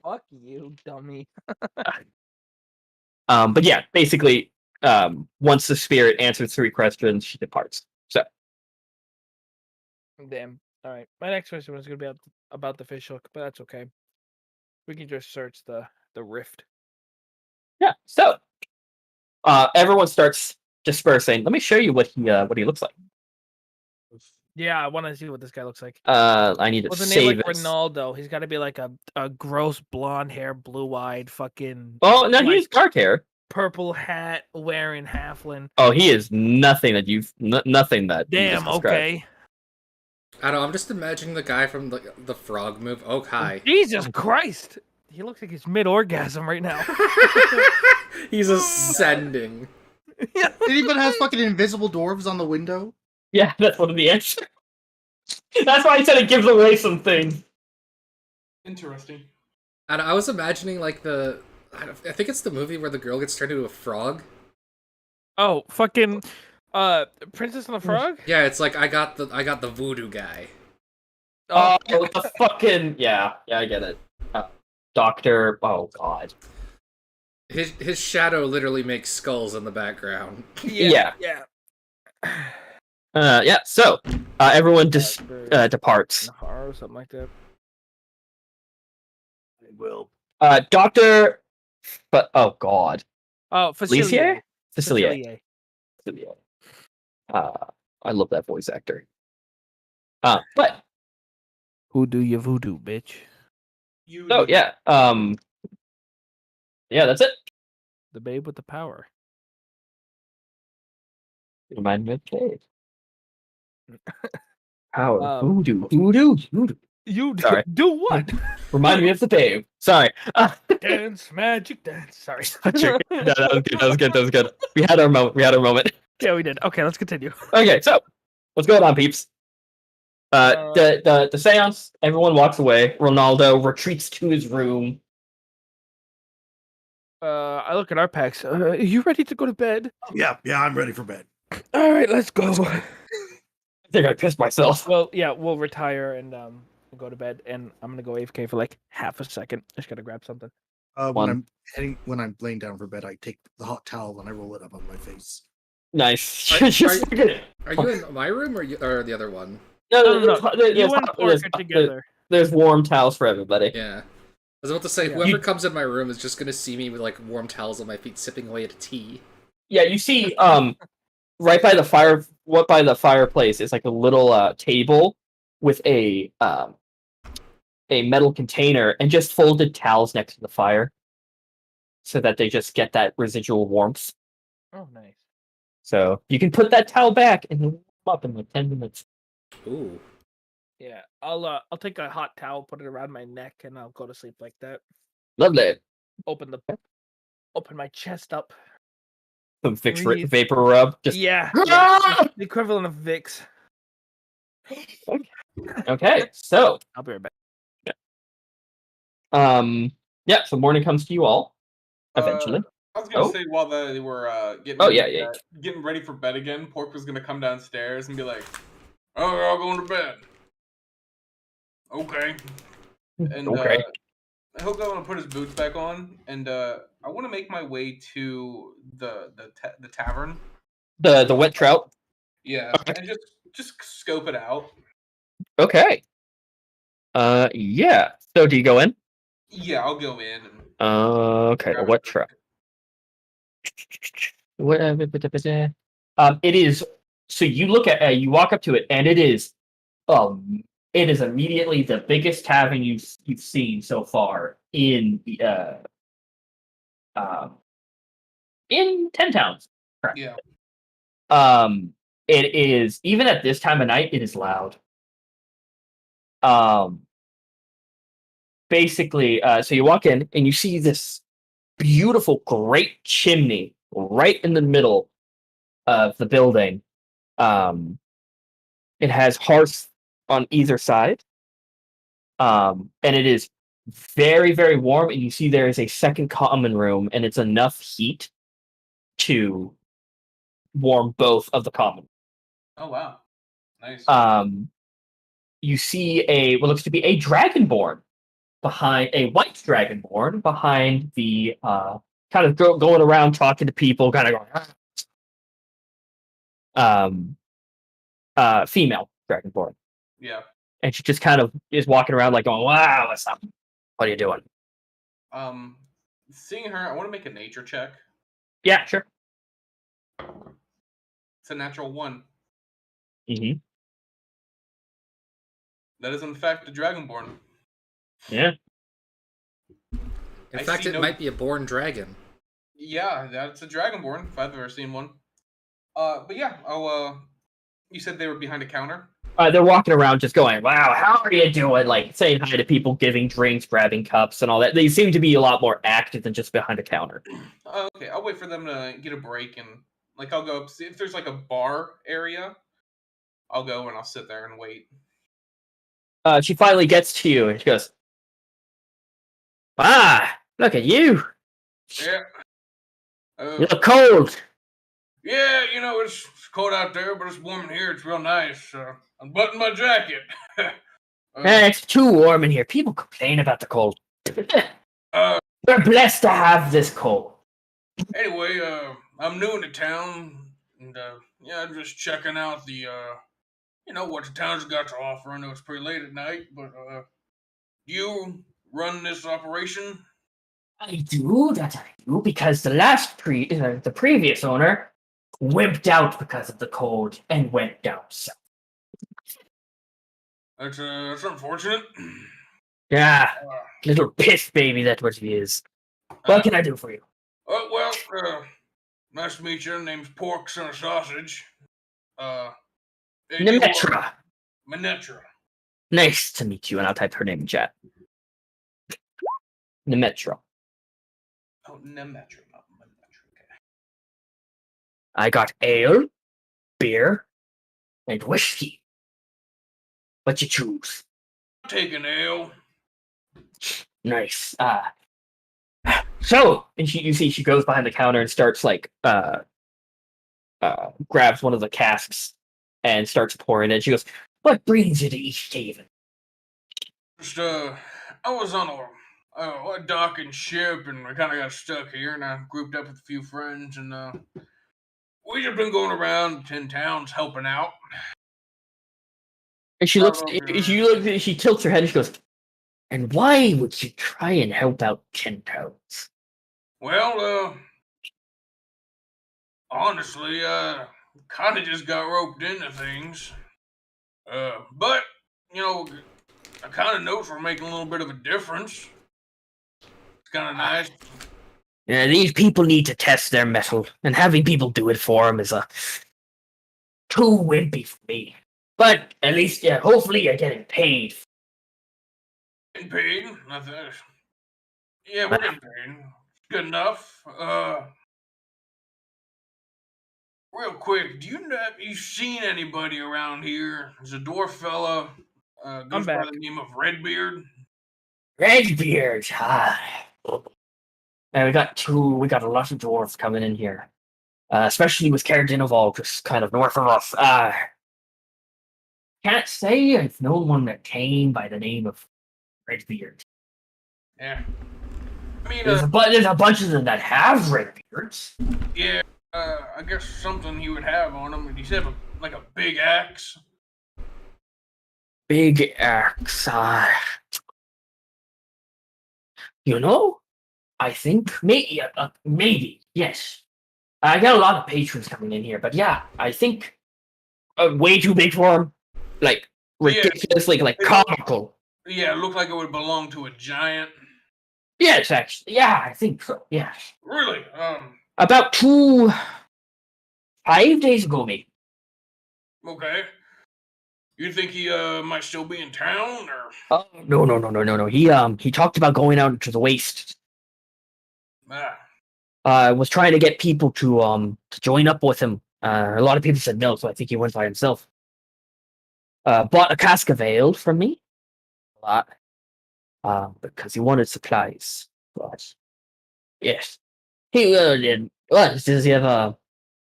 Fuck you, dummy. But yeah, basically, once the spirit answers 3 questions, she departs. So Damn. All right. My next question was gonna be about the fish hook, but that's okay. We can just search the rift. yeah, so everyone starts dispersing. Let me show you what he looks like. Yeah, I want to see what this guy looks like. I need to What's the name save like it. Ronaldo? He's got to be like a gross blonde hair, blue eyed, fucking Oh no, like- he's dark hair. purple hat wearing halfling. Oh, he is nothing that nothing that you just Damn. described. Okay. I don't know. I'm just imagining the guy from the frog move. Oh, hi. Jesus Christ. He looks like he's mid orgasm right now. He's ascending. It even has fucking invisible dwarves on the window. Yeah, that's one of the answers. That's why I said it gives away some things. Interesting. And I was imagining like I think it's the movie where the girl gets turned into a frog. Oh, fucking Princess and the Frog? Yeah, it's like I got the voodoo guy. Oh, the fucking yeah, I get it. Doctor. Oh god. His shadow literally makes skulls in the background. Yeah. Yeah. Yeah. So everyone just departs. Or something like that. I will. Doctor. But oh god. Oh, Facilier? Facilier. Facilier. I love that voice actor. But Who do you voodoo, bitch? You. oh yeah. Yeah, that's it. The babe with the power. Remind me of Cave. Power. Um, Voodoo. You Sorry. do what? Remind me of the babe. Sorry. Dance, magic dance. Sorry. No, that was good. We had our moment. Yeah, we did. Okay, let's continue. Okay, so what's going on, peeps? The seance, everyone walks away. Ronaldo retreats to his room. I look at our packs. Are you ready to go to bed? Yeah, I'm ready for bed. All right, let's go. I think I pissed myself. Well, yeah, we'll retire and go to bed. And I'm gonna go AFK for like half a second. Just gotta grab something. One. When I'm laying down for bed, I take the hot towel and I roll it up on my face. Nice. Are Are you in my room or the other one? No. You and Pork are together. There's warm towels for everybody. Yeah. I was about to say, Yeah. whoever comes in my room is just gonna see me with like warm towels on my feet, sipping away at a tea. Yeah, you see, right by the fireplace is like a little table with a metal container and just folded towels next to the fire, so that they just get that residual warmth. Oh, nice. So you can put that towel back and warm up in like 10 minutes. Ooh. Yeah, I'll take a hot towel, put it around my neck, and I'll go to sleep like that. Lovely. Open my chest up. Some Vicks Breathe. vapor rub. Just Yeah, Ah! the equivalent of Vicks. Okay. So I'll be right back. yeah. So morning comes to you all eventually. I was gonna Oh. say while they were getting Oh, yeah. getting ready for bed again, Pork was gonna come downstairs and be like, "Oh, we're all going to bed." Okay. And Okay. he'll go and put his boots back on, and I want to make my way to the tavern. The wet trout. Yeah, and just scope it out. Okay. Yeah. So do you go in? Yeah, I'll go in. And Okay. The grab wet it. trout. It is. So you look at you walk up to it, and it is immediately the biggest tavern you've seen so far in 10 towns. Correct. Yeah. It is, even at this time of night, it is loud. Basically, so you walk in and you see this beautiful, great chimney right in the middle of the building. It has hearths on either side. And it is very, very warm. And you see there is a second common room, and it's enough heat to warm both of the common. Oh wow, nice. You see what looks to be a dragonborn behind the kind of going around talking to people, kind of going, female dragonborn, Yeah. and she just kind of is walking around like going, "Wow, what's up? What are you doing?" Seeing her, I want to make a nature check. Yeah, sure. It's a natural 1. Mm-hmm. That is in fact a dragonborn. Yeah. In I fact, see it no- might be a born dragon. Yeah, that's a dragonborn if I've ever seen one. But yeah, you said they were behind a counter. They're walking around just going, "Wow, how are you doing?" Like saying hi to people, giving drinks, grabbing cups, and all that. They seem to be a lot more active than just behind a counter. Okay, I'll wait for them to get a break and like I'll go up see if there's like a bar area. I'll go and I'll sit there and wait. She finally gets to you and she goes, "Ah, look at you. Yeah. You look cold." Yeah, it's cold out there, but it's warm in here. It's real nice. Unbutton my jacket. It's too warm in here. People complain about the cold. uh, We're blessed to have this cold. anyway, I'm new in the town, and yeah, I'm just checking out the what the town's got to offer. I know it's pretty late at night, but you run this operation? I do, that I do, because the previous owner wimped out because of the cold and went down south. That's unfortunate. Yeah, Uh, little piss baby, that's what he is. What can I do for you? well, nice to meet you. Name's Pork Son of Sausage. Nemetra. Minetra. Nice to meet you, and I'll type her name in chat. Nemetra. Oh, Nemetra, not Minetra. Okay. I got ale, beer, and whiskey. What you choose? Take an ale. Nice. So, and you see she goes behind the counter and starts like grabs one of the casks and starts pouring it. She goes, "What brings you to East Haven?" Just I was on a docking ship, and we kind of got stuck here, and I grouped up with a few friends, and we just been going around 10 towns helping out. And she looks. She tilts her head and she goes, "And why would you try and help out 10 towns?" Well, honestly, kind of just got roped into things. But I kind of notice we're making a little bit of a difference. It's kind of nice. Yeah, these people need to test their metal, and having people do it for them is too wimpy for me. But at least, yeah, hopefully you're getting paid. Getting paid? Nothing. Yeah, we're getting paid. Good enough. Real quick, have you seen anybody around here? There's a dwarf fella, goes by back. the name of Redbeard. Redbeard, and we got a lot of dwarves coming in here. Especially with Caerdinoval just kind of north of us. Can't say I've known one that came by the name of Redbeard. Yeah. I mean, There's a bunch of them that have red beards. yeah, I guess something he would have on him. He'd have like a big axe. Big axe. I think maybe yes. I got a lot of patrons coming in here, but yeah, I think way too big for him. Like ridiculously, like comical. Yeah, it looked like it would belong to a giant. Yes, actually, yeah, I think so. Yeah. Really? About 5 days ago, maybe. Okay. You think he might still be in town, or? Oh no. He talked about going out into the waste. Was trying to get people to join up with him. A lot of people said no, so I think he went by himself. Bought a cask of ale from me, a lot, because he wanted supplies. But yes, he did. What does he have?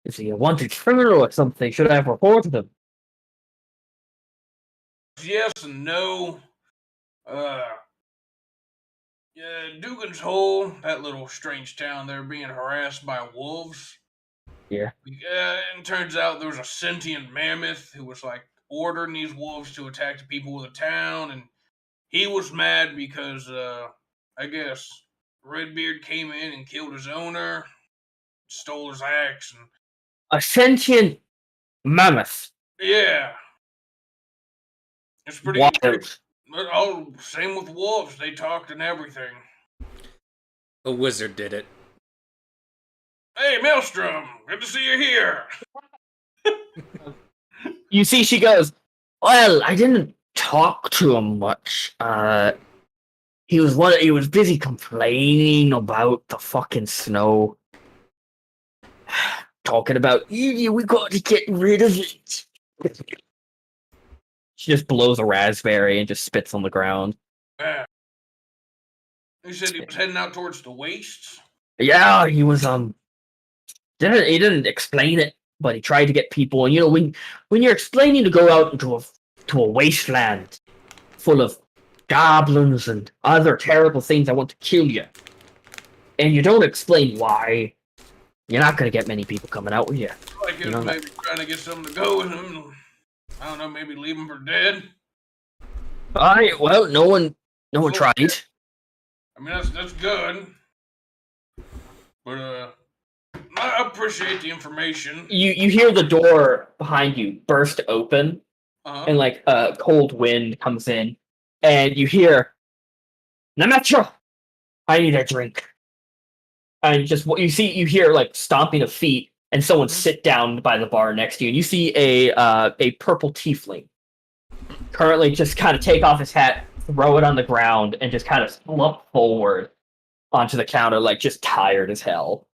Is he a wanted criminal or something? Should I have reported him? Yes and no. Yeah, Dugan's Hole, that little strange town there, being harassed by wolves. Yeah. And turns out there was a sentient mammoth who was like ordering these wolves to attack the people of the town, and he was mad because I guess Redbeard came in and killed his owner, stole his axe, and A sentient mammoth. yeah, it's pretty. Wild. Oh, same with wolves. They talked and everything. A wizard did it. Hey, Maelstrom, good to see you here. You see, she goes, well, I didn't talk to him much. He was busy complaining about the fucking snow. Talking about, we got to get rid of it. She just blows a raspberry and just spits on the ground. Yeah. He said he was heading out towards the wastes. Yeah, he was he didn't explain it, but he tried to get people. And when you're explaining to go out into a wasteland full of goblins and other terrible things that want to kill you, and you don't explain why, you're not gonna get many people coming out with you. Like he was maybe trying to get something to go with him. I don't know, maybe leave him for dead. Well, no one tried. I mean, that's good. But I appreciate the information. You hear the door behind you burst open, Uh-huh. and like a cold wind comes in, and you hear, Namacho, I need a drink. And just what you hear like stomping of feet, and someone sit down by the bar next to you, and you see a purple tiefling currently just kind of take off his hat, throw it on the ground, and just kind of slump forward onto the counter, like just tired as hell.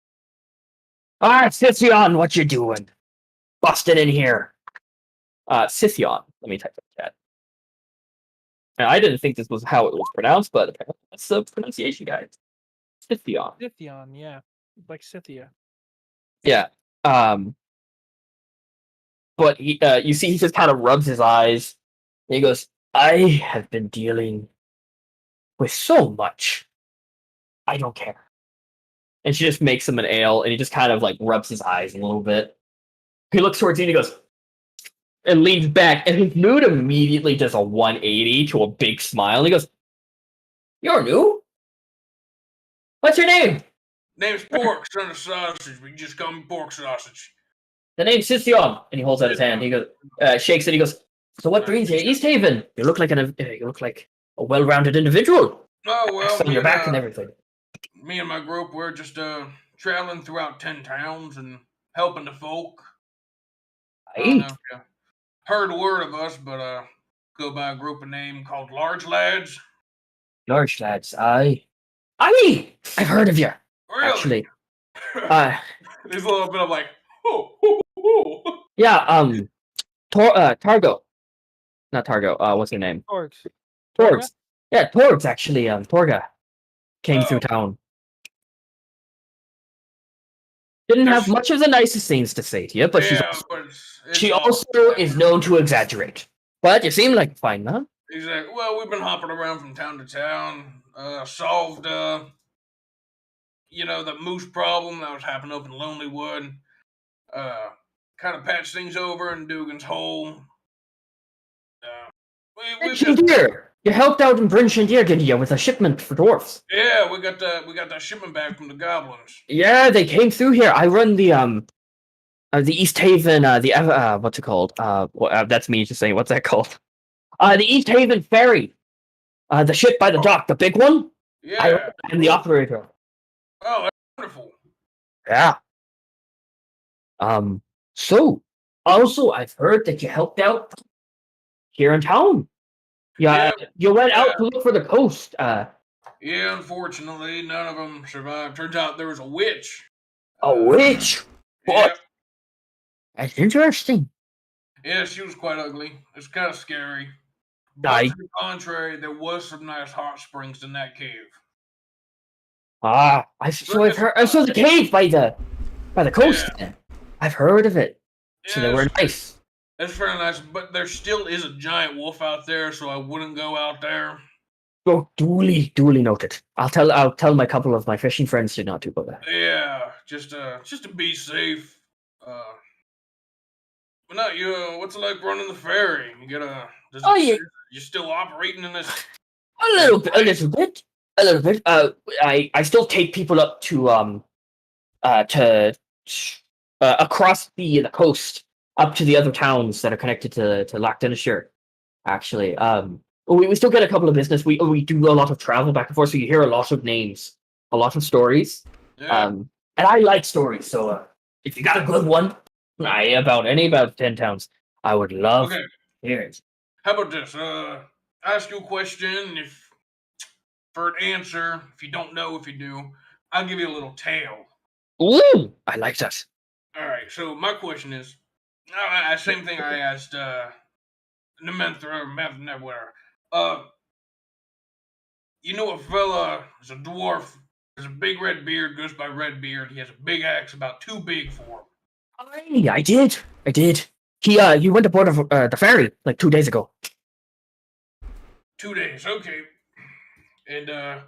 Alright, Scythian, what you doing? Busted in here. Scythian. Let me type that in chat. Now, I didn't think this was how it was pronounced, but apparently that's the pronunciation, guys. Scythian. Scythian, yeah. Like Scythia. Yeah. But you see he just kind of rubs his eyes, and he goes, I have been dealing with so much. I don't care. And she just makes him an ale, and he just kind of like rubs his eyes a little bit. He looks towards you and he goes, and leans back, and his mood immediately does a 180 to a big smile. And he goes, you're new? What's your name? Name's Pork, son of sausage. We just call me Pork Sausage. The name's Scythion. And he holds out his hand. He goes, shakes it. He goes, so what brings you to East Haven? You look like a well-rounded individual. Oh, well, On your back and everything. Me and my group, we're just traveling throughout 10 towns and helping the folk. I don't know if you heard word of us, but go by a group of name called Large Lads. Large Lads, I've heard of you. Really? Actually. There's a little bit of like, oh. Yeah, Targo. Not Targo, what's your name? Torgs. Torgs. Yeah, Torgs, actually, Torga came through town. Didn't have much of the nicest things to say to you, but she also is known to exaggerate. But you seem like a fine man. Exactly. Well, we've been hopping around from town to town, solved, the moose problem that was happening up in Lonelywood, kind of patched things over in Dugan's Hole. You helped out in Bryn Shandir, didn't you, with a shipment for dwarfs? Yeah, we got that shipment back from the goblins. Yeah, they came through here. I run the East Haven, what's it called? That's me just saying, what's that called? The East Haven ferry. The ship by the dock, the big one? Yeah. I'm the operator. Oh, that's wonderful. Yeah. So, also, I've heard that you helped out here in town. Yeah, you went out to look for the coast. Yeah, unfortunately, none of them survived. Turns out there was a witch. A witch? What? Yeah. That's interesting. Yeah, she was quite ugly. It's kind of scary. But to the contrary, there was some nice hot springs in that cave. I've heard. I saw the cave by the coast. Yeah. I've heard of it. So they were nice. That's very nice, but there still is a giant wolf out there, so I wouldn't go out there. Oh, duly noted. I'll tell my couple of my fishing friends to not to go there. Yeah, just to be safe. But not you. What's it like running the ferry? You gotta. Does Oh it? yeah, You still operating in this? a little bit, a little bit, a little bit. I still take people up to across the coast up to the other towns that are connected to Loch actually. We still get a couple of business. We do a lot of travel back and forth, so you hear a lot of names, a lot of stories. Yeah. And I like stories, so if you got a good one, about 10 towns, I would love Okay. to hear it. How about this? Ask you a question. If for an answer, if you don't know, if you do, I'll give you a little tale. Ooh, I like that. All right. So my question is, same thing I asked Nementhra or Mevneware. Uh, you know a fella is a dwarf. Has a big red beard. Goes by Redbeard. He has a big axe, about too big for him. I did. He went aboard of the ferry like 2 days ago. 2 days. Okay. And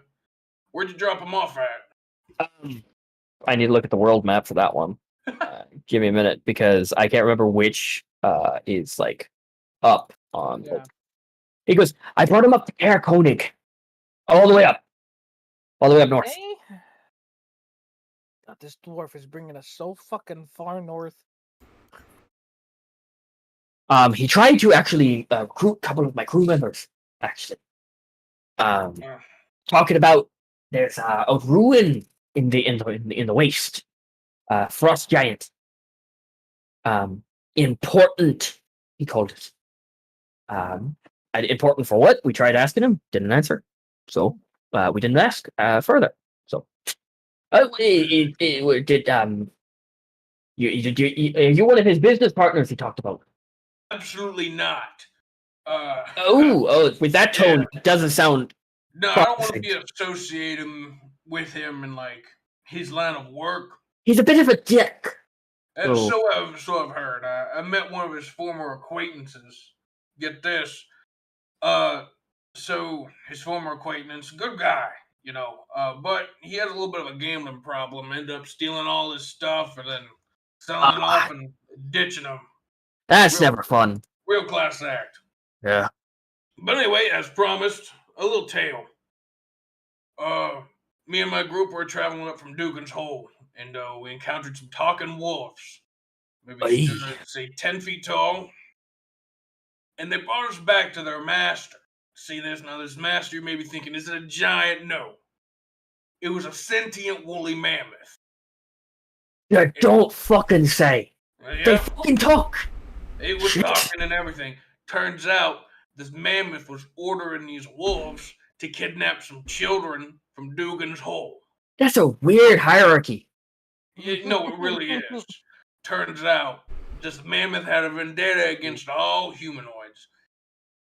where'd you drop him off at? I need to look at the world map for that one. Give me a minute because I can't remember which is like up on. Yeah. He goes, I brought him up to Air Koenig, all the way up north. Hey? God, this dwarf is bringing us so fucking far north. He tried to actually recruit a couple of my crew members. Actually, talking about there's a ruin in the waste. Frost giant. Important, he called it. Important for what? We tried asking him, didn't answer. So we didn't ask further. So you one of his business partners he talked about? Absolutely not. With that tone, it doesn't sound. No, I don't want to be associated with him in like his line of work. He's a bit of a dick. And so I've heard. I met one of his former acquaintances. Get this. So his former acquaintance, good guy, but he had a little bit of a gambling problem. Ended up stealing all his stuff and then selling it off and ditching him. That's never fun. Real class act. Yeah. But anyway, as promised, a little tale. Me and my group were traveling up from Dugan's Hole, and we encountered some talking wolves. Maybe say 10 feet tall. And they brought us back to their master. See this? Now, this master you may be thinking, is it a giant? No. It was a sentient woolly mammoth. You don't fucking say. They fucking talk. It was talking and everything. Turns out this mammoth was ordering these wolves to kidnap some children from Dugan's Hole. That's a weird hierarchy. No, it really is. Turns out this mammoth had a vendetta against all humanoids.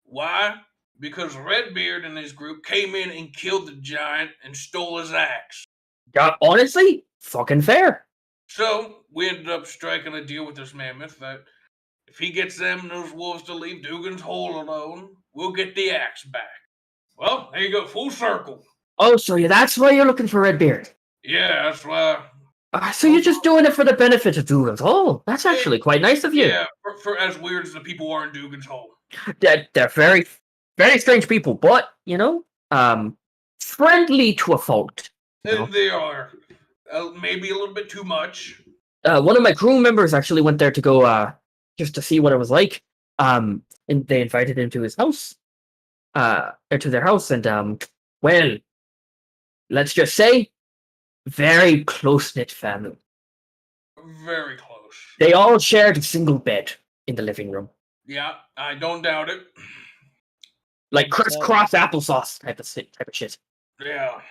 Why? Because Redbeard and his group came in and killed the giant and stole his axe. Honestly, fucking fair. So we ended up striking a deal with this mammoth that if he gets them and those wolves to leave Dugan's Hole alone, we'll get the axe back. Well, there you go, full circle. Oh, so that's why you're looking for Redbeard? Yeah, that's why. So you're just doing it for the benefit of Dugan's Hole? That's actually quite nice of you. Yeah, for as weird as the people are in Dugan's Hole. They're very, very strange people, but, friendly to a fault. They are. Maybe a little bit too much. One of my crew members actually went there to go just to see what it was like. And they invited him to his house, to their house, and well, let's just say, very close-knit family. Very close. They all shared a single bed in the living room. Yeah, I don't doubt it. Like crisscross applesauce type of shit. Yeah.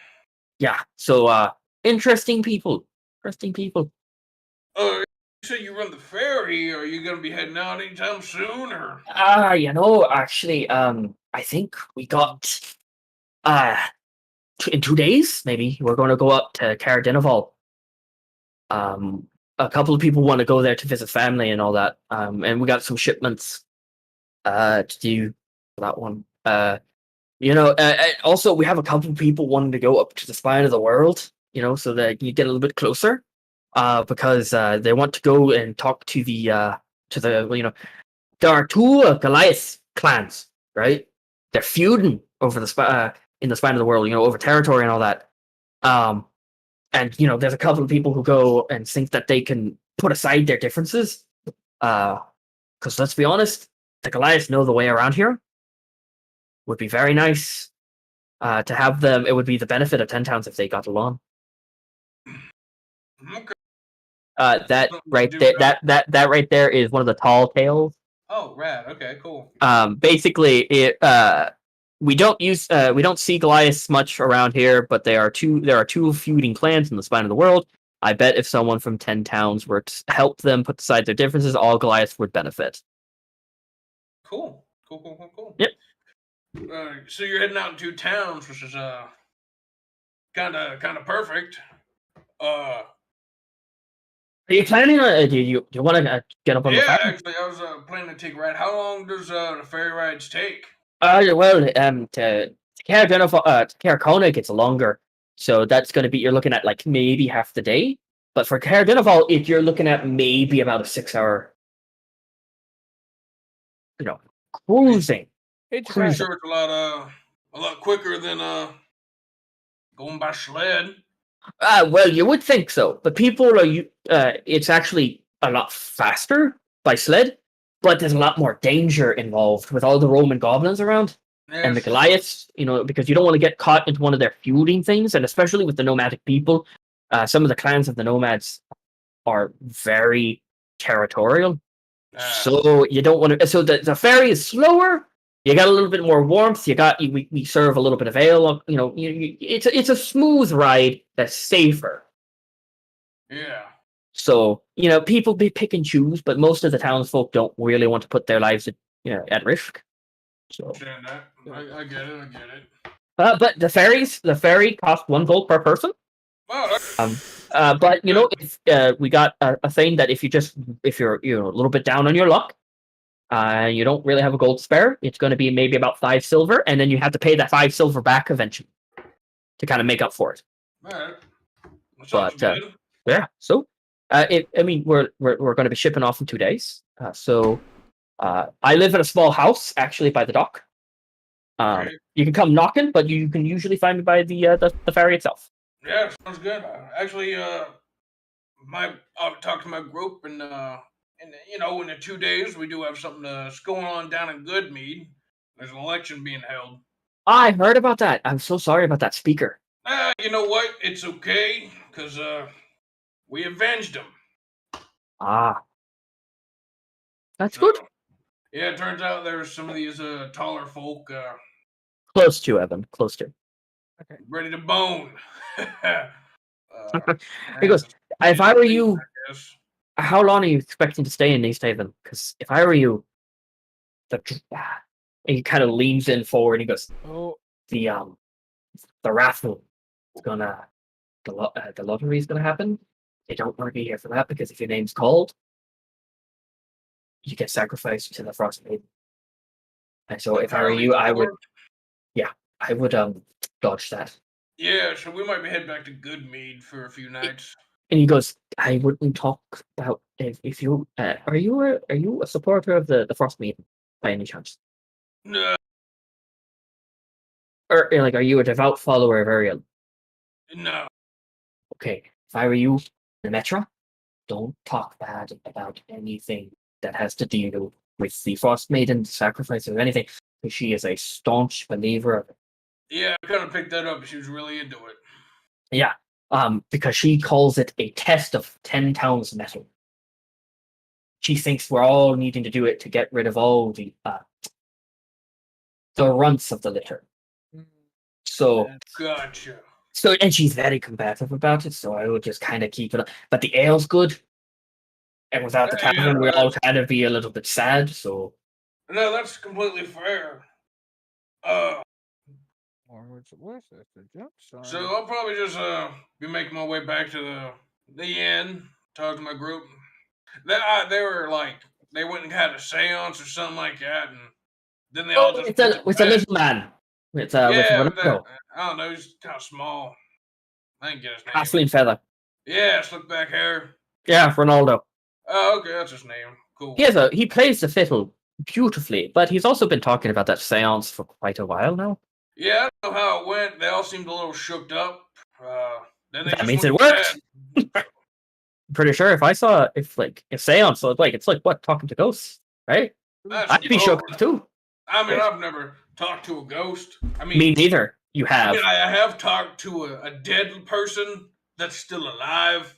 Yeah. So interesting people. You said you run the ferry. Are you gonna be heading out anytime soon, or? Actually, I think we got in 2 days, maybe we're going to go up to Caradinival. A couple of people want to go there to visit family and all that. And we got some shipments to do for that one. Also we have a couple people wanting to go up to the spine of the world, so that you get a little bit closer, because they want to go and talk to the there are two Goliath clans, right? They're feuding over in the spine of the world, over territory and all that. And there's a couple of people who go and think that they can put aside their differences, because let's be honest, the Goliaths know the way around here. Would be very nice to have them. It would be the benefit of 10 towns if they got along. Okay. That right there, that right there is one of the tall tales. Oh, rad. Okay, cool. Basically, we don't see Goliaths much around here, but there are two feuding clans in the spine of the world. I bet if someone from 10 towns were to help them put aside their differences, all Goliaths would benefit. Cool. Yep. So you're heading out into towns, which is kind of perfect. Are you planning on? Do you want to get up on the Yeah, fire? actually, I was planning to take a ride. How long does the ferry rides take? To Caracona gets longer, so that's going to be, you're looking at like maybe half the day. But for Caradenival, if you're looking at maybe about a 6 hour, cruising. It's I'm right. sure it's a lot quicker than going by sled. Well, you would think so, but people are it's actually a lot faster by sled, but there's a lot more danger involved with all the Roman goblins around. And the Yes. Goliaths, because you don't want to get caught into one of their feuding things, and especially with the nomadic people, some of the clans of the nomads are very territorial. So you don't want to. So the ferry is slower. You got a little bit more warmth. We serve a little bit of ale. It's a smooth ride that's safer. Yeah. So people be pick and choose, but most of the townsfolk don't really want to put their lives at risk. So. Understand that. I get it. But the ferry costs 1 gold per person. Well, But if we got a thing that if you're a little bit down on your luck, you don't really have a gold spare, it's going to be maybe about 5 silver, and then you have to pay that 5 silver back eventually to kind of make up for it. all right. That sounds But good. yeah, so we're going to be shipping off in 2 days. So I live in a small house actually by the dock. Okay. You can come knocking, but you can usually find me by the ferry itself. Yeah, sounds good. Actually, I'll talk to my group, and in the 2 days we do have something that's going on down in Goodmead. There's an election being held. I heard about that. I'm so sorry about that speaker. You know what? It's okay, because we avenged him. Ah, that's So, good. yeah, it turns out there's some of these taller folk Close to Evan. Close to. ready to bone. He goes, if I were you, I guess. how long are you expecting to stay in East Haven? Because if I were you, and he kind of leans in forward. And he goes, Oh, the raffle is gonna, the lottery is gonna happen. You don't want to be here for that, because if your name's called, you get sacrificed to the Frost Maiden. And so if I were you, I would dodge that. Yeah, so we might be heading back to Goodmead for a few nights. And he goes, I wouldn't talk about if you are you a supporter of the Frost Maiden by any chance? No, Or like, are you a devout follower of Ariel? no. Okay, if I were you, the Metra, don't talk bad about anything that has to deal with the Frost Maiden, sacrifice or anything, because she is a staunch believer of it. Yeah, I kind of picked that up. She was really into it. Yeah, because she calls it a test of 10 towns metal. She thinks we're all needing to do it to get rid of all the runts of the litter. So, Gotcha. and she's very combative about it, so I would just kind of keep it up. But the ale's good, and without the Yeah, tavern, we'll all kind of be a little bit sad, so... No, that's completely fair. where's this? The jump sign? So I'll probably just be making my way back to the inn, talk to my group. They were like, they went and had a seance or something like that, and then they all just It's a little man. with Yeah, with that. Ronaldo, I don't know. He's kind of small. I didn't get his name. halfling fella. Yeah, slick back hair. Yeah, Ronaldo. Oh, okay, that's his name. Cool. He plays the fiddle beautifully, but he's also been talking about that seance for quite a while now. Yeah, I don't know how it went. They all seemed a little shooked up. Then they That just means went it to worked. bed. I'm pretty sure if seance, so it's like what, talking to ghosts, right? I I'd be suppose. shook too. I mean, Yes. I've never talked to a ghost. I mean, Me neither. You I have. mean, I have talked to a dead person that's still alive.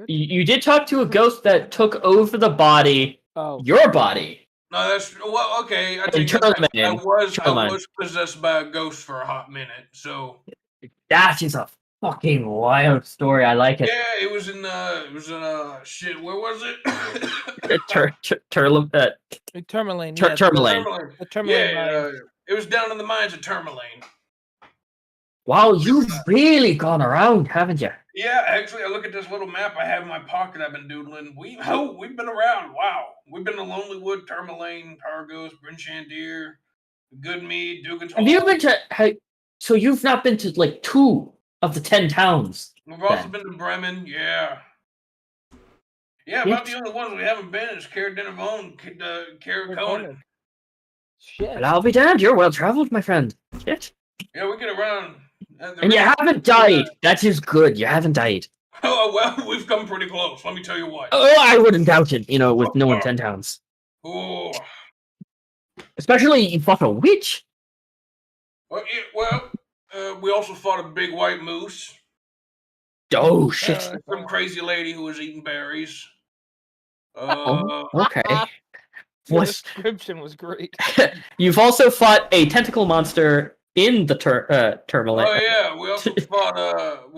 You did talk to a ghost that took over the body, Oh, your body. No, that's well, okay. I think Charlemagne. I was Charlemagne. possessed by a ghost for a hot minute. So That is a fucking wild story. I like it. yeah, it was in shit. Where was it? Tourmaline. Tourmaline. Tourmaline. The Tourmaline Yeah, mine. it was down in the mines of Tourmaline. Wow, you've really gone around, haven't you? Yeah, actually, I look at this little map I have in my pocket. I've been doodling. We've been around. Wow, we've been to Lonely Wood, Tourmaline, Targos, Bryn Shandir, Goodmead, Dugan's Hole. Have you been to? So you've not been to like 2 of the 10 towns. We've also then? been to Bremen. Yeah. Yeah, about the only ones we haven't been is Cara Denevone, Cara Conan. Shit. Well, I'll be damned. You're well traveled, my friend. Shit. Yeah, we get around. And you haven't died. That is good. You haven't died. Oh, well, we've come pretty close. Let me tell you what. Oh, I wouldn't doubt it. With knowing 10 towns, Oh. especially you fought a witch. We also fought a big white moose. Oh shit. Some crazy lady who was eating berries. Okay. The What? description was great. You've also fought a tentacle monster in the Tourmaline. Oh yeah, we also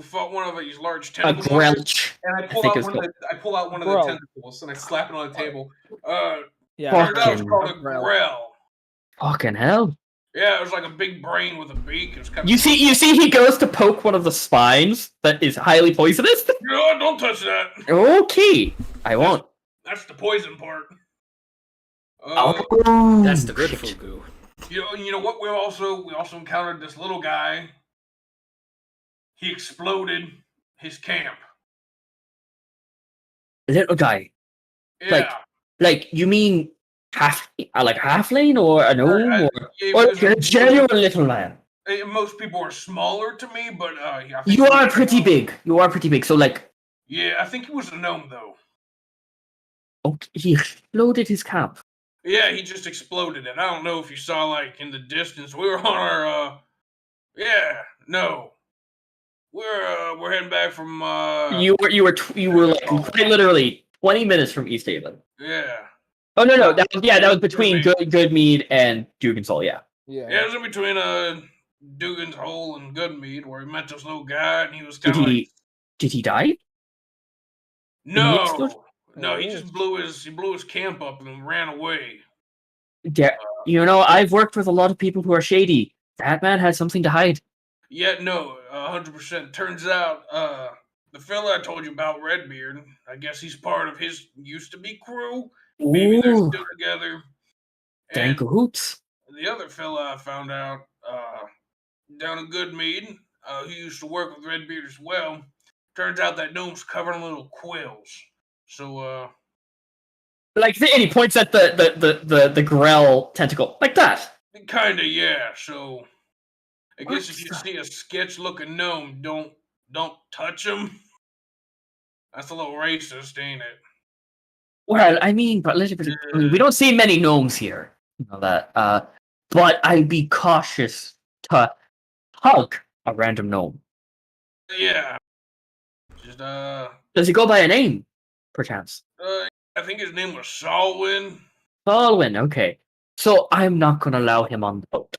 fought one of these large A tentacles. Grelch. And I pull think out it's one of the Bro. tentacles and I slap it on the table. Yeah. Fuck. That was called a Grell. grell. Fucking hell. Yeah, it was like a big brain with a beak. It was kind of You see, he goes to poke one of the spines that is highly poisonous. No, don't touch that. Okay, I won't. That's the poison part. Oh, That's the good shit. fugu. You know what? We also encountered this little guy. He exploded his camp. Little guy. Yeah. Like you mean halfling or a gnome Yeah, it or was- a genuine little man? Most people are smaller to me, but I think You he are was- pretty big. You are pretty big. So like, Yeah, I think he was a gnome though. okay, he exploded his camp. Yeah, he just exploded it. I don't know if you saw, like, in the distance. We were on our, we're heading back from, You were like quite literally 20 minutes from East Haven. yeah. Oh no, that was between Goodmead and Dugan's yeah. Yeah, it was in between, Dugan's Hole and Goodmead, where he met this little guy, and he was kind of like, Did he die? no, Oh, he just blew his camp up and ran away. Yeah, I've worked with a lot of people who are shady. That man had something to hide. Yeah, no, 100%. Turns out, the fella I told you about, Redbeard, I guess he's part of his used-to-be crew. Maybe they're Ooh, still together. dang And cahoots. the other fella I found out, down in Goodmead, who used to work with Redbeard as well, turns out that gnome's covered in little quills. So, Like, and he points at the Grell tentacle like that. kinda, yeah. So, I guess What if you the- see a sketch-looking gnome, don't touch him. That's a little racist, ain't it? Well, I mean, but we don't see many gnomes here. You know that. But I'd be cautious to hug a random gnome. Yeah. Just, Does he go by a name, perchance? I think his name was Salwin. Baldwin, okay. So I'm not going to allow him on the boat.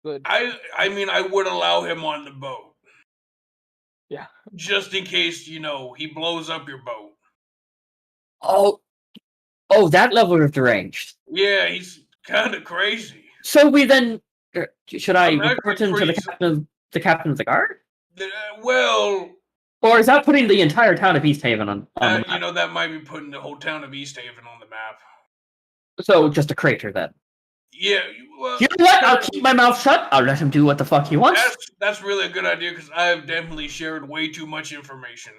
Good. I mean, I would allow him on the boat. Yeah. Just in case, he blows up your boat. Oh, that level of deranged. Yeah, he's kind of crazy. So we then should I I'm report actually him to pretty the captain of the guard, Well, or is that putting the entire town of East Haven on the map? that might be putting the whole town of East Haven on the map. So just a crater then. Yeah, well, You know what? I'll keep my mouth shut. I'll let him do what the fuck he wants. that's really a good idea because I've definitely shared way too much information.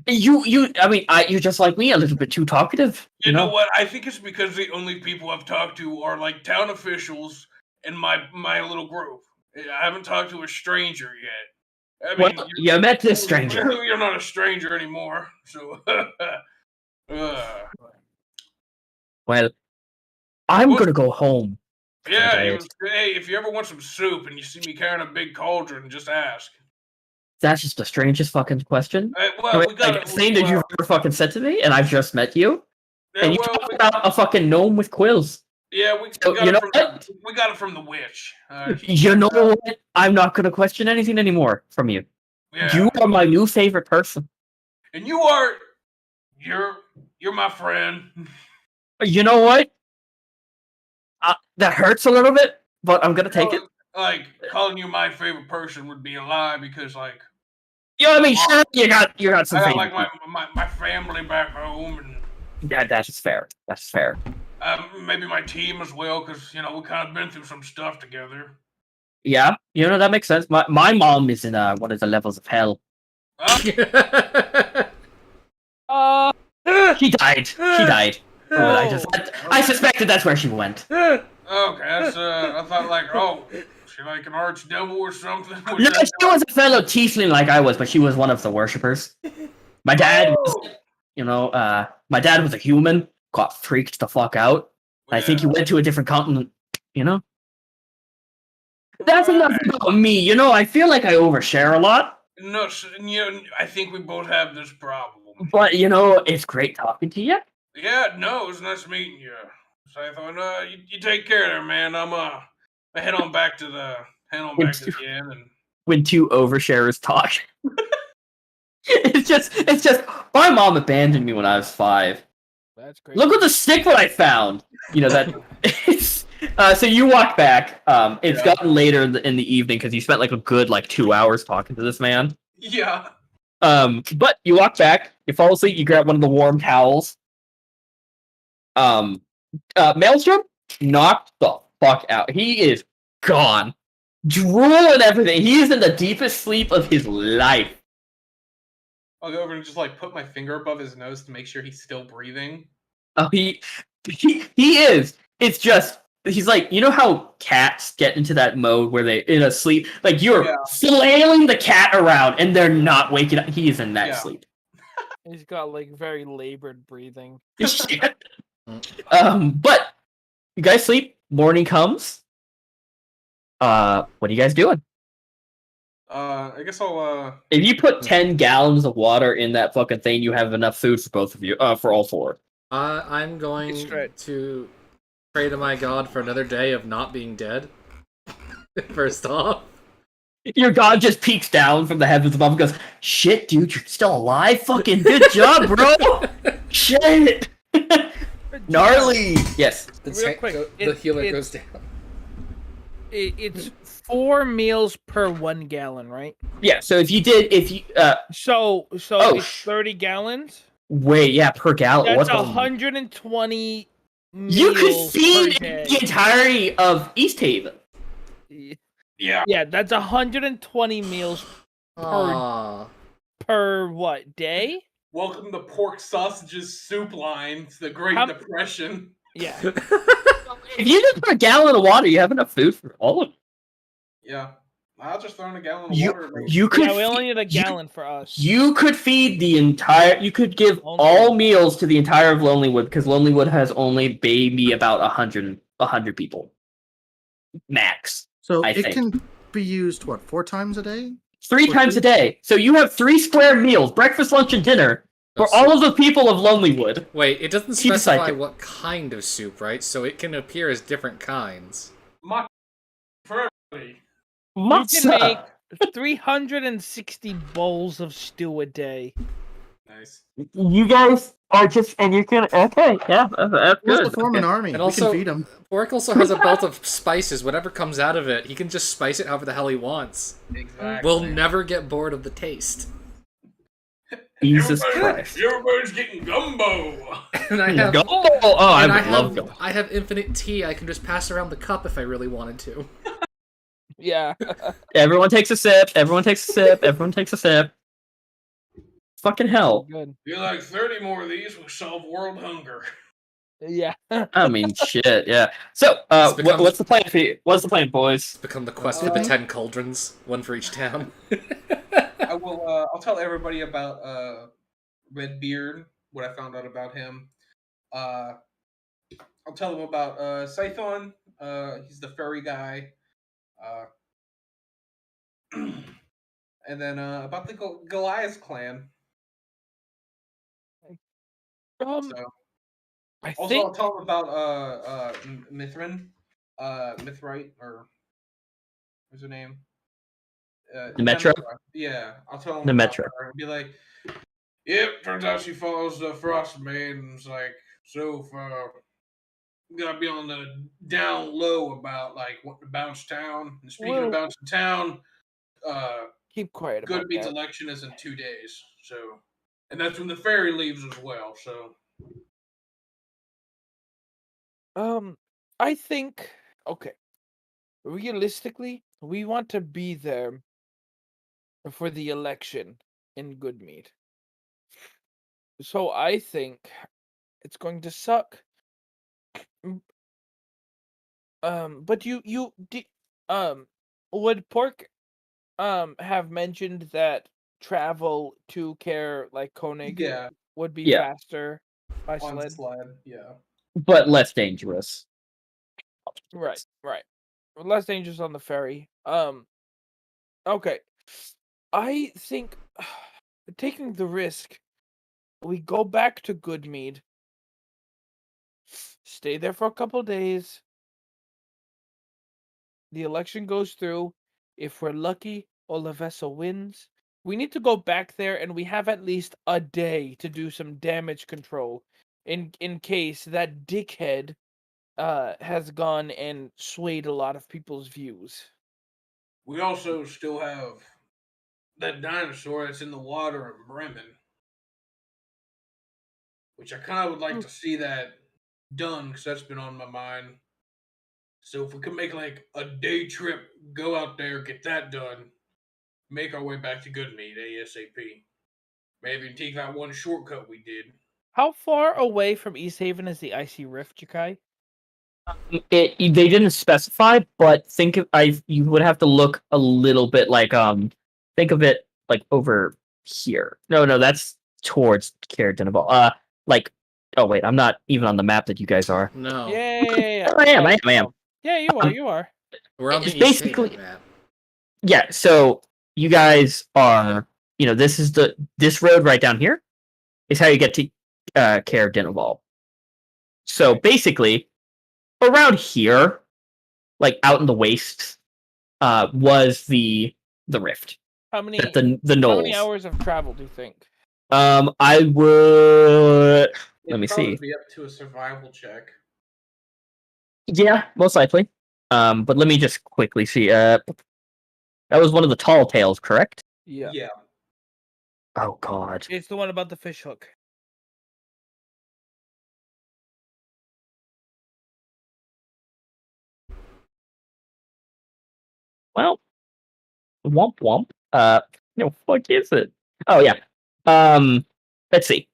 You're just like me, a little bit too talkative. You know what? I think it's because the only people I've talked to are like town officials and my little group. I haven't talked to a stranger yet. I mean, Well, you met this stranger. You're not a stranger anymore, so. Well, I'm gonna go home. Yeah, Okay. hey, if you ever want some soup and you see me carrying a big cauldron, just ask. That's just the strangest fucking question. Well, we got Like, thing that you've ever fucking said to me, and I've just met you, and you talk about a fucking gnome with quills. Yeah, we So, got you it know from what? we got it from the witch. You know what? I'm not gonna question anything anymore from you. Yeah. You are my new favorite person. And you're my friend. You know what? That hurts a little bit, but I'm gonna take it. Like calling you my favorite person would be a lie because like You know what I mean? Sure, you got some I got favorite like people. my family back home and Yeah, that's fair. That's fair. maybe my team as well because you know we kind of been through some stuff together. Yeah, you know that makes sense. My mom is in one of the levels of hell. She died. She died. I suspected that's where she went. Okay, that's I thought like she like an archdevil or something. No, she was a fellow tiefling like I was, but she was one of the worshippers. My dad was, my dad was a human, got freaked the fuck out. I think he went to a different continent, you know? That's enough about me, you know, I feel like I overshare a lot. No, I think we both have this problem. But, you know, it's great talking to you. Yeah, no, it was nice meeting you. So I thought, you take care there, man. I head on back to the inn and when two oversharers talk. It's just my mom abandoned me when I was 5. That's great. Look at the stick that I found. You know that it's so you walk back. It's gotten later in the evening because you spent like a good 2 hours talking to this man. yeah. But you walk back, you fall asleep, you grab one of the warm towels. Maelstrom knocked the fuck out. He is gone. Drool and everything. He is in the deepest sleep of his life. I'll go over and just put my finger above his nose to make sure he's still breathing. Oh, he is. It's just he's like, you know how cats get into that mode where they in a sleep, like you're flailing the cat around and they're not waking up. He is in that sleep. He's got very labored breathing. But you guys sleep. Morning comes. What are you guys doing? I guess I'll If you put 10 gallons of water in that fucking thing, you have enough food for both of you. For all 4. I'm going to pray to my god for another day of not being dead. First off. Your god just peeks down from the heavens above and goes, "Shit, dude, you're still alive? Fucking good job, bro! Shit! Gnarly!" Yes. Real quick, The healer goes down. It's 4 meals per 1 gallon, right? Yeah, so if you So it's 30 gallons? wait, yeah, per gallon. That's what 120 meals You could feed per day. the entirety of East Haven. Yeah. Yeah, that's 120 meals per what, day? welcome to Pork Sausages Soup Line. It's the Great Depression. Yeah. If you just put a gallon of water, you have enough food for all of it. Yeah. I'll just throw in a gallon of water. You could we only need a gallon for us. You could feed the entire. You could give all meals to the entire of Lonelywood because Lonelywood has only maybe about 100 people, max. So I it think. can be used 4 times a day? 3 times a day. So you have 3 square meals: breakfast, lunch, and dinner for all of the people of Lonelywood. Wait, it doesn't specify what kind of soup, right? So it can appear as different kinds. For everybody. You can make 360 bowls of stew a day. Nice. You guys are just, and you can. Okay, yeah, that's We'll good. form an army. And We also, can feed them. Pork also has a belt of spices. Whatever comes out of it, he can just spice it however the hell he wants. Exactly. We'll never get bored of the taste. Jesus Christ. Everybody's getting gumbo. And I have Gumbo! Oh, I and would love gumbo. I have infinite tea. I can just pass around the cup if I really wanted to. Yeah. Everyone takes a sip. Everyone takes a sip. Everyone takes a sip. Fucking hell. Good. Be like 30 more of these will solve world hunger. Yeah. I mean, shit, yeah. So, It's become- what's the plan for you? What's the plan, boys? It's become the quest for the 10 cauldrons, one for each town. I will. I'll tell everybody about Redbeard. What I found out about him. I'll tell them about Scython. He's the furry guy. And then about the Goliath clan. So, I also, think I'll tell them about Mithrin, Mithrite, or what's her name? Nemetra? Nemetra. Yeah, I'll tell them Nemetra. about her and be like, Yep, turns out she follows the Frost Maidens. Like, so gotta be on the down low about like what to bounce town. And speaking Well- of bouncing town, keep quiet about Goodmead's that. election is in 2 days. So, and that's when the fairy leaves as well. So, I think okay. Realistically, we want to be there for the election in Goodmead. So I think it's going to suck. But would Pork have mentioned that travel to Care like Koenig yeah, would be Yeah. faster by on sled? sled. Yeah. But less dangerous. Right. Less dangerous on the ferry. Okay. I think taking the risk, we go back to Goodmead, stay there for a couple days. The election goes through. If we're lucky, Olivessa wins. We need to go back there, and we have at least a day to do some damage control, in case that dickhead has gone and swayed a lot of people's views. we also still have that dinosaur that's in the water in Bremen, which I kind of would like to see that done because that's been on my mind. So if we could make like a day trip, go out there, get that done, make our way back to Goodmead ASAP. Maybe take that one shortcut we did. How far away from East Haven is the Icy Rift, Jakai? They didn't specify, but you would have to look a little bit like think of it like over here. No, that's towards Carrot like oh wait, I'm not even on the map that you guys are. No. Yeah. I am. Yeah, you are. We're on the It's East basically- Haven map. Yeah, so you guys are this is this road right down here is how you get to Care Dinnerval. So basically around here, like out in the wastes, was the rift. How many At the how knolls. many hours of travel do you think? I would let me It'd probably see. be up to a survival check. Yeah, most likely. But let me just quickly see. That was one of the tall tales, correct? Yeah. Yeah. Oh god. It's the one about the fish hook. Well, womp womp. No, fuck is it? Oh yeah. Let's see.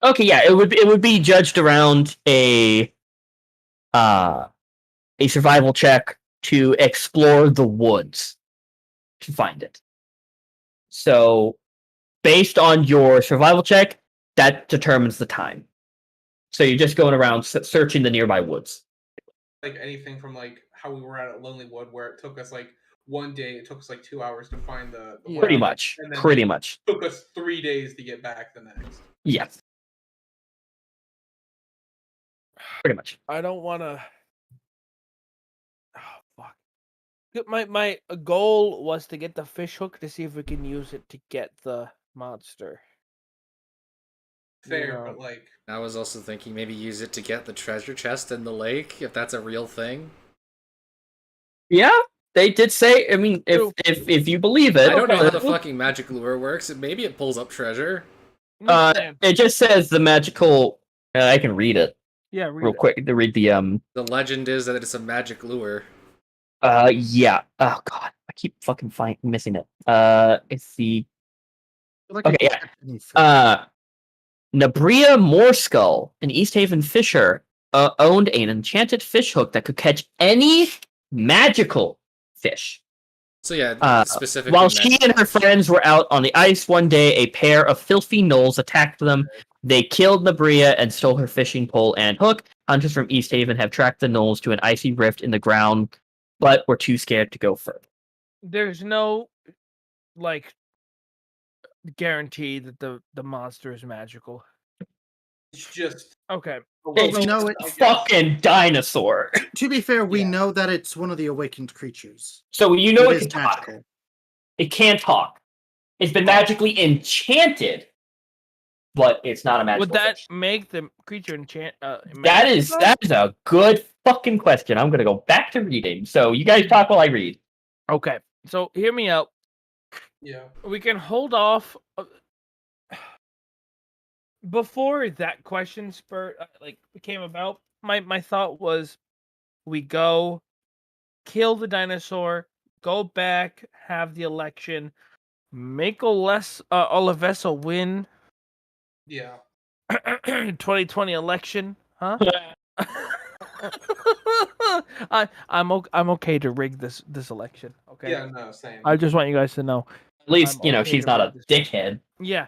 Okay, yeah, it would be judged around a survival check to explore the woods to find it. So, based on your survival check, that determines the time. So you're just going around searching the nearby woods. Like anything from like how we were at Lonely Wood, where it took us like one day, it took us like 2 hours to find the Yeah. Pretty wood, much. and then Pretty much. it took us 3 days to get back the next. Yes. Pretty much. I don't want to. Oh fuck! My goal was to get the fish hook to see if we can use it to get the monster. Fair, Yeah. but like I was also thinking maybe use it to get the treasure chest in the lake, if that's a real thing. Yeah, They did say. I mean, if you believe it, I don't know how the Okay. fucking magic lure works. Maybe it pulls up treasure. it just says the magical. I can read it Yeah, read real it. quick. To read the The legend is that it's a magic lure. Yeah. Oh god, I keep fucking missing it. It's the Like Okay, Nabria Moorskull, an East Haven fisher, owned an enchanted fish hook that could catch any magical fish. So yeah, specifically. While she and her friends were out on the ice one day, a pair of filthy gnolls attacked them. They killed Nabria and stole her fishing pole and hook. Hunters from East Haven have tracked the gnolls to an icy rift in the ground, but were too scared to go further. There's no like guarantee that the monster is magical. It's just Okay. It's we know a it. fucking dinosaur. To be fair, we Yeah. know that it's one of the awakened creatures. So you know it is can talk. magical. It can talk. It's been magically enchanted, but it's not a magical Would that fish. make the creature enchant? That is a good fucking question. I'm gonna go back to reading. So you guys talk while I read. Okay. So hear me out. yeah. We can hold off. Before that question came about, my thought was, we go, kill the dinosaur, go back, have the election, make Olivessa win Yeah. 2020 election, huh? I'm okay to rig this election. Okay. Yeah, no, same. I just want you guys to know. At least I'm okay she's to not a read this. dickhead. Yeah.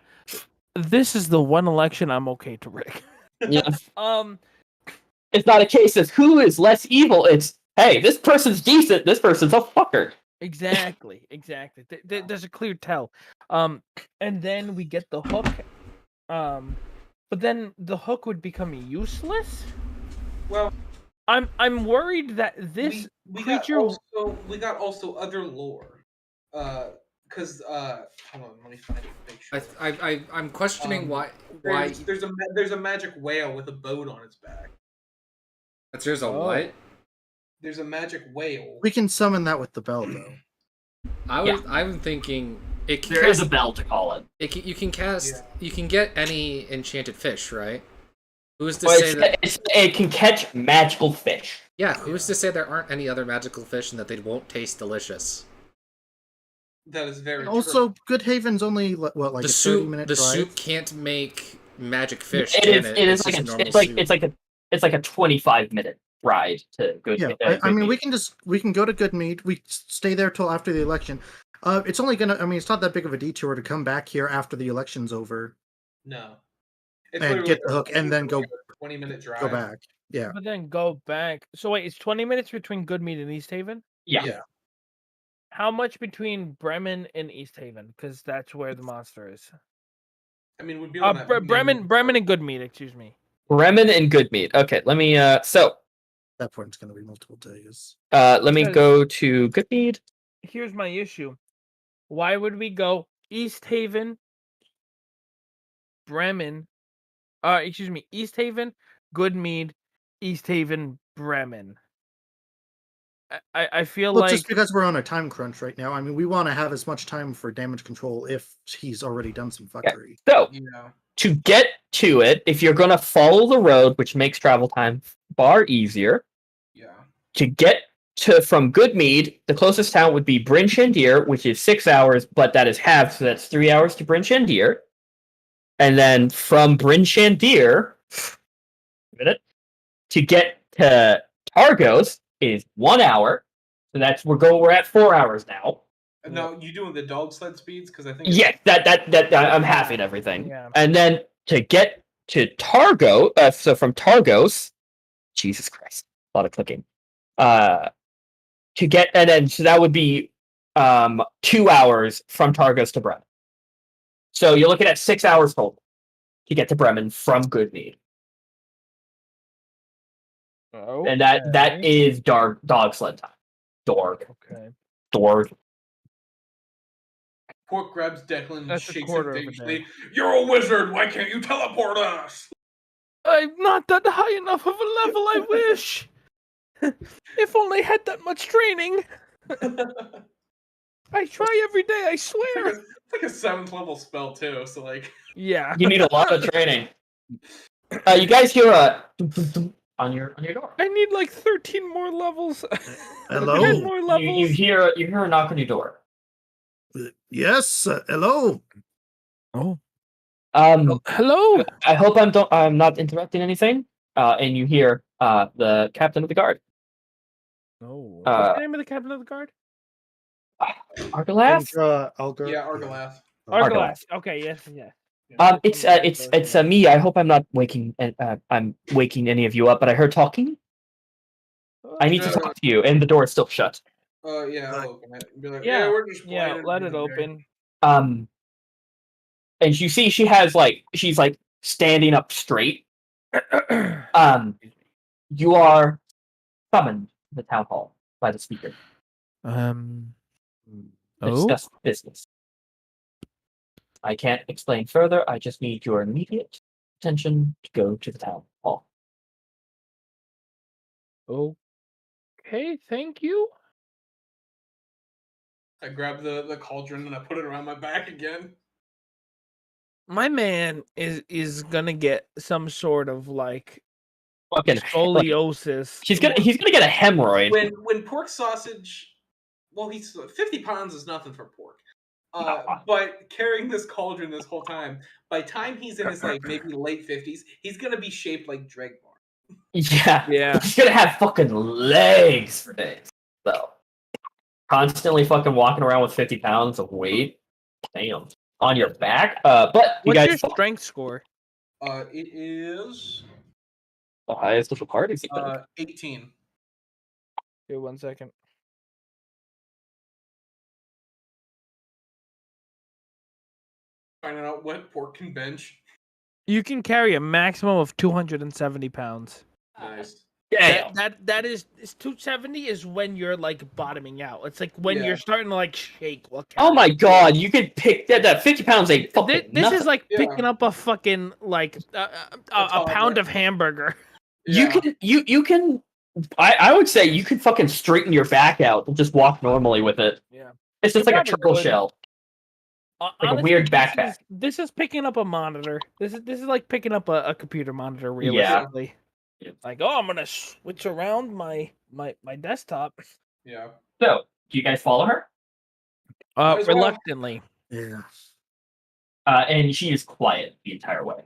This is the one election I'm okay to rig. Yeah. Um, It's not a case of who is less evil. It's hey, this person's decent. This person's a fucker. exactly. There's a clear tell. And then we get the hook. But then the hook would become useless. Well, I'm worried that this we creature. got also other lore. Because hold on, let me find a picture. I'm questioning why There's a magic whale with a boat on its back. there's a what? There's a magic whale. We can summon that with the bell, though. I'm thinking it can There is a bell to call it. you can cast. Yeah. You can get any enchanted fish, right? Who's to Well, say that? it can catch magical fish. Yeah, who's to say there aren't any other magical fish and that they won't taste delicious? That is very And also, true. Good Haven's only like The a 30 soup, minute the drive. soup can't make magic fish. It can is. it? It is It's like just normal soup. it's like a 25-minute ride to go. Yeah, to I mean, Goodmead. we can go to Goodmead. We stay there till after the election. It's only gonna. I mean, it's not that big of a detour to come back here after the election's over No. It's and literally get the hook, and then go 20-minute drive. go back. Yeah, But then go back. So wait, it's 20 minutes between Goodmead and East Haven. Yeah. yeah. How much between Bremen and East Haven? Because that's where the monster is. I mean, we'd be on that Bremen and Goodmead. Excuse me. Bremen and Goodmead. Okay, let me. That point's gonna be multiple days. Let me Because- go to Goodmead. Here's my issue. Why would we go East Haven, Bremen? Excuse me, East Haven, Goodmead, East Haven, Bremen. I feel Well, like just because we're on a time crunch right now. I mean, we want to have as much time for damage control if he's already done some fuckery. So You know. to get to it, if you're gonna follow the road, which makes travel time far easier, Yeah. to get from Goodmead, the closest town would be Bryn Shandir, which is 6 hours, but that is halved, so that's 3 hours to Bryn Shandir. And then from Bryn Shandir, to get to Targos is 1 hour. So that's we're at 4 hours now. No, you doing the dog sled speeds? Because I think. Yeah, that I'm halving everything. Yeah. And then to get to Targo, so from Targos, Jesus Christ, a lot of clicking. To get, and then so that would be 2 hours from Targos to Bremen. So you're looking at 6 hours total to get to Bremen from Goodmead, and that is dog sled time. Okay. Dorg. Pork grabs Declan and That's a shakes quarter him of a vigorously. You're a wizard. Why can't you teleport us? I'm not that high enough of a level. I wish. If only I had that much training. I try every day, I swear. It's like a 7th level spell too, so like Yeah. You need a lot of training. You guys hear a dum, dum, dum on your door. I need like 13 more levels. Hello? 10 more levels. You hear a knock on your door. Yes, hello. Oh. Um, Hello. I hope I'm not interrupting anything. And you hear the captain of the guard, No. Uh, What's the name of the captain of the guard? Argalath. Algar. yeah, Argalath. Argalath. Okay, yes. It's me. I hope I'm not waking. I'm waking any of you up. But I heard talking. I need to talk to you, and the door is still shut. Yeah, I'll open it and be like, Yeah, we're just yeah, playing let it video open. And you see she's standing up straight. You are summoned to the town hall by the speaker to discuss business. I can't explain further. I just need your immediate attention to go to the town hall. Okay, thank you. I grab the cauldron and I put it around my back again. My man is gonna get some sort of like Fucking scoliosis. he's gonna get a hemorrhoid. When pork sausage, well, he's 50 pounds is nothing for pork. But carrying this cauldron this whole time, by the time he's in his like maybe late 50s, he's gonna be shaped like Dragmar. Yeah. He's gonna have fucking legs for days. So constantly fucking walking around with 50 pounds of weight. Damn. On your back. But you What's guys your strength score? It is the highest of the parties. 18. Here, 1 second. Finding out what pork can bench. You can carry a maximum of 270 pounds. Nice. Damn. That is 270 is when you're like bottoming out. It's like when Yeah. you're starting to like shake. Oh my god, you can pick that 50 pounds ain't fucking This nothing. is like Yeah. picking up a fucking like a pound of hamburger. You can I would say you could fucking straighten your back out and just walk normally with it. Yeah. It's just You like a probably turtle would. shell. Like a Honestly, weird backpack. This is picking up a monitor. This is like picking up a computer monitor realistically. Yeah. Like, oh, I'm gonna switch around my desktop. Yeah. So, do you guys follow her? Might as well. Reluctantly. Yeah. And she is quiet the entire way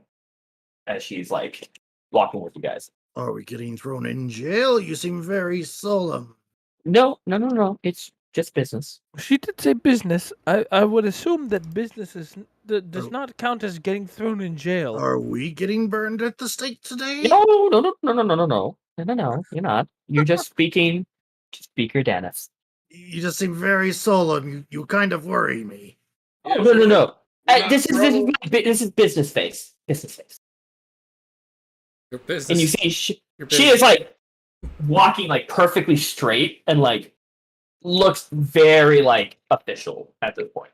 as she's like walking with you guys. Are we getting thrown in jail? You seem very solemn. No. It's just business. She did say business. I would assume that business does not count as getting thrown in jail. Are we getting burned at the stake today? No. You're not. You're just speaking to Speaker Dennis. You just seem very solemn. You kind of worry me. Oh, no. Yeah, This bro. is business face. Business face. Your business. And you see your she is like walking like perfectly straight and like looks very like official at this point.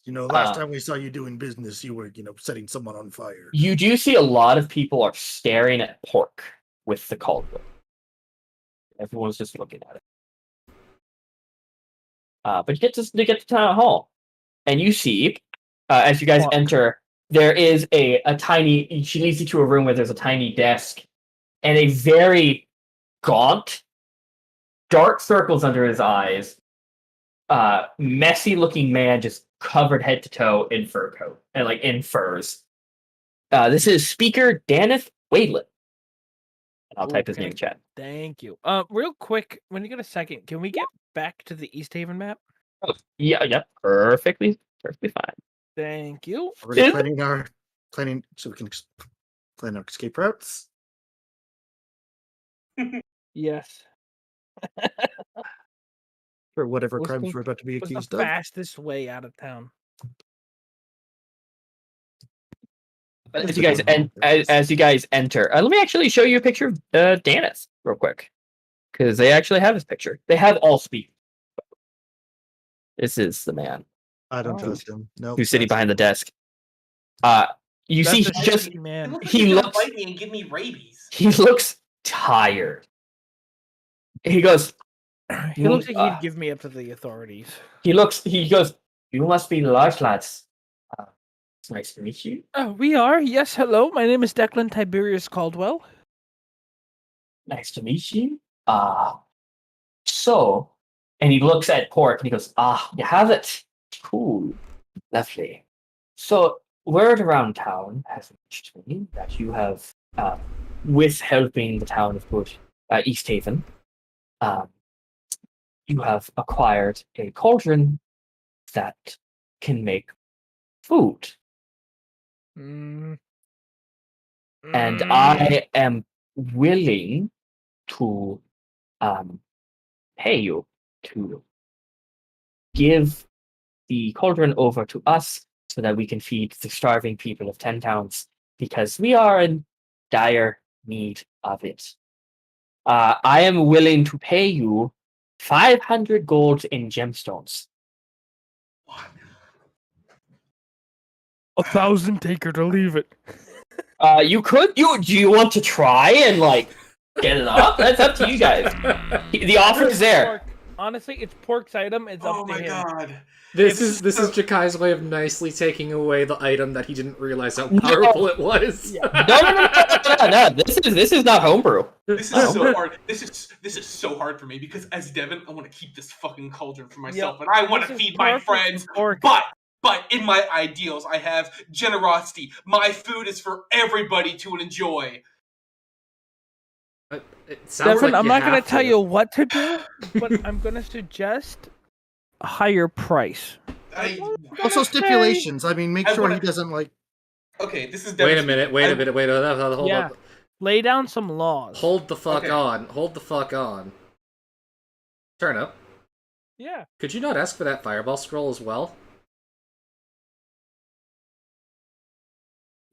You know, last time we saw you doing business, you were, setting someone on fire. You do see a lot of people are staring at pork with the cauldron. Everyone's just looking at it. But you get to town hall, and you see, as you guys enter, there is a tiny. She leads you to a room where there's a tiny desk, and a very gaunt, dark circles under his eyes, messy-looking man just covered head to toe in fur coat and like in furs. This is Speaker Daneth Waylon. I'll type his name in chat. Thank you. Real quick, when you get a second, can we get back to the East Haven map? Oh, yeah, perfectly fine. Thank you. Already planning so we can plan our escape routes. Yes. For whatever What's crimes the- we're about to be What's the accused of. fastest way out of town? As you guys enter, let me actually show you a picture of Daneth real quick, because they actually have his picture. They have all speak. This is the man I don't trust him. No. who's sitting behind the desk. You see, That's a just shitty man. It looks like he he's gonna looks- bite me and give me rabies. he looks tired. He goes. He looks like he'd give me up to the authorities. He goes. You must be large lads. It's nice to meet you. We are. Yes, hello. My name is Declan Tiberius Caldwell. Nice to meet you. So, and he looks at Pork and he goes, you have it. Cool. Lovely. So, word around town has reached me that you have, with helping the town of East Haven, you have acquired a cauldron that can make food. And I am willing to pay you to give the cauldron over to us so that we can feed the starving people of 10 towns because we are in dire need of it. I am willing to pay you 500 gold in gemstones. 1,000, take her to leave it. You could. Do you want to try and get it up? That's up to you guys. The offer is there. Pork. Honestly, it's Pork's item. It's up to him. God. This is Jakai's way of nicely taking away the item that he didn't realize how powerful it was. No. This is not homebrew. This is so hard. This is so hard for me because as Devin, I want to keep this fucking cauldron for myself, and I want to feed my friends. But in my ideals, I have generosity. My food is for everybody to enjoy. It sounds Devin, like I'm not going to tell to. you what to do, but I'm going to suggest a higher price. Also stipulations. I mean, make sure he doesn't Okay, this is. Wait a minute. Hold up. Lay down some laws. Hold the fuck on. Turnip. Yeah. Could you not ask for that fireball scroll as well?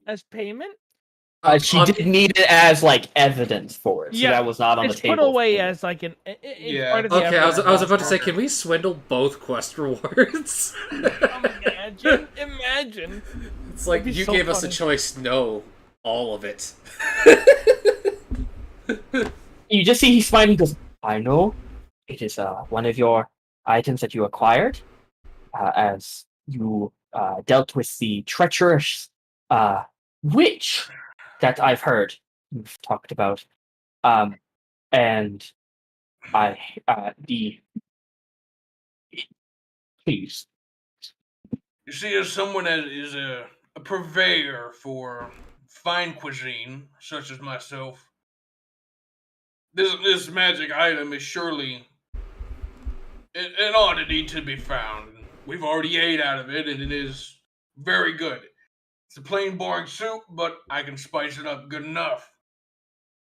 As payment? She did need it as evidence for it, so that was not on the table. It's put away as part of the okay, I was about to say, can we swindle both quest rewards? Imagine. It's like you so gave us a funny. choice. No, all of it. You just see he's smiling. He goes, "I know, it is one of your items that you acquired, as you dealt with the treacherous witch that I've heard you've talked about, and please." You see, as someone that is a purveyor for fine cuisine, such as myself, this magic item is surely an oddity to be found. We've already ate out of it, and it is very good. It's a plain, boring soup, but I can spice it up good enough.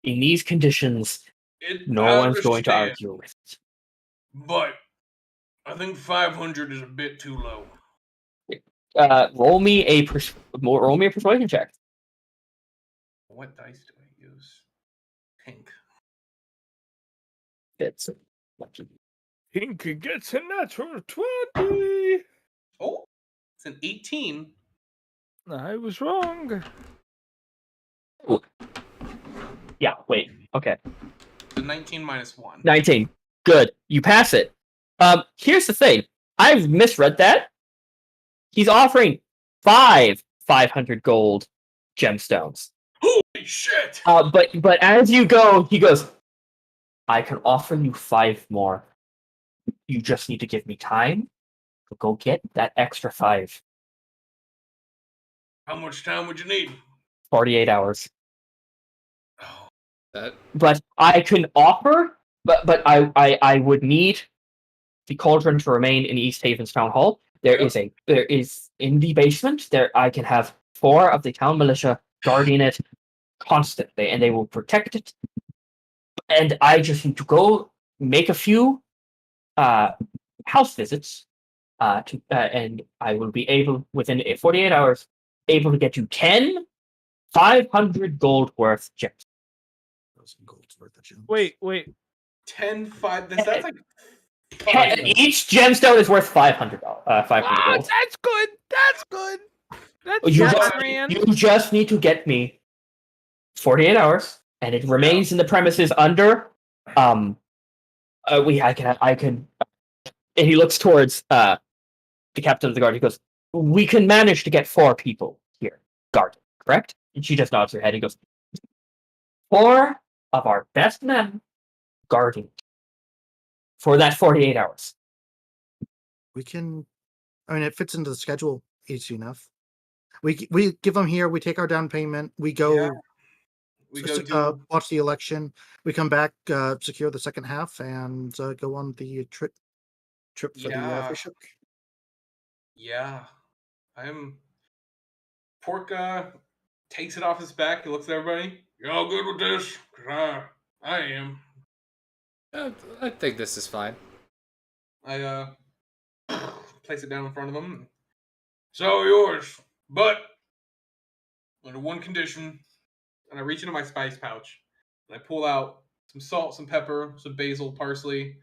In these conditions, no one's going to argue with it. But I think 500 is a bit too low. Roll me a persuasion check. What dice do I use? Pink. It's lucky. Pinky gets a natural 20. Oh, it's an 18. I was wrong. Ooh. Yeah, wait. Okay. The 19 minus 1. 19. Good. You pass it. Here's the thing. I've misread that. He's offering 500 gold gemstones. Holy shit! But as you go, he goes, I can offer you 5 more. You just need to give me time to go get that extra 5. How much time would you need? 48 hours. Oh, But I can offer, but I would need the cauldron to remain in East Haven's town hall. There is in the basement. I can have 4 of the town militia guarding it constantly, and they will protect it. And I just need to go make a few house visits, and I will be able within 48 hours able to get you 500 gold worth gems. Wait. 10, 5. That's like. Each gemstone is worth 500 gold. That's good. That's You just need to get me 48 hours, and it remains in the premises under I can. And he looks towards the captain of the guard. He goes, "We can manage to get 4 people here, guard, correct?" And she just nods her head. He goes, 4 of our best men guarding for that 48 hours. We can. I mean, it fits into the schedule easy enough. We give them here. We take our down payment. We go. Yeah. We go do. Watch the election. We come back, secure the second half, and go on the trip for the Yeah. bishop. Yeah. Pork takes it off his back. He looks at everybody. You all good with this? 'Cause I am. I think this is fine. I place it down in front of him. So yours, but Under one condition, and I reach into my spice pouch and I pull out some salt, some pepper, some basil, parsley,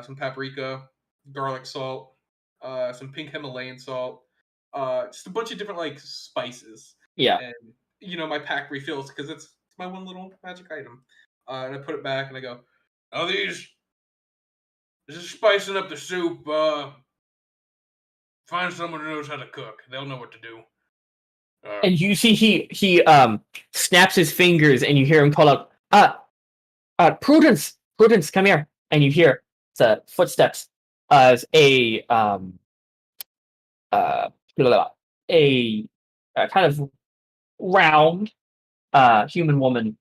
some paprika, garlic salt, some pink Himalayan salt, just a bunch of different like spices. Yeah. And my pack refills because it's my one little magic item. And I put it back and I go, now this is spicing up the soup. Find someone who knows how to cook. They'll know what to do. And you see he snaps his fingers, and you hear him call out, Prudence, come here. And you hear the footsteps as a kind of round human woman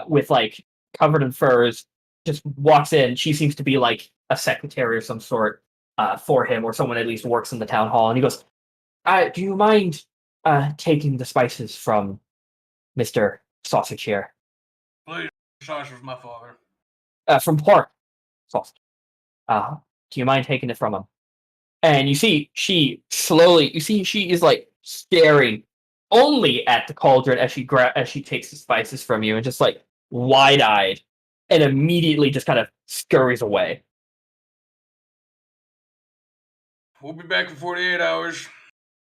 with like covered in furs just walks in. She seems to be like a secretary of some sort for him, or someone at least works in the town hall. And he goes, do you mind taking the spices from Mr. Sausage here? Please, Sausage was my father. From Pork Sausage. Do you mind taking it from him? And you see she is like staring only at the cauldron as she takes the spices from you, and just like wide-eyed, and immediately just kind of scurries away. We'll be back in 48 hours.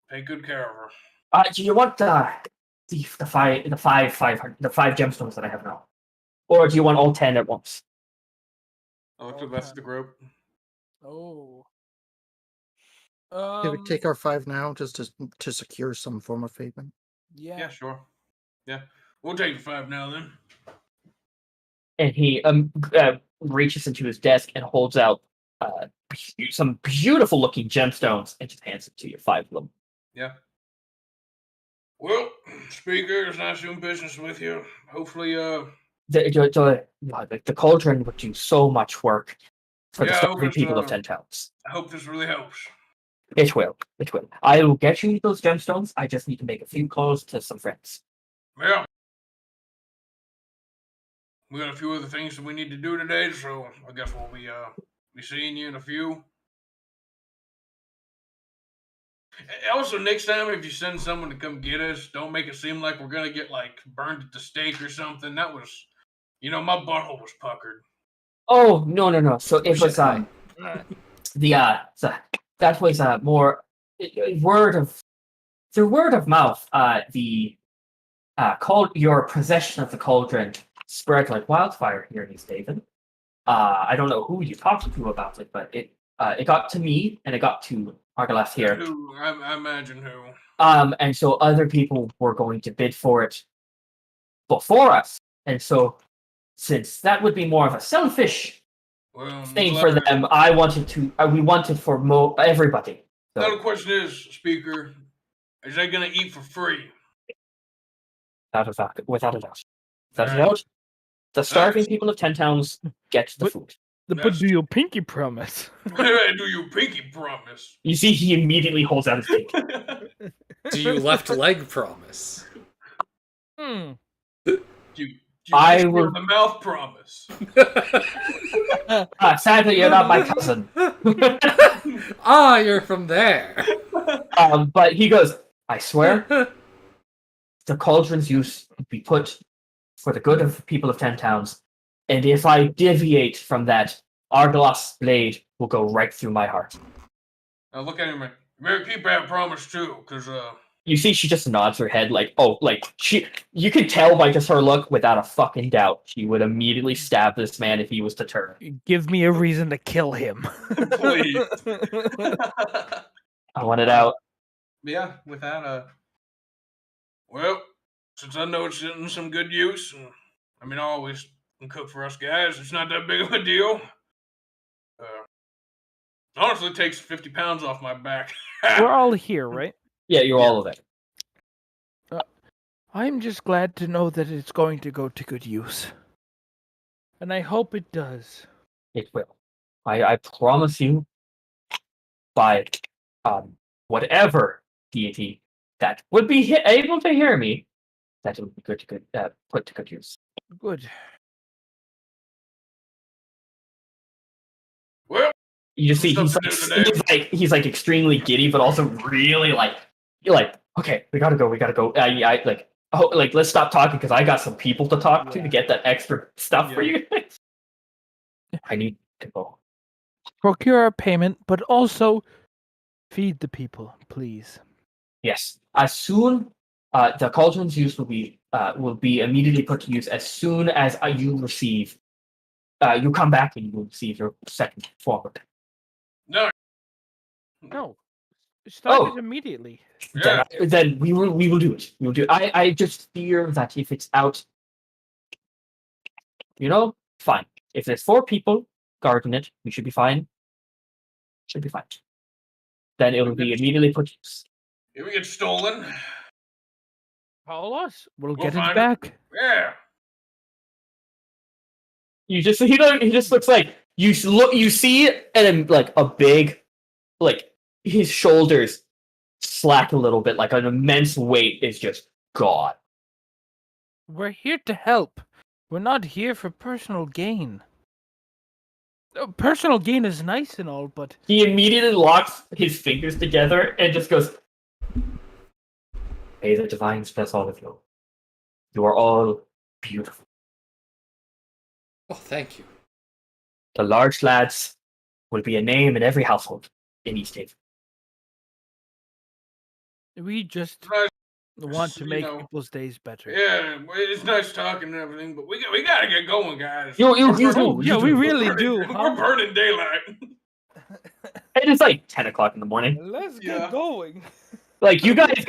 Take good care of her. Do you want the 5 gemstones that I have now, or do you want all 10 at once? I look to the rest of the group. Oh. Can we take our 5 now, just to secure some form of payment? Yeah, sure. Yeah. We'll take the 5 now then. And he reaches into his desk and holds out some beautiful looking gemstones and just hands it to you, 5 of them. Yeah. Well, Speaker, it's nice doing business with you. Hopefully, the cauldron would do so much work for the starving people of 10 towns. I hope this really helps. It will. I will get you those gemstones. I just need to make a few calls to some friends. Yeah. We got a few other things that we need to do today, so I guess we'll be seeing you in a few. Also, next time if you send someone to come get us, don't make it seem like we're gonna get like burned at the stake or something. That was, my butthole was puckered. Oh no! So it was that was more word of mouth. Your possession of the cauldron spread like wildfire here in East Haven. I don't know who you talked to about it, but it got to me and it got to Argaleth here. Who? I imagine who. And so other people were going to bid for it before us, and so since that would be more of a selfish thing for them, we wanted for everybody. So. Now the question is, Speaker, is they gonna eat for free? Without a doubt. The starving people of 10 towns get the food. But do your pinky promise? Do you pinky promise? You see, he immediately holds out his pinky. Do you left leg promise? Do I you will. the mouth promise? Sadly, you're not my cousin. You're from there. But he goes, I swear, the cauldron's use will be put for the good of people of 10 towns, and if I deviate from that, Argaleth's blade will go right through my heart. Look at him. You better keep that promise too, because You see, she just nods her head like, oh, like you can tell by just her look without a fucking doubt. She would immediately stab this man if he was to turn. Give me a reason to kill him. Please. I want it out. Yeah, with that, Well, since I know it's in some good use, and I mean, I always can cook for us guys. It's not that big of a deal. Honestly, it takes 50 pounds off my back. We're all here, right? Yeah, you're all of it. I'm just glad to know that it's going to go to good use. And I hope it does. It will. I promise you, by whatever deity that would be able to hear me, that it would be put to good use. Good. Well, You just see Stuff he's to do today. he's like extremely giddy, but also really like you're like, okay, we gotta go. I like, oh, like let's stop talking because I got some people to talk to get that extra stuff for you guys. I need to go. Procure our payment, but also feed the people, please. Yes, as soon the cauldron's use will be immediately put to use as soon as you receive. You come back and you will receive your second forward. no. No. Start Oh. it immediately. Yeah. Then we will do it. We will do. I just fear that if it's out, fine. If there's 4 people guarding it, we should be fine. Should be fine. Then it will be immediately put to use. If we get stolen, Call us. We'll We'll get it find it. back. yeah. You just he just looks like you see and like a big, like his shoulders slack a little bit, like an immense weight is just gone. We're here to help. We're not here for personal gain. Personal gain is nice and all, but He immediately locks his fingers together and just goes, "May the divines bless all of you. You are all beautiful. Oh, thank you. The large lads will be a name in every household in East Haven." we just Nice, want to you make know. people's days better. Yeah, it's nice talking and everything, but we gotta get going, guys. You We're do. burning- Yeah, we really we're do. burning- We're burning daylight. And it's like 10 o'clock in the morning. Let's Yeah. get going. Like you guys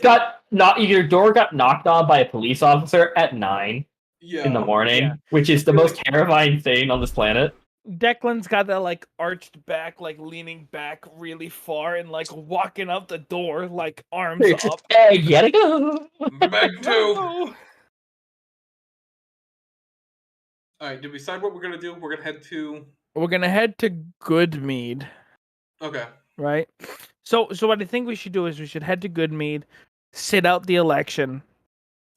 got not your door got knocked on by a police officer at 9 yeah. in the morning, Yeah. which is the most terrifying thing on this planet. Declan's got that like arched back, like leaning back really far and like walking out the door, like arms up. Hey, you gotta go. Back to No. All right. Did we decide what we're gonna do? We're gonna head to. We're gonna head to Goodmead, Okay. right? So what I think we should do is we should head to Goodmead, sit out the election.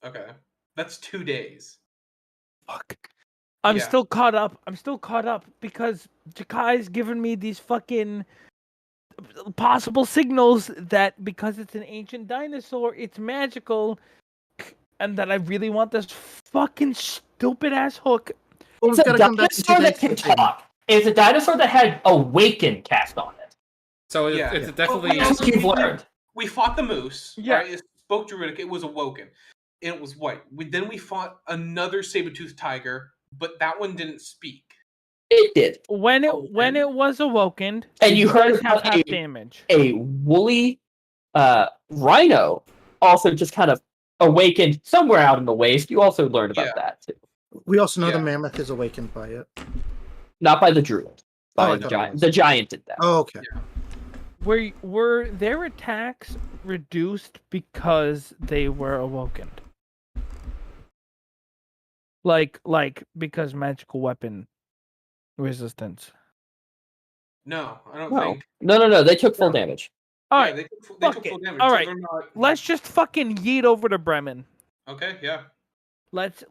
Okay. That's 2 days. Fuck. I'm Yeah. still caught up. I'm still caught up because Jakai's given me these fucking possible signals that because it's an ancient dinosaur, it's magical, and that I really want this fucking stupid ass hook. Well, It's we've a got to come back in 2 dinosaur that days. can for the thing. talk. It's a dinosaur that had Awaken cast on it. So Yeah. it's Well, definitely. well, As you've learned. We fought the moose. Yeah. Right? It spoke Druidic. It was awoken. And it was white. Then we fought another saber-toothed tiger, but that one didn't speak. It did. When it Oh, when and- it was awokened, And it you heard does have about half a- damage. A woolly rhino also just kind of awakened somewhere out in the waste. You also learned about Yeah. that too. We also know Yeah. the mammoth is awakened by it. Not by the druid. By Oh, I the thought it giant. was. The giant did that. Oh, okay. Were their attacks reduced because they were awoken? Like because magical weapon resistance. No, I don't No. think. No. They took full No. damage. All Yeah, right, they took full fuck it. damage. All so right. they're not- let's just fucking yeet over to Bremen. Okay, yeah. Let's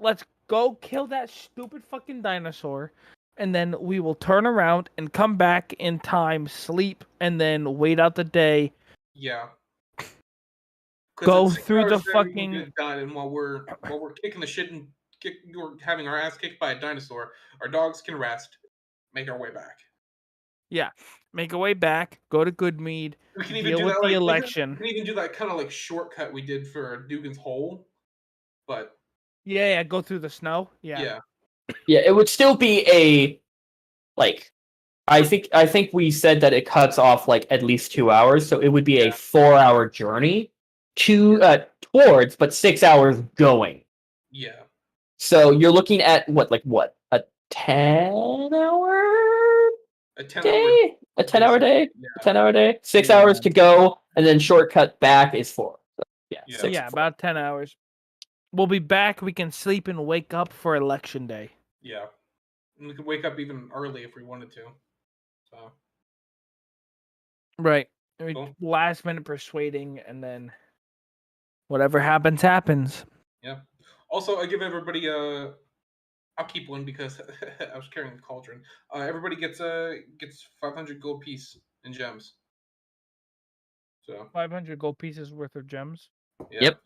go kill that stupid fucking dinosaur, and then we will turn around and come back in time, sleep, and then wait out the day. Yeah. 'Cause Go in 6 through hours the from now, we can fucking- get it done, and while we're kicking the shit and we're having our ass kicked by a dinosaur, our dogs can rest, make our way back. Yeah, make a way back. Go to Goodmead. We can even Deal do with that. the Like, election. we can even do that kind of like shortcut we did for Dugan's Hole, but Yeah, go through the snow. yeah. Yeah, it would still be a like. I think we said that it cuts off like at least 2 hours, so it would be a 4-hour journey towards, but 6 hours going. Yeah. So you're looking at what a 10-hour A 10-hour day, a 10-hour day, Yeah. a 10-hour day, 6 Yeah. hours to go, and then shortcut back is 4. So, yeah, Yeah. 6 Yeah, about 10 hours. We'll be back. We can sleep and wake up for election day. Yeah. And we could wake up even early if we wanted to. So Right. Cool. Last minute persuading, and then whatever happens, happens. yeah. Also, I give everybody I'll keep one because I was carrying the cauldron. Everybody gets 500 gold piece in gems. So 500 gold pieces worth of gems. yeah. Yep.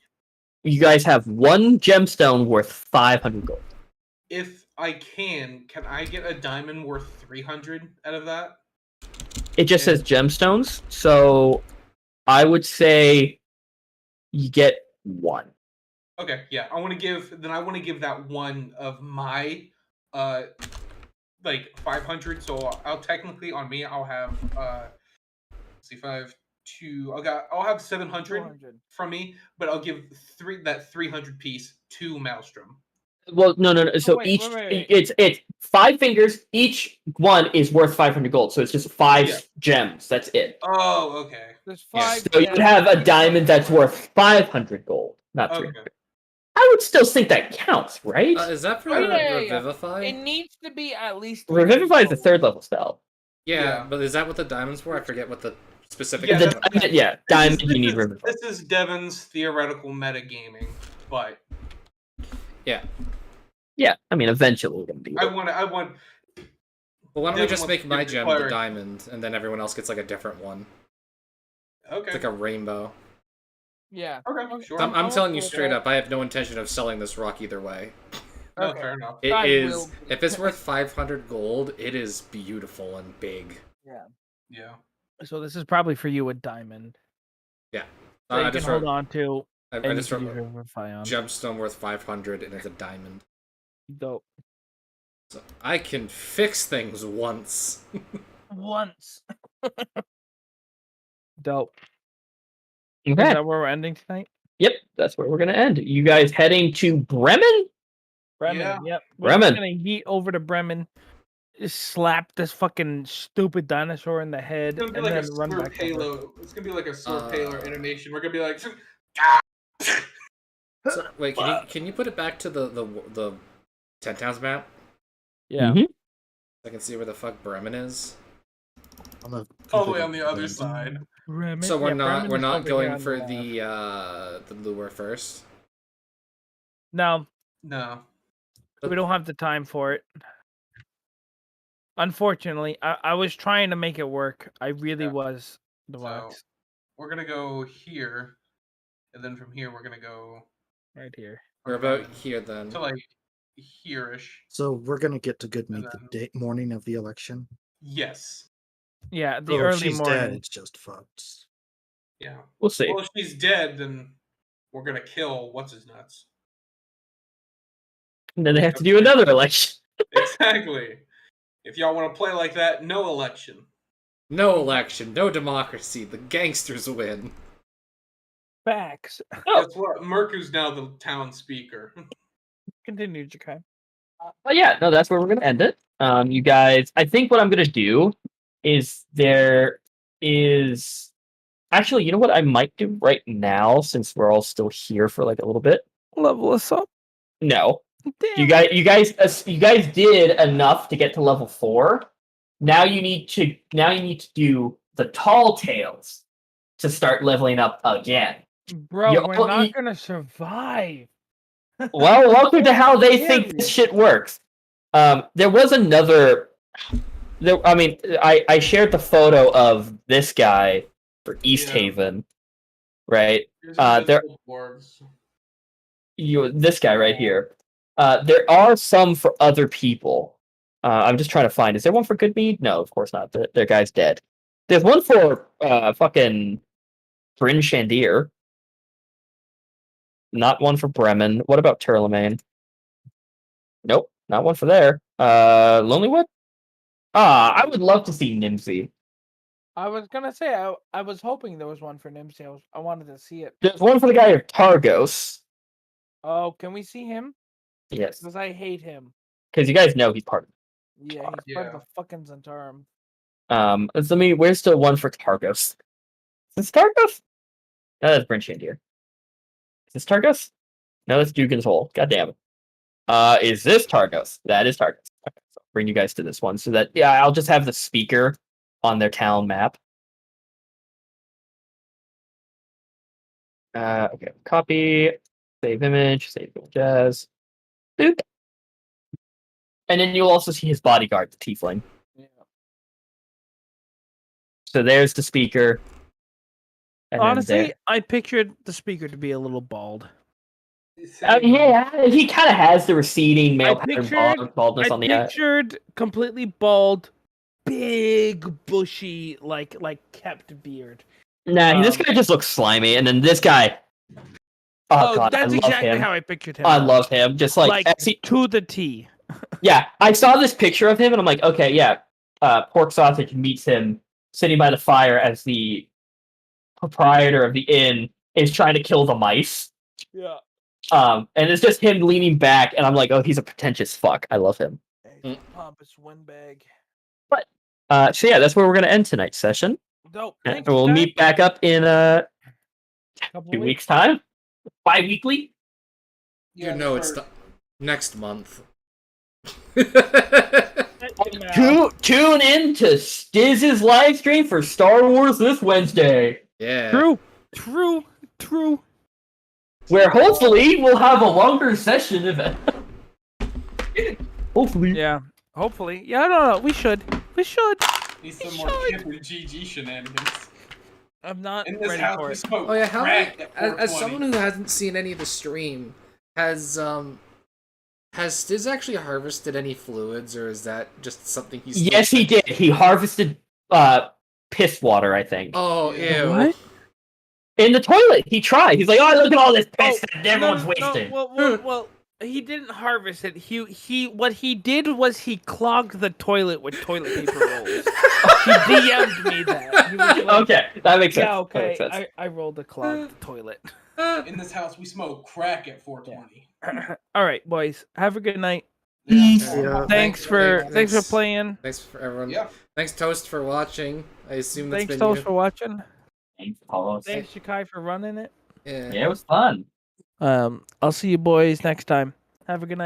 You guys have one gemstone worth 500 gold. If I can I get a diamond worth 300 out of that? It just says gemstones, so I would say you get 1. Okay, yeah. I want to give that one of my like 500. So I'll technically on me I'll have let's see I'll have 700 200. from me, but I'll give 300 piece to Maelstrom. Well, no. So wait. it's 5 fingers. Each one is worth 500 gold. So it's just 5 Yeah. gems. That's it. Oh, okay. There's Yeah. 5. So you would have a diamond that's worth 500 gold, not 300. Okay. I would still think that counts, right? Is that for Oh, yeah. Revivify? It needs to be at least. Revivify is a 3rd level spell. Yeah, but is that what the diamond's for? I forget what the specific. Yeah, Diamond you need Revivify. This is Devon's theoretical metagaming, but Yeah. Yeah, I mean, eventually we're gonna be. I want. Well, why don't we Devin just wants make to my give gem the the cleric. diamond, and then everyone else gets like a different one. Okay. It's like a rainbow. Yeah. Okay. Sure. I'm telling you okay straight with up, I have no intention of selling this rock either way. No, Okay. fair enough. It I is will. if it's worth 500 gold, it is beautiful and big. Yeah. So this is probably for you a diamond. Yeah. That you I can just hold wrote on to. I And just you can wrote use Revivify on. gemstone worth 500, and it's a diamond. Dope. So I can fix things once. Once. Dope. Okay. Is that where we're ending tonight? Yep, that's where we're gonna end. You guys heading to Bremen? Bremen. Yeah. Yep. Bremen. We're gonna yeet over to Bremen, just slap this fucking stupid dinosaur in the head, It's gonna be and like a then run Sword back over. Halo. It's gonna be like a Sword Halo animation. We're gonna be like, So, wait, can you put it back to the 10 towns map? Yeah. Mhm. So I can see where the fuck Bremen is. all the way on the other side. Bremen. So we're yeah, not Bremen is over here going on for left. the lure first. No, No. we don't have the time for it. Unfortunately, I was trying to make it work. I really Yeah. was. The So box we're gonna go here, and then from here we're gonna go right here. We're about here then. to like here-ish. So we're gonna get to Goodmead And the morning of the election. Yes. Yeah, the So if early she's morning. dead, it's just fucked. Yeah. We'll see. Well, if she's dead, then we're gonna kill what's his nuts. And then they have to do another election. Exactly. If y'all want to play like that, no election. No election, no democracy. The gangsters win. Facts. Oh. Guess what? Merku's now the town speaker. Continue, Jakai. But yeah, no, that's where we're gonna end it. You guys, I think what I'm gonna do is actually, you know what I might do right now, since we're all still here for like a little bit. Level us up. No, Damn. you guys did enough to get to level 4. Now you need to do the tall tales to start leveling up again. Bro, You- we're not gonna survive. Well, welcome to how they think this shit works. There was another. I shared the photo of this guy for East Yeah. Haven, right? Here's There- invisible dwarves. This guy right here. There are some for other people, I'm just trying to find. Is there one for good mead? No, of course not. The guy's dead. There's one for fucking Bryn Shandir. Not one for Bremen. What about Turlemagne? Nope, not one for there. Lonelywood? I would love to see Nimsy. I was gonna say I was hoping there was one for Nimsy. I wanted to see it. There's one for the guy of Targos. Oh, can we see him? Yes, Because I hate him. because you guys know he's part of. Yeah, he's part of Yeah. the fucking Zentarum. Where's still one for Targos? Is this Targos? No, that's Bryn Shandir. Is this Targos? No, that's Dugan's Hole. God damn it. Is this Targos? That is Targos. Okay, so I'll bring you guys to this one so that I'll just have the speaker on their town map. Okay, copy, save image, save jazz. Boop. And then you'll also see his bodyguard, the Tiefling. Yeah. So there's the speaker. And then Honestly, I pictured the speaker to be a little bald. yeah, he kind of has the receding male I pattern pictured- baldness I on the eye. pictured completely bald, big, bushy, like kept beard. Nah, this guy just looks slimy, and then this guy. Oh, god, I that's love exactly him. how I pictured him. I love him. Just like, to the T. yeah, I saw this picture of him, and I'm like, okay, yeah. Pork Sausage meets him sitting by the fire as the proprietor of the inn is trying to kill the mice. Yeah. And it's just him leaning back, and I'm like, oh, he's a pretentious fuck. I love him. Pompous windbag. So yeah, that's where we're gonna end tonight's session. Dope. And Thanks, we'll Jack. meet back up in Couple 2 weeks' time. Bi-weekly. You know it's next month. Tune in to Stiz's live stream for Star Wars this Wednesday, Yeah. True. where hopefully we'll have a longer session event. Hopefully. Yeah. Hopefully. Yeah, I don't know. We should. Need some more Kipper GG shenanigans. I'm not In this ready house, for we it. smoke Oh yeah, how many? crack at As 420. someone who hasn't seen any of the stream, has Stiz actually harvested any fluids, or is that just something he's? Yes, he did. He harvested piss water, I think. Oh, ew. What? In the toilet. He tried. He's like, oh, look at all this piss that everyone's No, wasting. well, he didn't harvest it. What he did was he clogged the toilet with toilet paper rolls. He DM'd me that. He was like, Okay, that makes sense. yeah, That okay. makes sense. I rolled a clogged toilet. In this house, we smoke crack at 420. All right, boys. Have a good night. Yeah. Thanks for playing. Thanks for everyone. Yeah. Thanks Toast for watching. I assume that's Thanks, been Toast, you. for watching. Thanks, Apollo. Thanks, Shakai, for running it. Yeah. Yeah, it was fun. I'll see you boys next time. Have a good night.